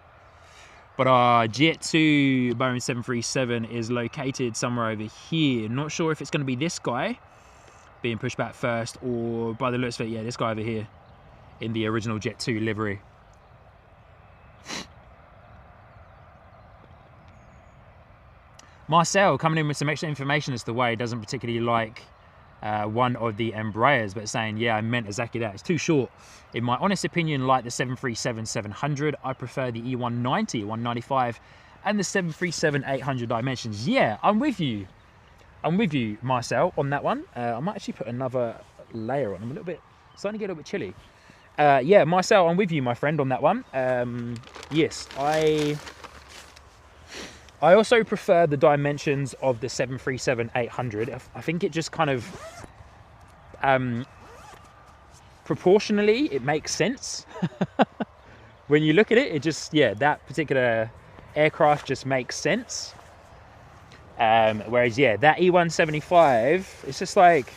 But our Jet2 Boeing 737 is located somewhere over here. Not sure if it's going to be this guy being pushed back first, or by the looks of it, yeah, this guy over here in the original Jet2 livery. Marcel coming in with some extra information as to why he doesn't particularly like one of the Embraers, but saying, yeah, I meant exactly that. It's too short. In my honest opinion, like the 737-700, I prefer the E190, 195, and the 737-800 dimensions. Yeah, I'm with you. I'm with you, Marcel, on that one. I might actually put another layer on. I'm a little bit, starting to get a little bit chilly. Yeah, Marcel, I'm with you, my friend, on that one. Yes, I also prefer the dimensions of the 737-800. I think it just kind of, proportionally, it makes sense. When you look at it, it just, yeah, that particular aircraft just makes sense. Whereas, yeah, that E175, it's just like,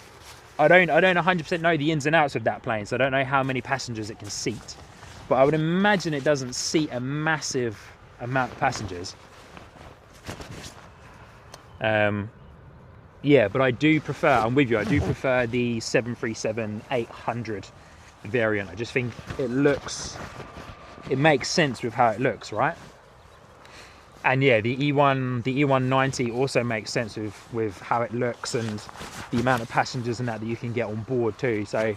I don't 100% know the ins and outs of that plane, so I don't know how many passengers it can seat. But I would imagine it doesn't seat a massive amount of passengers. Yeah, but I do prefer, I'm with you, I do prefer the 737-800 variant. I just think it makes sense with how it looks, right? And yeah, the E190 also makes sense with how it looks and the amount of passengers and that you can get on board too. So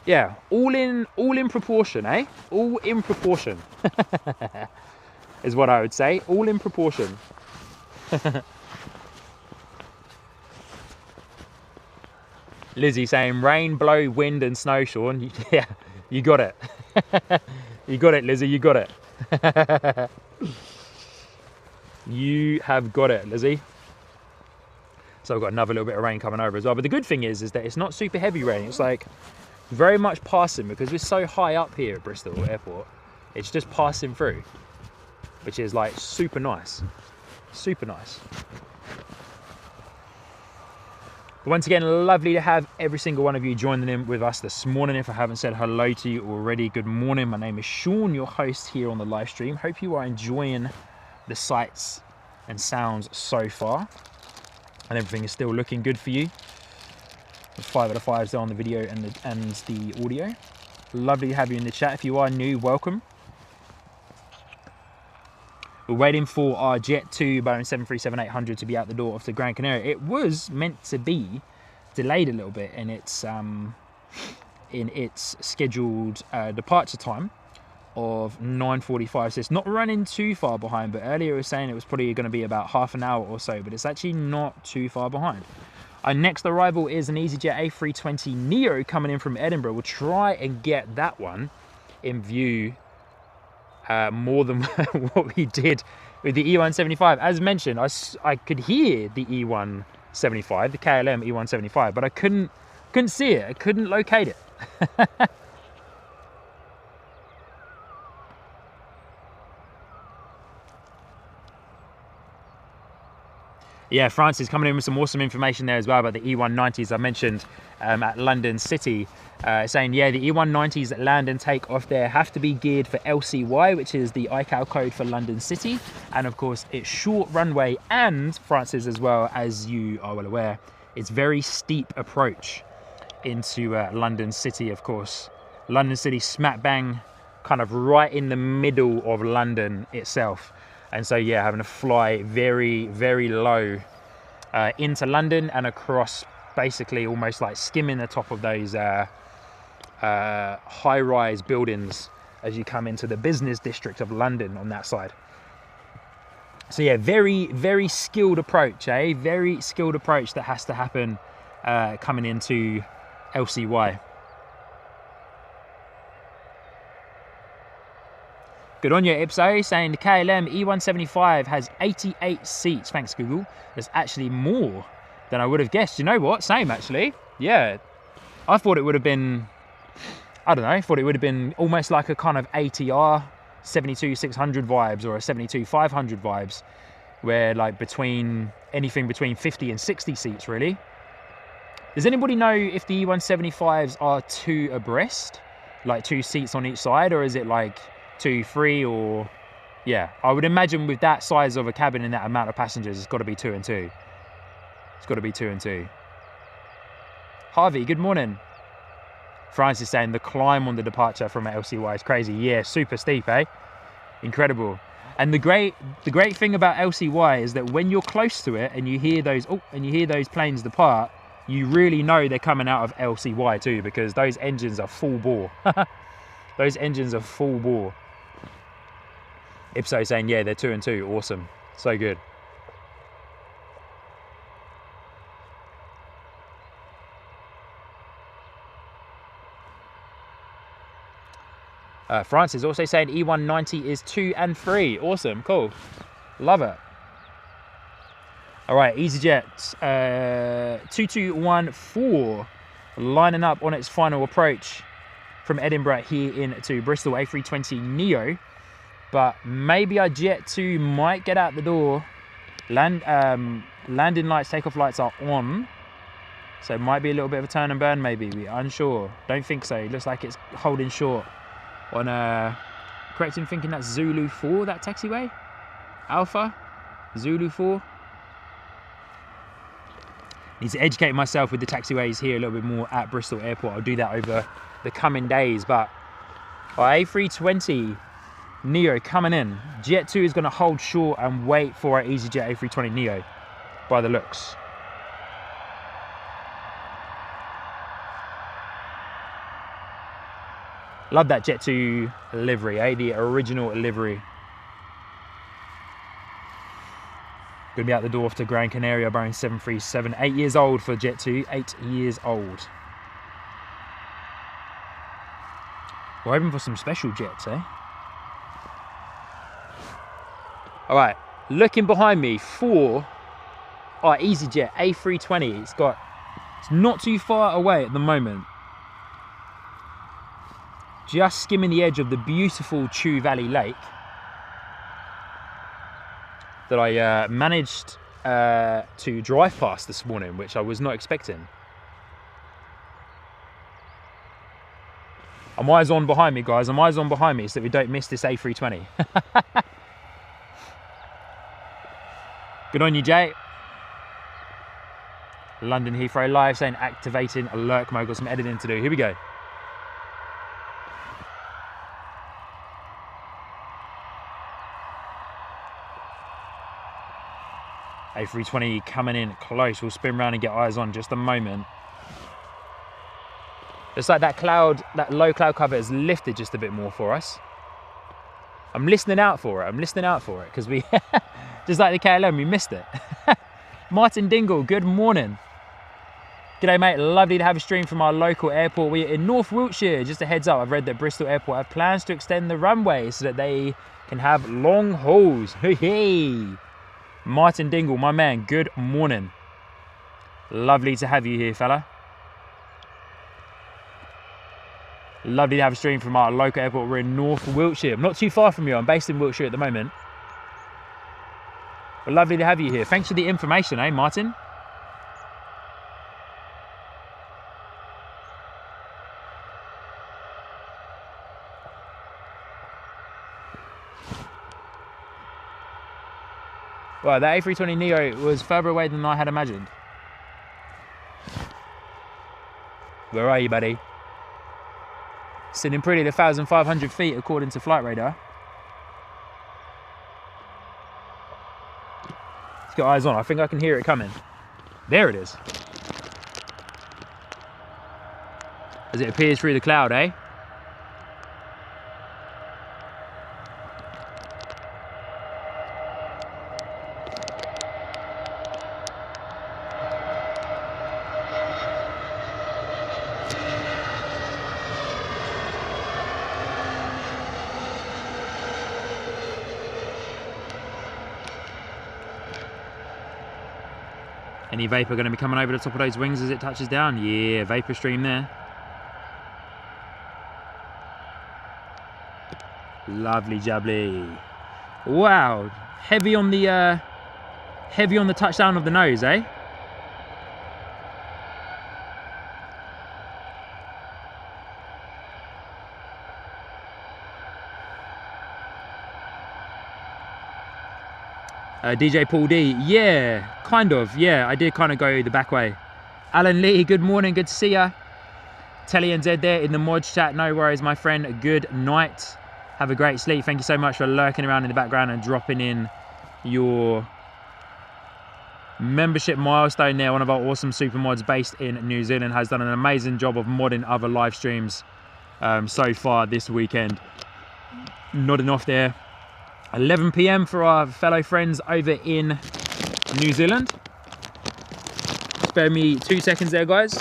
yeah, all in proportion, eh? All in proportion is what I would say. All in proportion. Lizzie saying rain, blow, wind and snow, Sean. Yeah, you got it. You got it, Lizzie, you got it. You have got it, Lizzie. So I've got another little bit of rain coming over as well. But the good thing is that it's not super heavy rain. It's like very much passing, because we're so high up here at Bristol Airport. It's just passing through, which is like super nice. Super nice. But once again, lovely to have every single one of you joining in with us this morning. If I haven't said hello to you already, good morning. My name is Sean, your host here on the live stream. Hope you are enjoying the sights and sounds so far, and everything is still looking good for you. 5 out of 5s there on the video and the audio. Lovely to have you in the chat. If you are new, welcome. We're waiting for our Jet2 Boeing 737-800 to be out the door off to Gran Canaria. It was meant to be delayed a little bit in its scheduled departure time of 9:45. So it's not running too far behind, but earlier it was saying it was probably going to be about half an hour or so, but it's actually not too far behind. Our next arrival is an EasyJet A320 Neo coming in from Edinburgh. We'll try and get that one in view more than what we did with the E175. As mentioned, I could hear the E175, the KLM E175, but I couldn't see it. I couldn't locate it. Yeah, France is coming in with some awesome information there as well about the E190s I mentioned at London City, saying, yeah, the E190s that land and take off there have to be geared for LCY, which is the ICAO code for London City. And of course, it's short runway, and France is, as well, as you are well aware, it's very steep approach into London City, of course. London City smack bang, kind of right in the middle of London itself. And so, yeah, having to fly very, very low into London and across, basically almost like skimming the top of those high-rise buildings as you come into the business district of London on that side. So, yeah, very, very skilled approach, eh? Very skilled approach that has to happen coming into LCY. Good on you, Ipso, saying the KLM E175 has 88 seats. Thanks, Google. There's actually more than I would have guessed. You know what? Same, actually. Yeah. I thought it would have been, I don't know, I thought it would have been almost like a kind of ATR 72-600 vibes or a 72-500 vibes, where like anything between 50 and 60 seats, really. Does anybody know if the E175s are 2 abreast? Like 2 seats on each side, or is it like 2, 3, or... Yeah, I would imagine with that size of a cabin and that amount of passengers, it's got to be 2 and 2. It's got to be 2 and 2. Harvey, good morning. France is saying the climb on the departure from LCY is crazy. Yeah, super steep, eh? Incredible. And the great thing about LCY is that when you're close to it and you hear those planes depart, you really know they're coming out of LCY too, because those engines are full bore. Those engines are full bore. Ipso saying, yeah, they're 2 and 2. Awesome. So good. France is also saying E190 is 2 and 3. Awesome. Cool. Love it. All right, EasyJet 2214 lining up on its final approach from Edinburgh here into Bristol, A320 Neo. But maybe our Jet2 might get out the door. Landing lights, takeoff lights are on. So it might be a little bit of a turn and burn, maybe. We're unsure. Don't think so. It looks like it's holding short on, correct in thinking that's Zulu 4, that taxiway? Alpha? Zulu 4? Need to educate myself with the taxiways here a little bit more at Bristol Airport. I'll do that over the coming days. But our A320 Neo coming in. Jet2 is going to hold short and wait for our EasyJet A320 Neo by the looks. Love that Jet2 livery, eh? The original livery. Going to be out the door off to Gran Canaria, Boeing 737. 8 years old for Jet2, 8 years old. We're hoping for some special jets, eh? All right, looking behind me for our EasyJet A320. It's not too far away at the moment. Just skimming the edge of the beautiful Chew Valley Lake that I managed to drive past this morning, which I was not expecting. I'm eyes on behind me, guys. I'm eyes on behind me so that we don't miss this A320. Good on you, Jay. London Heathrow Live saying activating alert mode. Got some editing to do. Here we go. A320 coming in close. We'll spin around and get eyes on just a moment. It's like that cloud, that low cloud cover has lifted just a bit more for us. I'm listening out for it. I'm listening out for it because we, just like the KLM, we missed it. Martin Dingle, good morning. G'day, mate. Lovely to have a stream from our local airport. We're in North Wiltshire. Just a heads up, I've read that Bristol Airport have plans to extend the runway so that they can have long hauls. Hey, Martin Dingle, my man, good morning. Lovely to have you here, fella. Lovely to have a stream from our local airport. We're in North Wiltshire. I'm not too far from you. I'm based in Wiltshire at the moment. But lovely to have you here. Thanks for the information, eh, Martin? Well, the A320neo was further away than I had imagined. Where are you, buddy? Sitting pretty at 1,500 feet according to Flight Radar. Let's get eyes on. I think I can hear it coming. There it is. As it appears through the cloud, eh? Any vapour going to be coming over the top of those wings as it touches down? Yeah, vapour stream there. Lovely jubbly. Wow, heavy on the touchdown of the nose, eh? DJ Paul D, yeah, kind of, yeah, I did kind of go the back way. Alan Lee, good morning, good to see ya. Telly and Zed there in the mods chat, no worries, my friend, good night. Have a great sleep. Thank you so much for lurking around in the background and dropping in your membership milestone there. One of our awesome super mods based in New Zealand has done an amazing job of modding other live streams so far this weekend. Nodding off there. 11 PM for our fellow friends over in New Zealand. Spare me 2 seconds there, guys.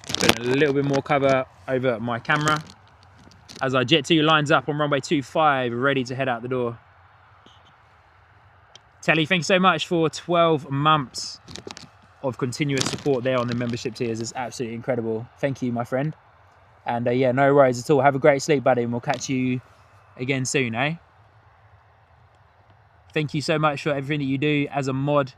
Put a little bit more cover over my camera as our Jet2 lines up on runway 25, ready to head out the door. Telly, thanks so much for 12 months of continuous support there on the membership tiers. It's absolutely incredible. Thank you, my friend. And yeah, no worries at all. Have a great sleep, buddy, and we'll catch you again soon, eh? Thank you so much for everything that you do as a mod.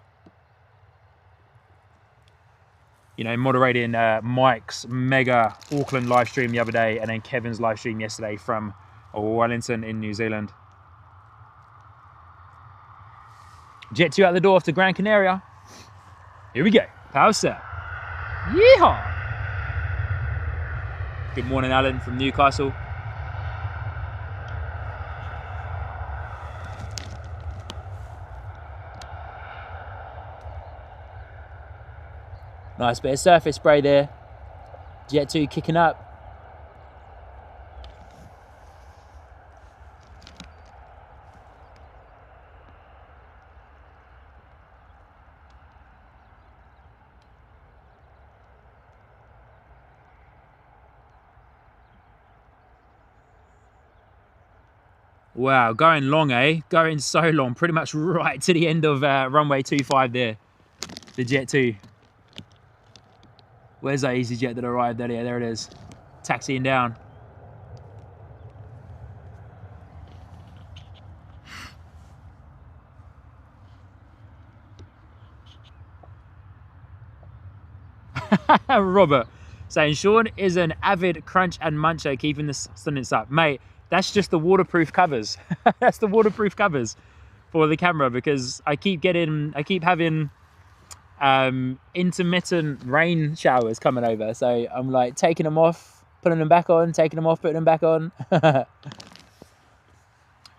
You know, moderating Mike's mega Auckland live stream the other day, and then Kevin's live stream yesterday from Wellington in New Zealand. Jet2 out the door off to Gran Canaria. Here we go. Power set. Yeehaw! Good morning, Alan from Newcastle. Nice bit of surface spray there. Jet2 kicking up. Wow, going long, eh? Going so long, pretty much right to the end of runway 25 there, the Jet2. Where's that EasyJet that arrived earlier? There it is, taxiing down. Robert saying, Sean is an avid crunch and muncher, keeping the sustenance up. Mate, that's just the waterproof covers. That's the waterproof covers for the camera, because I keep having intermittent rain showers coming over. So I'm like taking them off, putting them back on, taking them off, putting them back on. But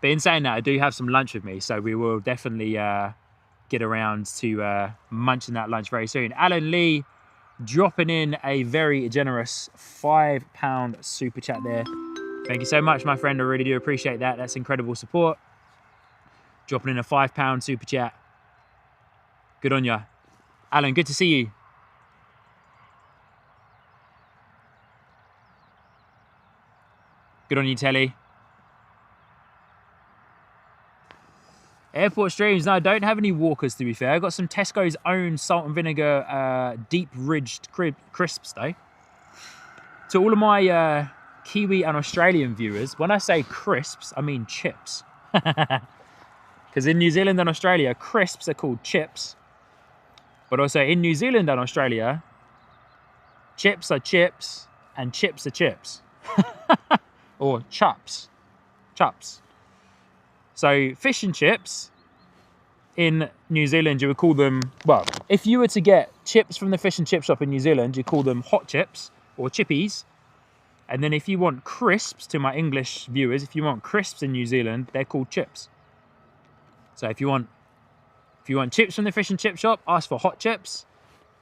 in saying that, I do have some lunch with me, so we will definitely get around to munching that lunch very soon. Alan Lee dropping in a very generous £5 super chat there. Thank you so much, my friend. I really do appreciate that. That's incredible support. Dropping in a £5 super chat. Good on ya. Alan, good to see you. Good on you, Telly. Airport streams. No, I don't have any Walkers, to be fair. I got some Tesco's own salt and vinegar deep ridged crisps though. To all of my Kiwi and Australian viewers, when I say crisps, I mean chips. Because in New Zealand and Australia, crisps are called chips. But also in New Zealand and Australia, chips are chips and chips are chips. Or chups. Chups. So fish and chips in New Zealand, you would call them, well, if you were to get chips from the fish and chip shop in New Zealand, you call them hot chips or chippies. And then if you want crisps, to my English viewers, if you want crisps in New Zealand, they're called chips. So if you want chips from the fish and chip shop, ask for hot chips.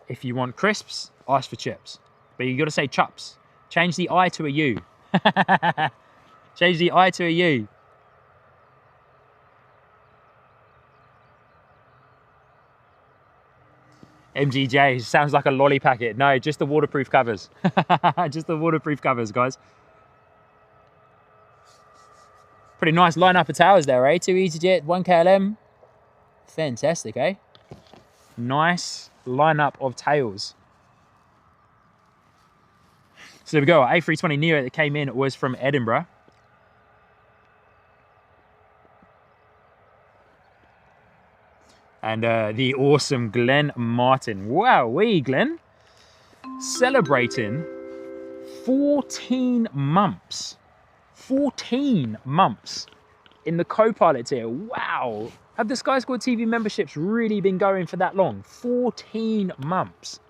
If you want crisps, ask for chips. But you got to say chups. Change the I to a U. Change the I to a U. MGJ sounds like a lolly packet. No, just the waterproof covers. Just the waterproof covers, guys. Pretty nice lineup of towers there, eh? 2 EasyJet, 1 KLM. Fantastic, eh? Nice lineup of tails. So there we go. A320 Neo that came in was from Edinburgh. And the awesome Glenn Martin. Wowee, Glenn. Celebrating 14 months. 14 months in the co-pilot tier. Wow. Have the Sky Squad TV memberships really been going for that long? 14 months.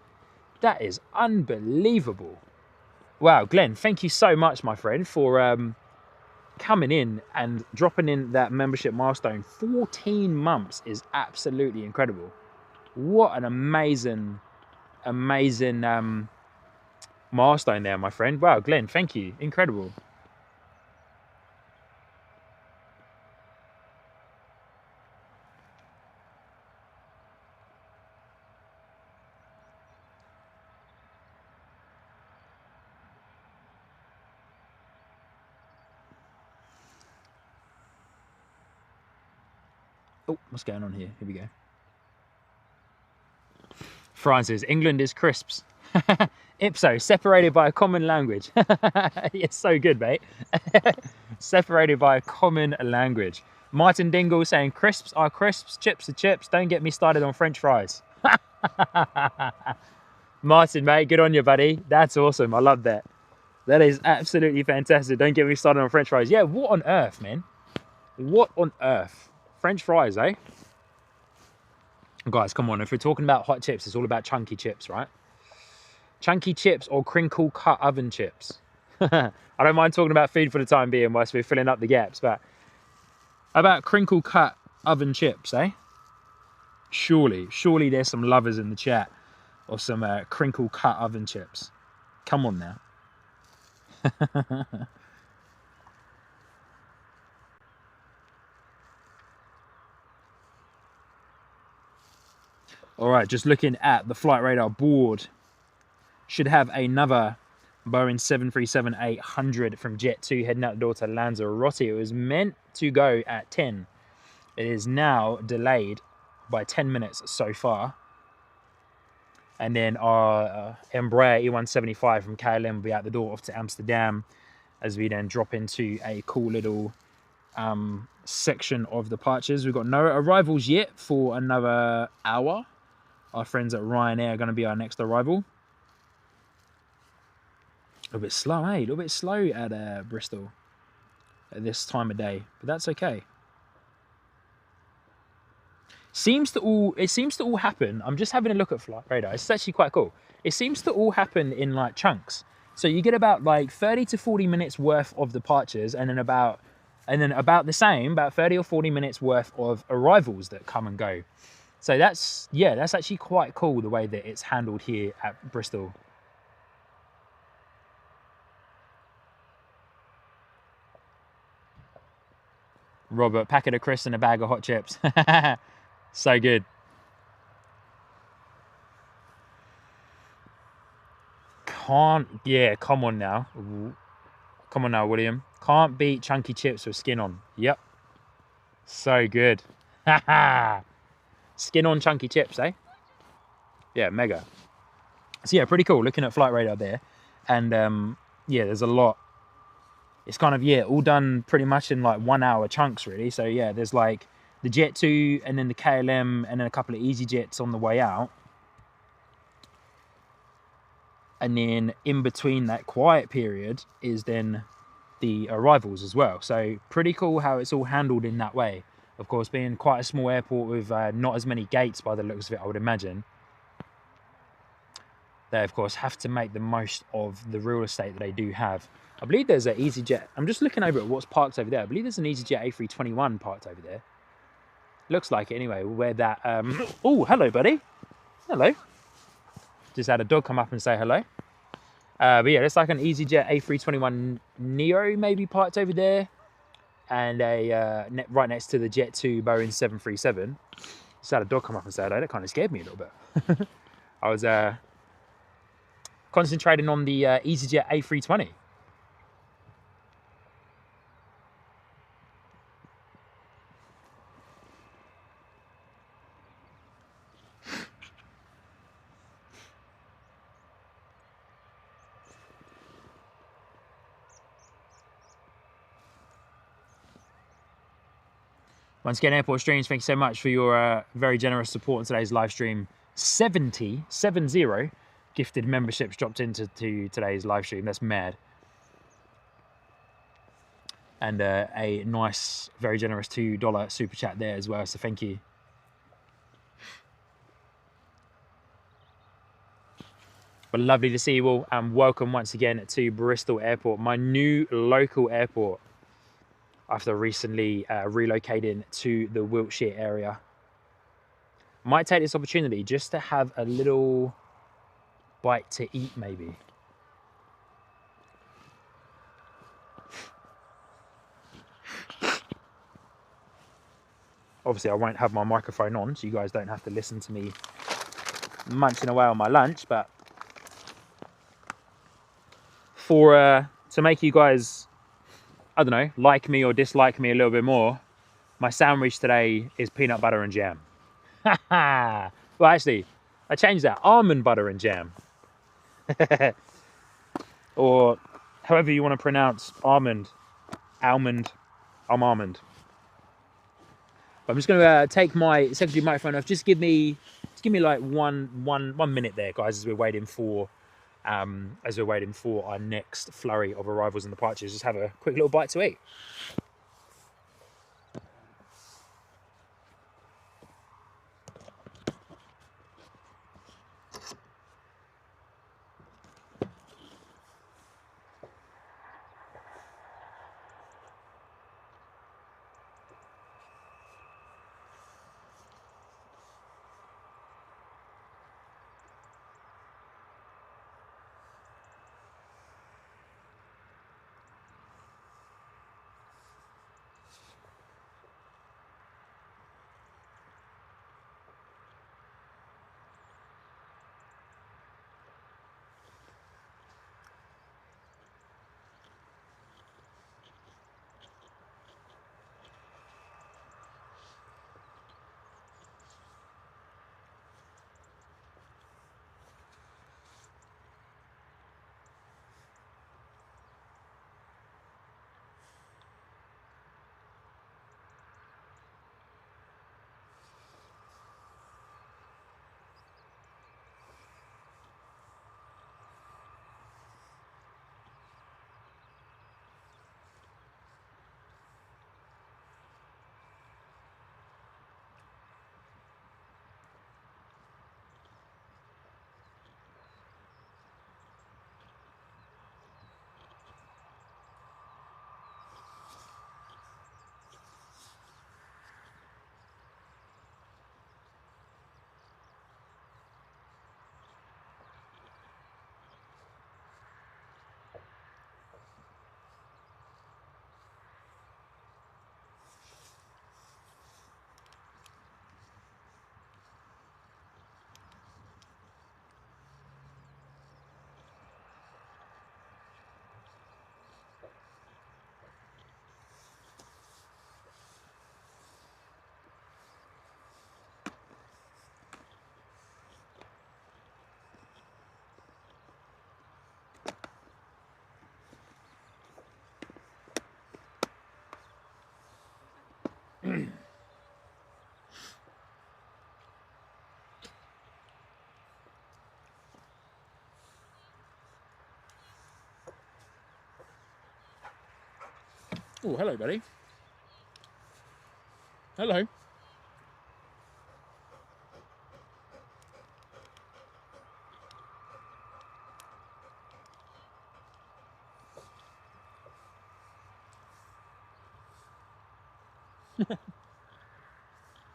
That is unbelievable. Wow, Glenn, thank you so much, my friend, for coming in and dropping in that membership milestone. 14 months is absolutely incredible. What an amazing milestone there, my friend. Wow, Glenn, thank you. Incredible. Oh, what's going on here? Here we go. Francis, England is crisps. Ipso, separated by a common language. It's so good, mate. Separated by a common language. Martin Dingle saying crisps are crisps, chips are chips. Don't get me started on French fries. Martin, mate, good on you, buddy. That's awesome. I love that. That is absolutely fantastic. Don't get me started on French fries. Yeah, what on earth, man? What on earth? French fries, eh? Guys, come on. If we're talking about hot chips, it's all about chunky chips, right? Chunky chips or crinkle cut oven chips. I don't mind talking about food for the time being whilst we're filling up the gaps, but about crinkle cut oven chips, eh? Surely there's some lovers in the chat of some crinkle cut oven chips. Come on now. All right, just looking at the flight radar board, should have another Boeing 737-800 from Jet2 heading out the door to Lanzarote. It was meant to go at 10. It is now delayed by 10 minutes so far. And then our Embraer E175 from KLM will be out the door off to Amsterdam as we then drop into a cool little section of departures. We've got no arrivals yet for another hour. Our friends at Ryanair are going to be our next arrival. A little bit slow, eh? A little bit slow at Bristol at this time of day, but that's okay. It seems to all happen. I'm just having a look at flight radar. It's actually quite cool. It seems to all happen in like chunks. So you get about like 30 to 40 minutes worth of departures, and then about the same, about 30 or 40 minutes worth of arrivals that come and go. So that's actually quite cool the way that it's handled here at Bristol. Robert, packet of crisps and a bag of hot chips. So good. Yeah, come on now. Come on now, William. Can't beat chunky chips with skin on. Yep. So good. Skin on chunky chips, eh? Yeah, mega. So yeah, pretty cool. Looking at flight radar there, and yeah, there's a lot. It's kind of, yeah, all done pretty much in like 1 hour chunks, really. So yeah, there's like the Jet2 and then the KLM and then a couple of EasyJets on the way out. And then in between that quiet period is then the arrivals as well. So pretty cool how it's all handled in that way. Of course, being quite a small airport with not as many gates by the looks of it, I would imagine. They, of course, have to make the most of the real estate that they do have. I believe there's an EasyJet. I'm just looking over at what's parked over there. I believe there's an EasyJet A321 parked over there. Looks like it anyway, where that... Oh, hello, buddy. Hello. Just had a dog come up and say hello. But yeah, it's like an EasyJet A321 Neo maybe parked over there. And a right next to the Jet2 Boeing 737. Just had a dog come up and say hello. That kind of scared me a little bit. I was concentrating on the EasyJet A320. Once again, Airport Streams, thank you so much for your very generous support in today's live stream. 70 gifted memberships dropped into today's live stream. That's mad. And a nice, very generous $2 super chat there as well, so thank you. But lovely to see you all, and welcome once again to Bristol Airport, my new local airport, after recently relocating to the Wiltshire area. Might take this opportunity just to have a little bite to eat, maybe. Obviously, I won't have my microphone on, so you guys don't have to listen to me munching away on my lunch, but to make you guys, I don't know, like me or dislike me a little bit more, my sandwich today is peanut butter and jam. Well, actually, I changed that. Almond butter and jam. Or however you want to pronounce almond. Almond. I'm almond. But I'm just going to take my secondary microphone off. Just give me like one minute there, guys, as we're waiting for our next flurry of arrivals and departures. Just have a quick little bite to eat. Oh, hello, buddy. Hello.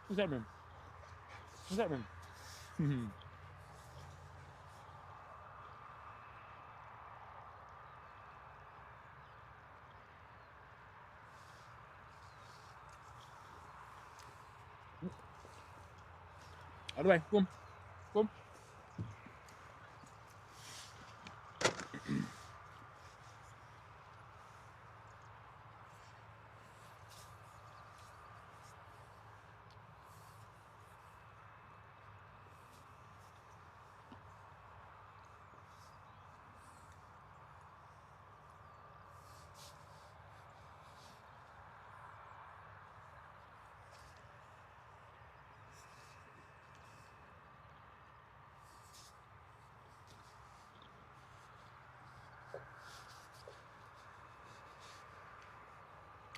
What's that mean? What's that mean? Out of the way. Go on. Go on.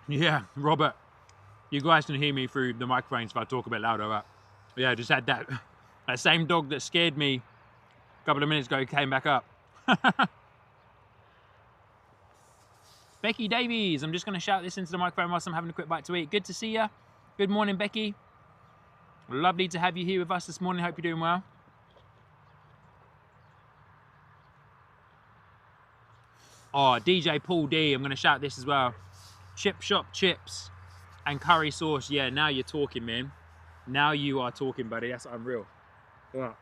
Yeah, Robert, you guys can hear me through the microphones if I talk a bit louder, but yeah, just had that same dog that scared me a couple of minutes ago came back up. Becky Davies, I'm just going to shout this into the microphone whilst I'm having a quick bite to eat. Good to see you. Good morning, Becky. Lovely to have you here with us this morning. Hope you're doing well. Oh, DJ Paul D, I'm going to shout this as well. Chip shop chips and curry sauce. Yeah, now you're talking, man. Now you are talking, buddy. That's unreal. Yeah.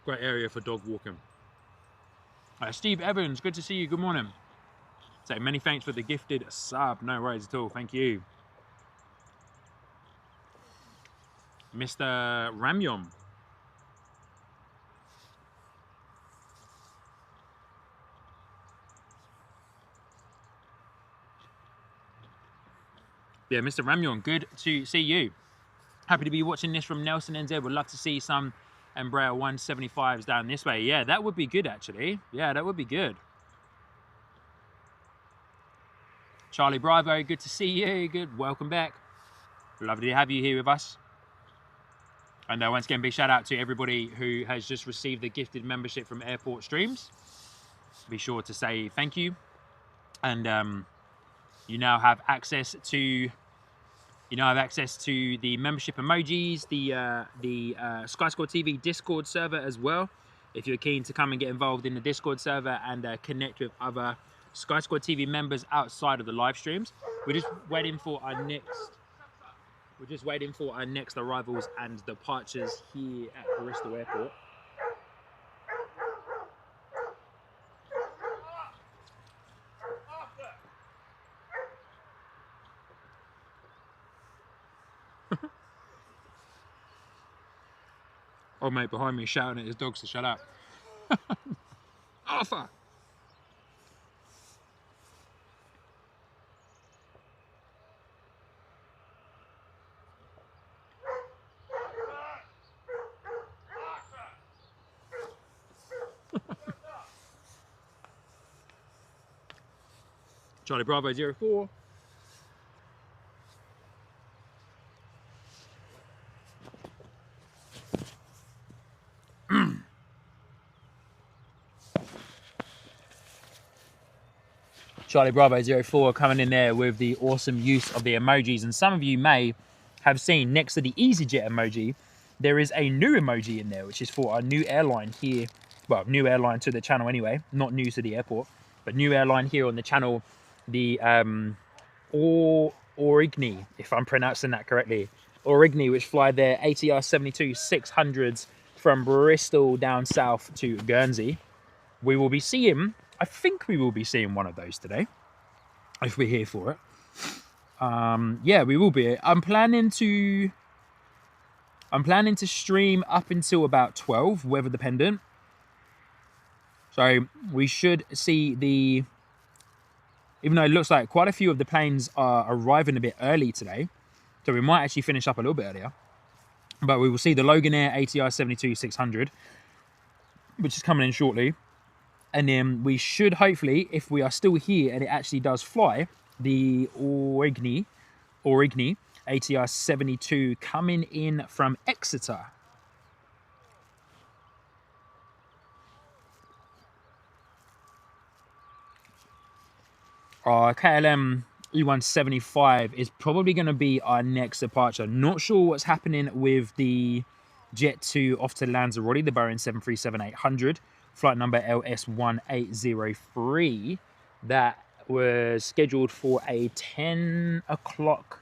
Great area for dog walking. Steve Evans, good to see you. Good morning. So many thanks for the gifted sub. No worries at all. Thank you. Mr. Ramyon. Yeah, Mr. Ramyon, good to see you. Happy to be watching this from Nelson NZ. Would love to see some Embraer 175s down this way. Yeah, that would be good actually. Yeah, that would be good. Charlie Bravo, good to see you. Good, welcome back. Lovely to have you here with us. And once again, big shout out to everybody who has just received the gifted membership from Airport Streams. Be sure to say thank you. And you now have access to the membership emojis, the Sky Squad TV Discord server as well. If you're keen to come and get involved in the Discord server and connect with other Sky Squad TV members outside of the live streams. We're just waiting for our next arrivals and departures here at Bristol Airport. Oh mate, behind me shouting at his dogs to shut up. Arthur! Charlie Bravo 04. Charlie Bravo 04 coming in there with the awesome use of the emojis. And some of you may have seen next to the EasyJet emoji, there is a new emoji in there, which is for our new airline here. Well, new airline to the channel anyway, not new to the airport, but new airline here on the channel, the Origny, if I'm pronouncing that correctly. Origny, which fly their ATR 72-600s from Bristol down south to Guernsey. We will be seeing, I think we will be seeing one of those today, if we're here for it. Yeah, we will be. I'm planning to stream up until about 12, weather dependent. So we should see even though it looks like quite a few of the planes are arriving a bit early today, So we might actually finish up a little bit earlier. But we will see the Loganair ATR 72-600, which is coming in shortly. And then we should hopefully, if we are still here and it actually does fly, the Origny ATR 72 coming in from Exeter. Our KLM E175 is probably going to be our next departure. Not sure what's happening with the Jet2 off to Lanzarote, the Boeing 737-800, flight number LS1803. That was scheduled for a 10 o'clock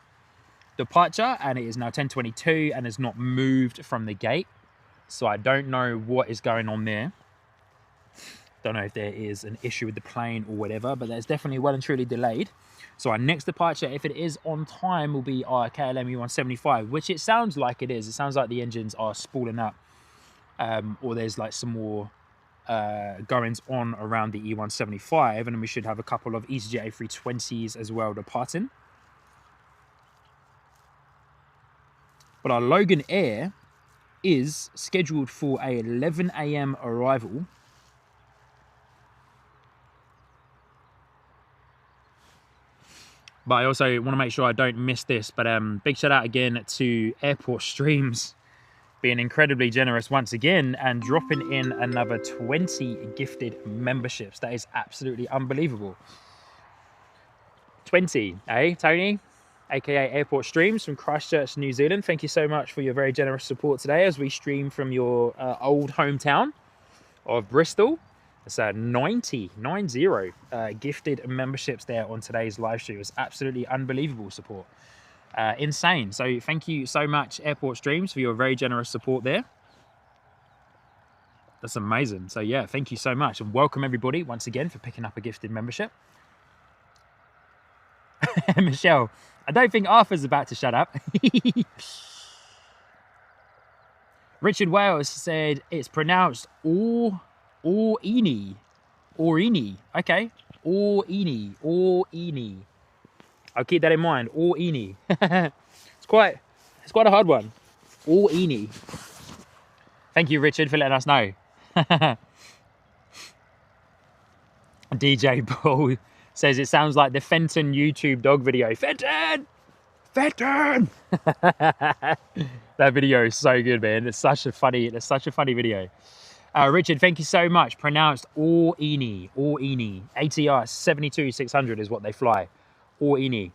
departure, and it is now 10:22 and has not moved from the gate. So I don't know what is going on there. Don't know if there is an issue with the plane or whatever, but that's definitely well and truly delayed. So our next departure, if it is on time, will be our KLM E175, which it sounds like it is. It sounds like the engines are spooling up, or there's like some more goings on around the E175, and then we should have a couple of EasyJet A320s as well departing. But our Logan Air is scheduled for a 11 AM arrival. But I also want to make sure I don't miss this. But big shout out again to Airport Streams, being incredibly generous once again and dropping in another 20 gifted memberships. That is absolutely unbelievable. 20, eh, Tony? AKA Airport Streams from Christchurch, New Zealand. Thank you so much for your very generous support today as we stream from your old hometown of Bristol. It's 90 gifted memberships there on today's live stream. It's absolutely unbelievable support. Insane. So thank you so much, Airport Streams, for your very generous support there. That's amazing. So yeah, thank you so much, and welcome everybody once again for picking up a gifted membership. Michelle, I don't think Arthur's about to shut up. Richard Wales said it's pronounced Origny. Okay. Origny. I'll keep that in mind. Origny. It's quite a hard one. Origny. Thank you, Richard, for letting us know. DJ Paul says it sounds like the Fenton YouTube dog video. Fenton! Fenton! That video is so good, man. It's such a funny video. Richard, thank you so much. Pronounced Origny. ATR 72-600 is what they fly. Origny.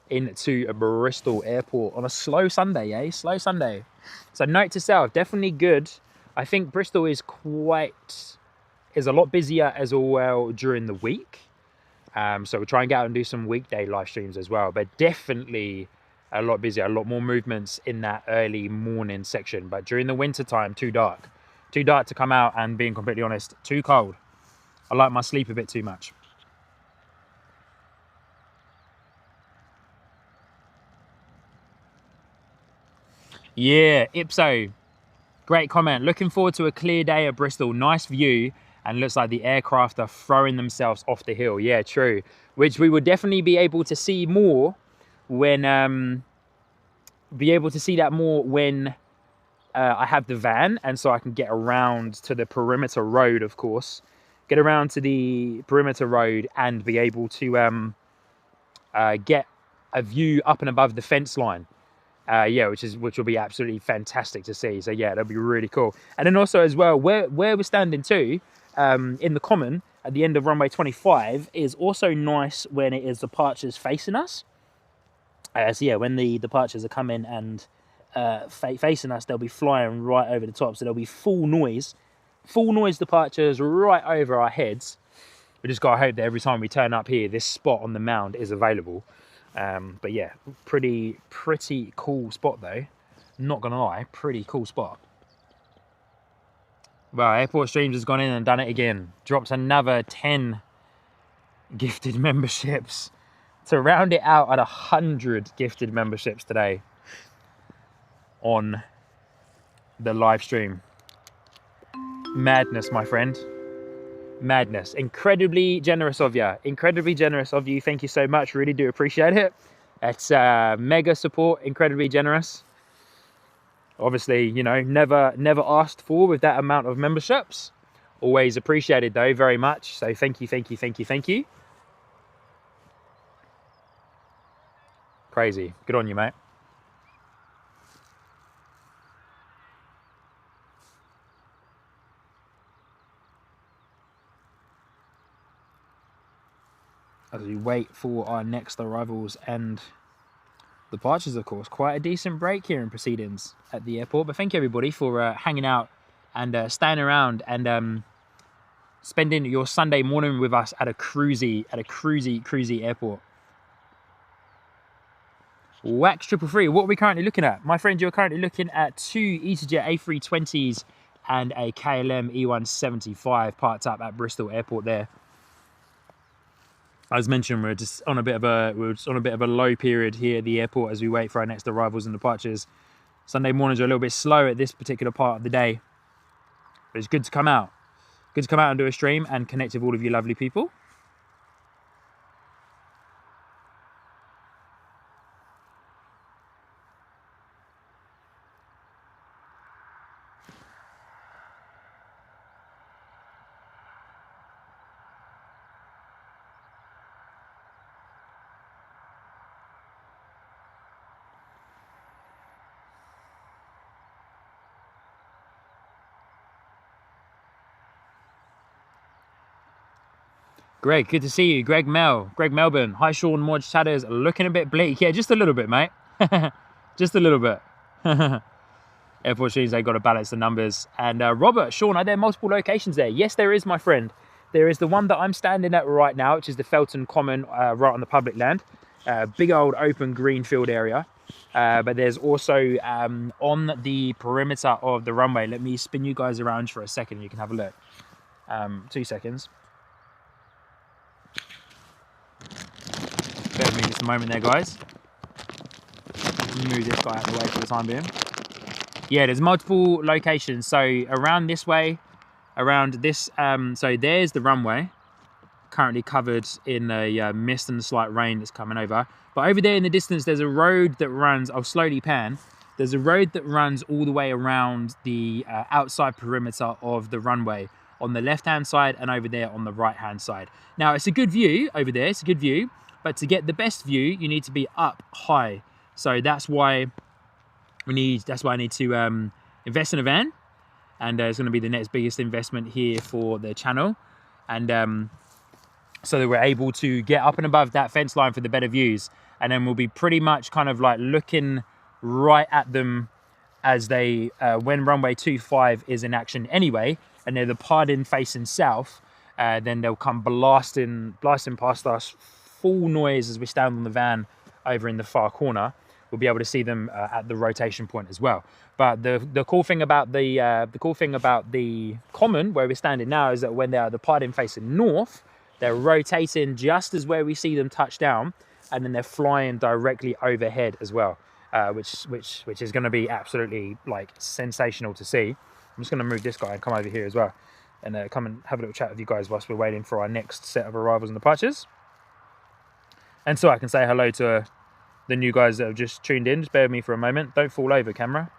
Into Bristol Airport on a slow Sunday, eh? Slow Sunday. So note to self, definitely good. I think Bristol is a lot busier as well during the week. So we'll try and get out and do some weekday live streams as well. But definitely a lot busier, a lot more movements in that early morning section. But during the winter time, too dark. Too dark to come out, and being completely honest, too cold. I like my sleep a bit too much. Yeah, Ipso. Great comment. Looking forward to a clear day at Bristol. Nice view, and looks like the aircraft are throwing themselves off the hill. Yeah, true. Which we will definitely be able to see more when I have the van, and so I can get around to the perimeter road, of course. Get around to the perimeter road and be able to get a view up and above the fence line. Yeah, which will be absolutely fantastic to see. So yeah, that'll be really cool. And then also as well, where we're standing too, in the common at the end of runway 25 is also nice when it is departures facing us. So yeah, when the departures are coming and facing us, they'll be flying right over the top. So there'll be full noise departures right over our heads. We just gotta hope that every time we turn up here, this spot on the mound is available. But yeah, pretty cool spot though. Not gonna lie, pretty cool spot. Well, Airport Streams has gone in and done it again. Dropped another 10 gifted memberships to round it out at 100 gifted memberships today on the live stream. Madness, my friend. Madness. Incredibly generous of you. Incredibly generous of you. Thank you so much. Really do appreciate it. It's mega support, incredibly generous. Obviously, you know, never asked for with that amount of memberships. Always appreciated though, very much. So thank you, thank you, thank you, thank you. Crazy. Good on you, mate. As we wait for our next arrivals and departures, of course. Quite a decent break here in proceedings at the airport. But thank you everybody for hanging out and staying around and spending your Sunday morning with us at a cruisy airport. Wax 333, what are we currently looking at? My friend, you're currently looking at 2 EasyJet A320s and a KLM E175 parked up at Bristol Airport there. As mentioned, we're on a bit of a low period here at the airport as we wait for our next arrivals and departures. Sunday mornings are a little bit slow at this particular part of the day, but it's good to come out. Good to come out and do a stream and connect with all of you lovely people. Greg, good to see you. Greg Melbourne. Hi, Sean, Mod Shadows. Looking a bit bleak. Yeah, just a little bit, mate. Just a little bit. Airport Shoes, they've got to balance the numbers. And Robert, Sean, are there multiple locations there? Yes, there is, my friend. There is the one that I'm standing at right now, which is the Felton Common, right on the public land. Big old open greenfield area. But there's also on the perimeter of the runway. Let me spin you guys around for a second. You can have a look. 2 seconds. Bear with me just a moment there, guys. Move this guy out of the way for the time being. Yeah, there's multiple locations. So around this way, around this, so there's the runway, currently covered in a mist and slight rain that's coming over. But over there in the distance, there's a road that runs, I'll slowly pan. There's a road that runs all the way around the outside perimeter of the runway on the left-hand side and over there on the right-hand side. Now, it's a good view over there, it's a good view, but to get the best view, you need to be up high. So that's why I need to invest in a van, and it's going to be the next biggest investment here for the channel, and so that we're able to get up and above that fence line for the better views, and then we'll be pretty much kind of like looking right at them as they when runway 25 is in action anyway, and they're departing facing south, then they'll come blasting past us, full noise as we stand on the van over in the far corner. We'll be able to see them at the rotation point as well. But the cool thing about the common where we're standing now is that when they are departing facing north, they're rotating just as where we see them touch down, and then they're flying directly overhead as well, which is going to be absolutely like sensational to see. I'm just going to move this guy and come over here as well, and come and have a little chat with you guys whilst we're waiting for our next set of arrivals and departures. And so I can say hello to the new guys that have just tuned in. Just bear with me for a moment. Don't fall over, camera.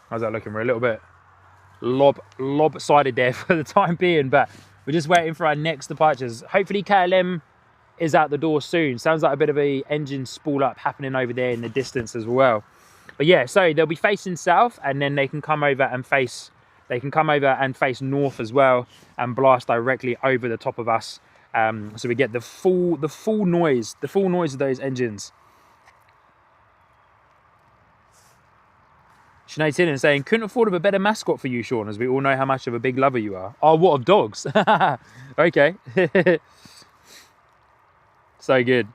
How's that looking? We're a little bit lopsided there for the time being, but we're just waiting for our next departures. Hopefully KLM is out the door soon. Sounds like a bit of a engine spool up happening over there in the distance as well. But yeah, so they'll be facing south, and then they can come over and face north as well and blast directly over the top of us. So we get the full noise of those engines. Sinead Tinnan saying, couldn't afford a better mascot for you, Sean, as we all know how much of a big lover you are. Oh, what, of dogs? Okay. So good.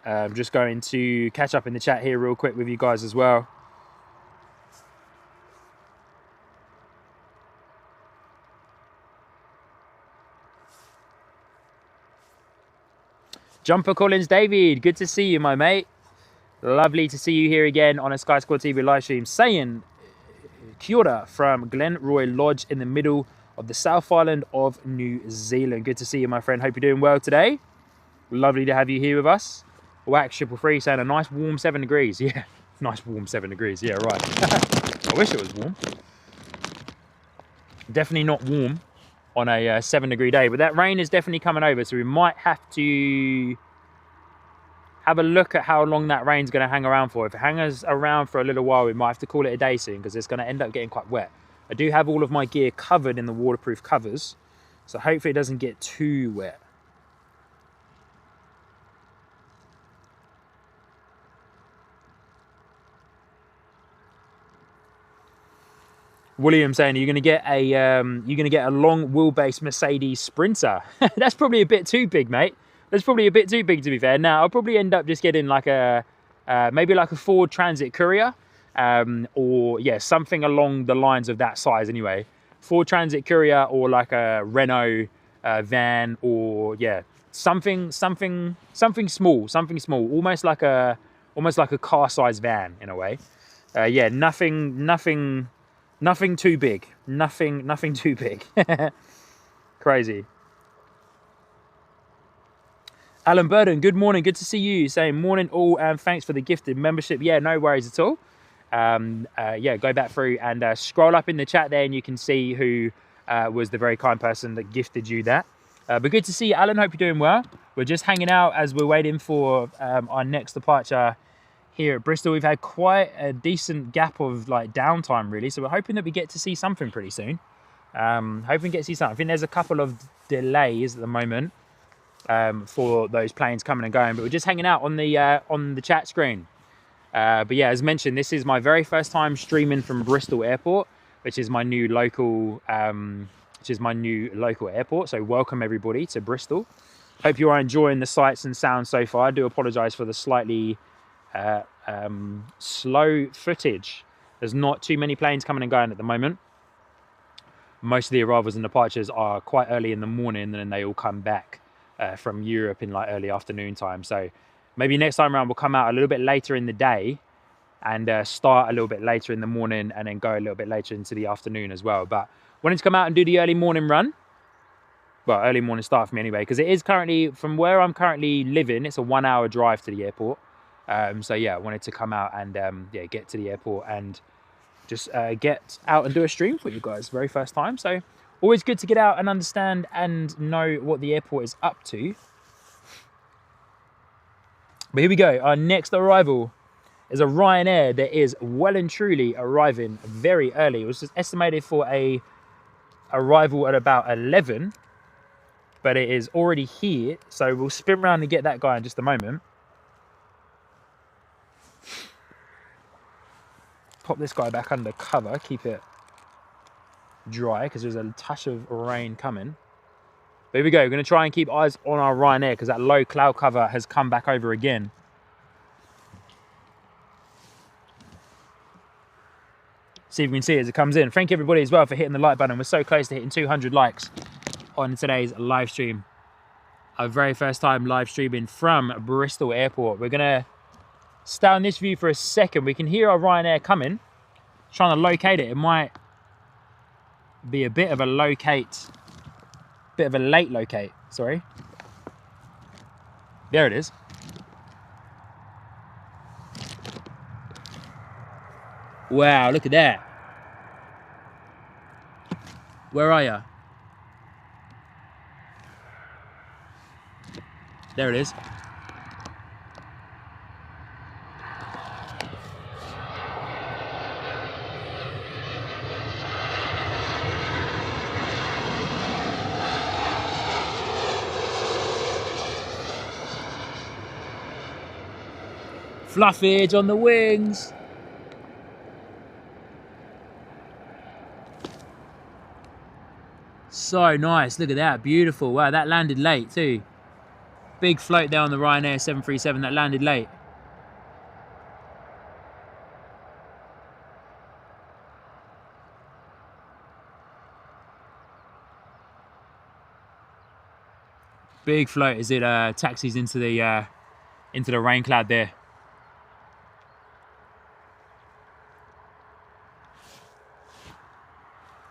I'm just going to catch up in the chat here real quick with you guys as well. Jumper Collins David, good to see you, my mate. Lovely to see you here again on a Sky Squad TV live stream. Saying kia ora from Glenroy Lodge in the middle of the South Island of New Zealand. Good to see you, my friend. Hope you're doing well today. Lovely to have you here with us. Wax 333 saying a nice warm 7 degrees. Yeah, nice warm 7 degrees. Yeah, right. I wish it was warm. Definitely not warm on a 7 degree day, but that rain is definitely coming over, so we might have to have a look at how long that rain's going to hang around for. If it hangs around for a little while, we might have to call it a day soon, because it's going to end up getting quite wet. I do have all of my gear covered in the waterproof covers, so hopefully it doesn't get too wet. William saying, you're going to get a long wheelbase Mercedes Sprinter. That's probably a bit too big, mate. That's probably a bit too big, to be fair. Now I'll probably end up just getting like a maybe like a Ford Transit Courier, or yeah, something along the lines of that size anyway. Ford Transit Courier, or like a Renault van, or yeah, something small, almost like a car-sized van in a way. Yeah, nothing too big. Nothing too big. Crazy. Alan Burden, good morning. Good to see you. Saying morning all, and thanks for the gifted membership. Yeah, no worries at all. Yeah, go back through and scroll up in the chat there, and you can see who was the very kind person that gifted you that. But good to see you, Alan. Hope you're doing well. We're just hanging out as we're waiting for our next departure here at Bristol. We've had quite a decent gap of like downtime, really, so we're hoping that we get to see something pretty soon. Hoping to get to see something. I think there's a couple of delays at the moment for those planes coming and going, but we're just hanging out on the chat screen. But yeah, as mentioned, this is my very first time streaming from Bristol Airport, which is my new local airport. So welcome everybody to Bristol. Hope you are enjoying the sights and sounds so far. I do apologise for the slightly slow footage. There's not too many planes coming and going at the moment. Most of the arrivals and departures are quite early in the morning, and then they all come back from Europe in like early afternoon time. So maybe next time around we'll come out a little bit later in the day and start a little bit later in the morning, and then go a little bit later into the afternoon as well. But wanted to come out and do the early morning run. Well, early morning start for me anyway, because it is currently, from where I'm currently living, it's a 1 hour drive to the airport. So yeah, I wanted to come out and yeah, get to the airport and just get out and do a stream for you guys. Very first time. So always good to get out and understand and know what the airport is up to. But here we go. Our next arrival is a Ryanair that is well and truly arriving very early. It was just estimated for a arrival at about 11, but it is already here. So we'll spin around and get that guy in just a moment. Pop this guy back under cover, keep it dry because there's a touch of rain coming. But here we go. We're going to try and keep eyes on our Ryanair because that low cloud cover has come back over again. See if we can see it as it comes in. Thank you everybody as well for hitting the like button. We're so close to hitting 200 likes on today's live stream. Our very first time live streaming from Bristol Airport. We're going to stay on this view for a second. We can hear our Ryanair coming. Trying to locate it. It might be a bit of a late locate, sorry. There it is. Wow, look at that. Where are you? There it is. Fluffage on the wings. So nice, look at that, beautiful. Wow, that landed late too. Big float there on the Ryanair 737, that landed late. Big float as it taxis into the rain cloud there.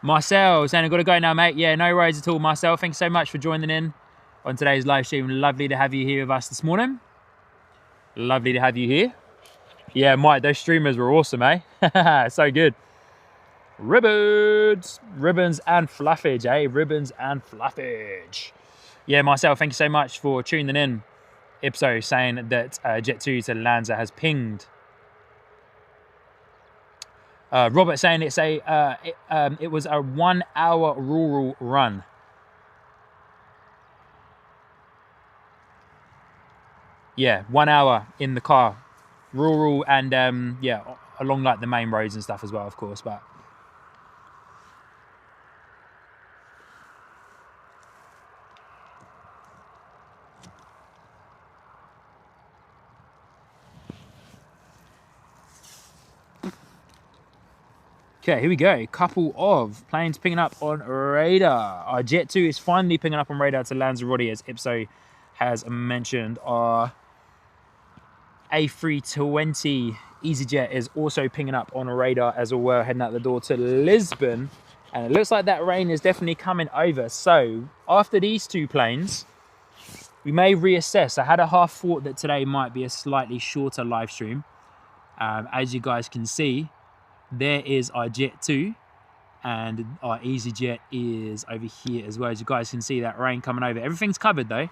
Marcel saying I've got to go now, mate. Yeah, no worries at all, Marcel. Thanks so much for joining in on today's live stream. Lovely to have you here with us this morning. Lovely to have you here. Yeah, Mike, those streamers were awesome, eh? So good. Ribbons and fluffage, eh? Ribbons and fluffage. Yeah, Marcel, thank you so much for tuning in. Ipso saying that Jet2 to Lanza has pinged. Robert saying it's it was a 1 hour rural run. Yeah, 1 hour in the car, rural, and yeah, along like the main roads and stuff as well, of course. But okay, here we go. Couple of planes picking up on radar. Our Jet2 is finally picking up on radar to Lanzarote, as Ipso has mentioned. Our A320 EasyJet is also pinging up on radar as well, heading out the door to Lisbon. And it looks like that rain is definitely coming over. So after these two planes, we may reassess. I had a half thought that today might be a slightly shorter live stream. As you guys can see, there is our Jet2 and our EasyJet is over here as well. As you guys can see, that rain coming over. Everything's covered though.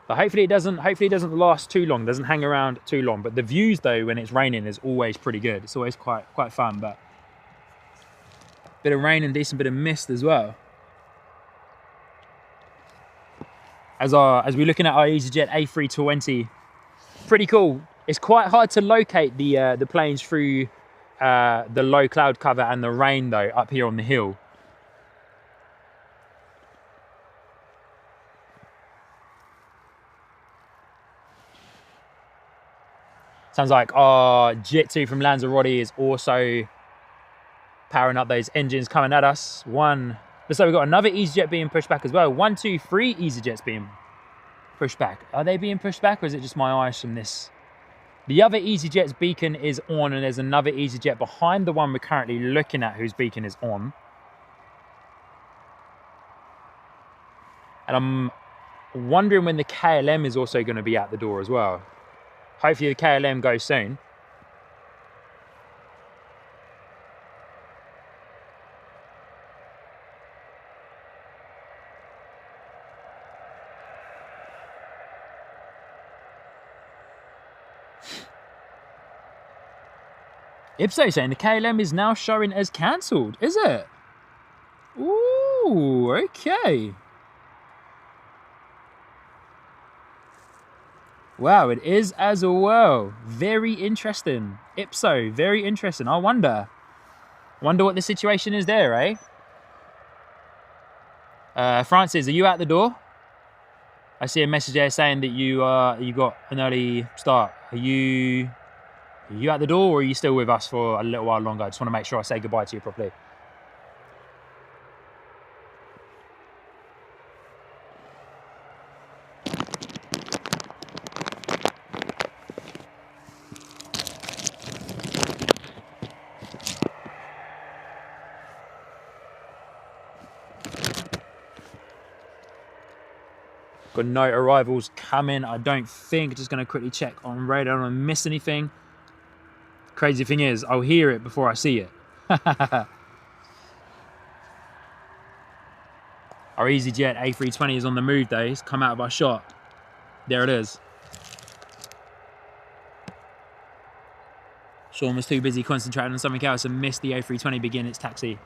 But hopefully it doesn't last too long, doesn't hang around too long. But the views though, when it's raining, is always pretty good. It's always quite fun. But bit of rain and decent bit of mist as well. As we're looking at our EasyJet A320, pretty cool. It's quite hard to locate the planes through the low cloud cover and the rain though up here on the hill. Sounds like our Jet2 from Lanzarote is also powering up those engines coming at us. Looks like we've got another EasyJet being pushed back as well. 1, 2, 3 EasyJets being pushed back. Are they being pushed back, or is it just my eyes from this? The other EasyJet's beacon is on, and there's another EasyJet behind the one we're currently looking at whose beacon is on. And I'm wondering when the KLM is also going to be out the door as well. Hopefully the KLM goes soon. Ipso saying the KLM is now showing as cancelled, is it? Ooh, okay. Wow, it is as well. Very interesting. Ipso, very interesting. I wonder what the situation is there, eh? Francis, are you out the door? I see a message there saying that you got an early start. Are you out the door, or are you still with us for a little while longer? I just want to make sure I say goodbye to you properly. Got no arrivals coming, I don't think. Just going to quickly check on radar. I don't want to miss anything. Crazy thing is, I'll hear it before I see it. Our EasyJet A320 is on the move though. It's come out of our shot. There it is. Sean was too busy concentrating on something else and missed the A320 begin its taxi.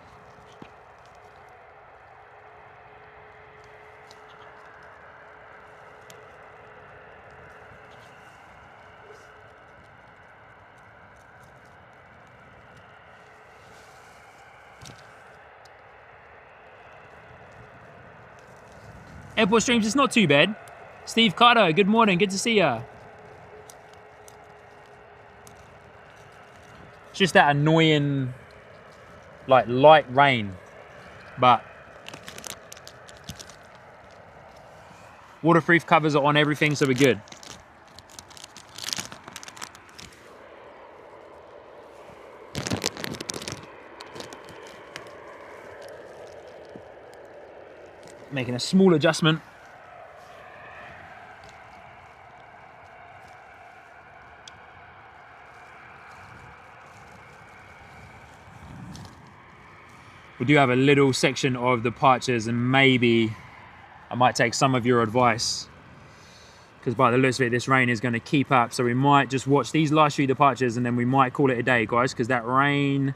Airport streams, it's not too bad. Steve Carter, good morning, good to see ya. It's just that annoying, like, light rain. But waterproof covers are on everything, so we're good. Making a small adjustment. We do have a little section of departures, and maybe I might take some of your advice, because by the looks of it, this rain is going to keep up. So we might just watch these last few departures and then we might call it a day, guys, because that rain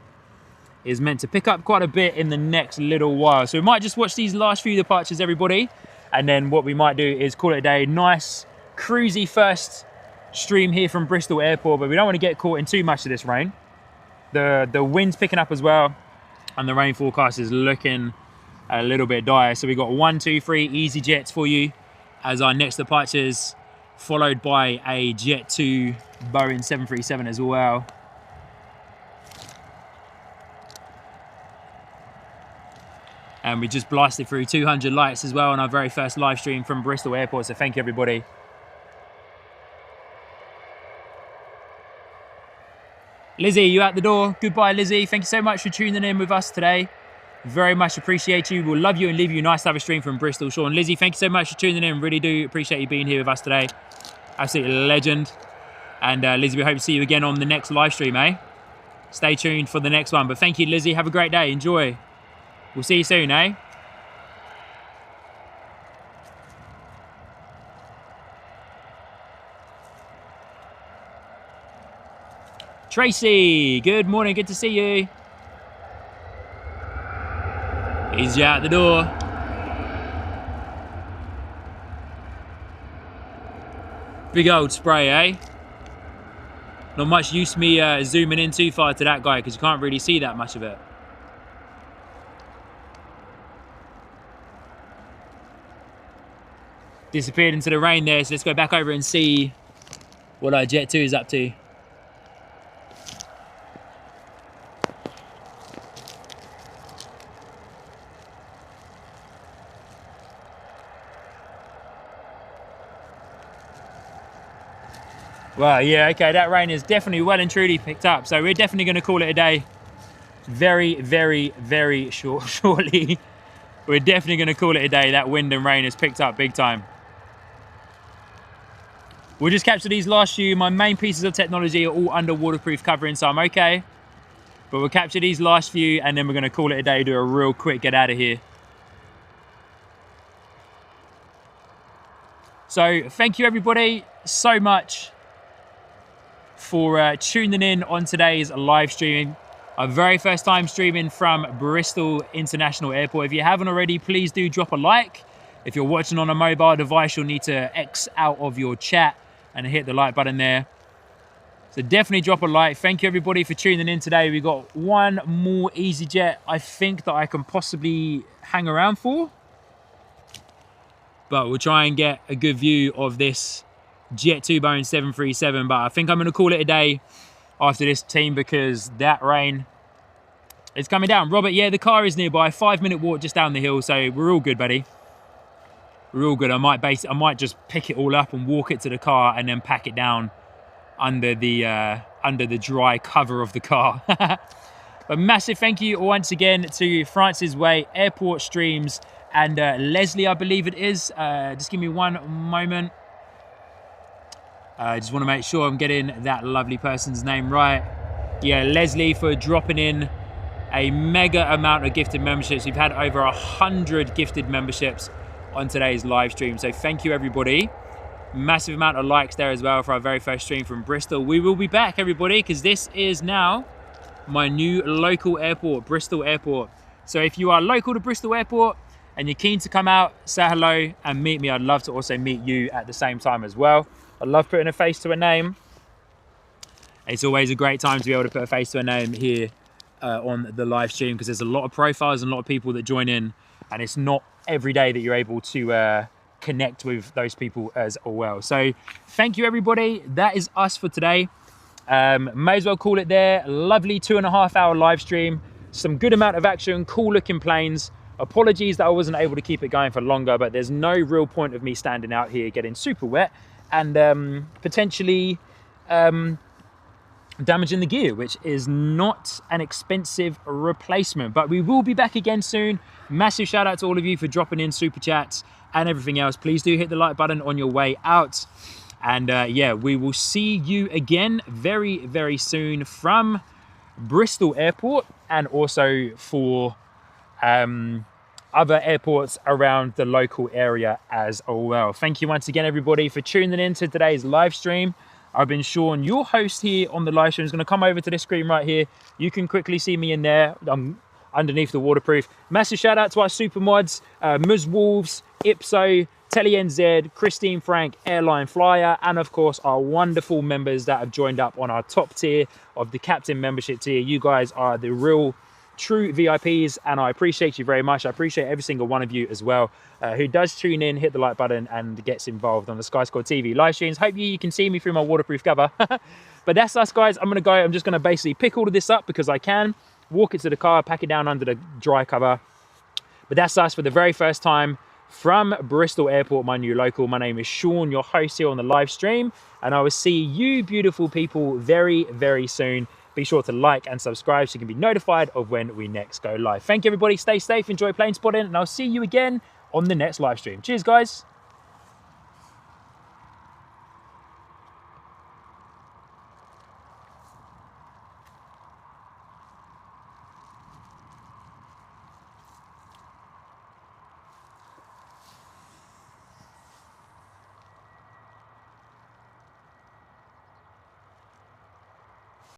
is meant to pick up quite a bit in the next little while. So we might just watch these last few departures, everybody, and then what we might do is call it a day. Nice, cruisy first stream here from Bristol Airport, but we don't want to get caught in too much of this rain. The wind's picking up as well, and the rain forecast is looking a little bit dire. So we got 1, 2, 3 EasyJets for you as our next departures, followed by a Jet2 Boeing 737 as well. And we just blasted through 200 likes as well on our very first live stream from Bristol Airport. So thank you, everybody. Lizzie, you out the door? Goodbye, Lizzie. Thank you so much for tuning in with us today. Very much appreciate you. We'll love you and leave you. Nice to have a stream from Bristol. Sean, Lizzie, thank you so much for tuning in. Really do appreciate you being here with us today. Absolutely legend. And Lizzie, we hope to see you again on the next live stream, eh? Stay tuned for the next one. But thank you, Lizzie. Have a great day. Enjoy. We'll see you soon, eh? Tracy, good morning. Good to see you. He's out the door. Big old spray, eh? Not much use me zooming in too far to that guy, because you can't really see that much of it. Disappeared into the rain there, so let's go back over and see what our Jet2 is up to. Well, yeah, okay, that rain is definitely well and truly picked up, so we're definitely going to call it a day very, very, very shortly. We're definitely going to call it a day. That wind and rain has picked up big time. We'll just capture these last few. My main pieces of technology are all under waterproof covering, so I'm okay. But we'll capture these last few, and then we're going to call it a day, do a real quick get out of here. So thank you, everybody, so much for tuning in on today's live streaming. Our very first time streaming from Bristol International Airport. If you haven't already, please do drop a like. If you're watching on a mobile device, you'll need to X out of your chat and hit the like button there. So definitely drop a like. Thank you, everybody, for tuning in today. We've got one more EasyJet, I think, that I can possibly hang around for. But we'll try and get a good view of this Jet2 Boeing 737. But I think I'm going to call it a day after this, team, because that rain is coming down. Robert, yeah, the car is nearby. 5-minute walk just down the hill, so we're all good, buddy. We're all good. I might just pick it all up and walk it to the car and then pack it down under the dry cover of the car. But massive thank you once again to Francis Way Airport Streams and Leslie, I believe it is. Just give me one moment. I just want to make sure I'm getting that lovely person's name right. Yeah, Leslie, for dropping in a mega amount of gifted memberships. We've had over 100 gifted memberships on today's live stream. So thank you, everybody. Massive amount of likes there as well for our very first stream from Bristol. We will be back, everybody, because this is now my new local airport, Bristol Airport. So if you are local to Bristol Airport and you're keen to come out, say hello and meet me, I'd love to also meet you at the same time as well. I love putting a face to a name. It's always a great time to be able to put a face to a name here on the live stream, because there's a lot of profiles and a lot of people that join in, and it's not every day that you're able to connect with those people as well. So thank you, everybody. That is us for today. May as well call it there. Lovely 2.5 hour live stream, some good amount of action, cool looking planes. Apologies that I wasn't able to keep it going for longer, but there's no real point of me standing out here getting super wet and potentially damaging the gear, which is not an expensive replacement. But we will be back again soon. Massive shout out to all of you for dropping in super chats and everything else. Please do hit the like button on your way out. And yeah, we will see you again very, very soon from Bristol Airport, and also for other airports around the local area as well. Thank you once again, everybody, for tuning in to today's live stream. I've been Sean, your host here on the live stream. Is going to come over to this screen right here. You can quickly see me in there. I'm underneath the waterproof. Massive shout out to our super mods, Ms. Wolves, Ipso, Telly NZ, Christine Frank, Airline Flyer, and of course our wonderful members that have joined up on our top tier of the Captain membership tier. You guys are the real true VIPs, and I appreciate you very much. I appreciate every single one of you as well who does tune in, hit the like button, and gets involved on the Sky Squad TV live streams. Hope you can see me through my waterproof cover. But that's us, guys. I'm gonna go. I'm just gonna basically pick all of this up because I can, walk it to the car, pack it down under the dry cover. But that's us for the very first time from Bristol Airport, my new local. My name is Sean, your host here on the live stream, and I will see you beautiful people very, very soon. Be sure to like and subscribe so you can be notified of when we next go live. Thank you, everybody. Stay safe, enjoy plane spotting, and I'll see you again on the next live stream. Cheers, guys.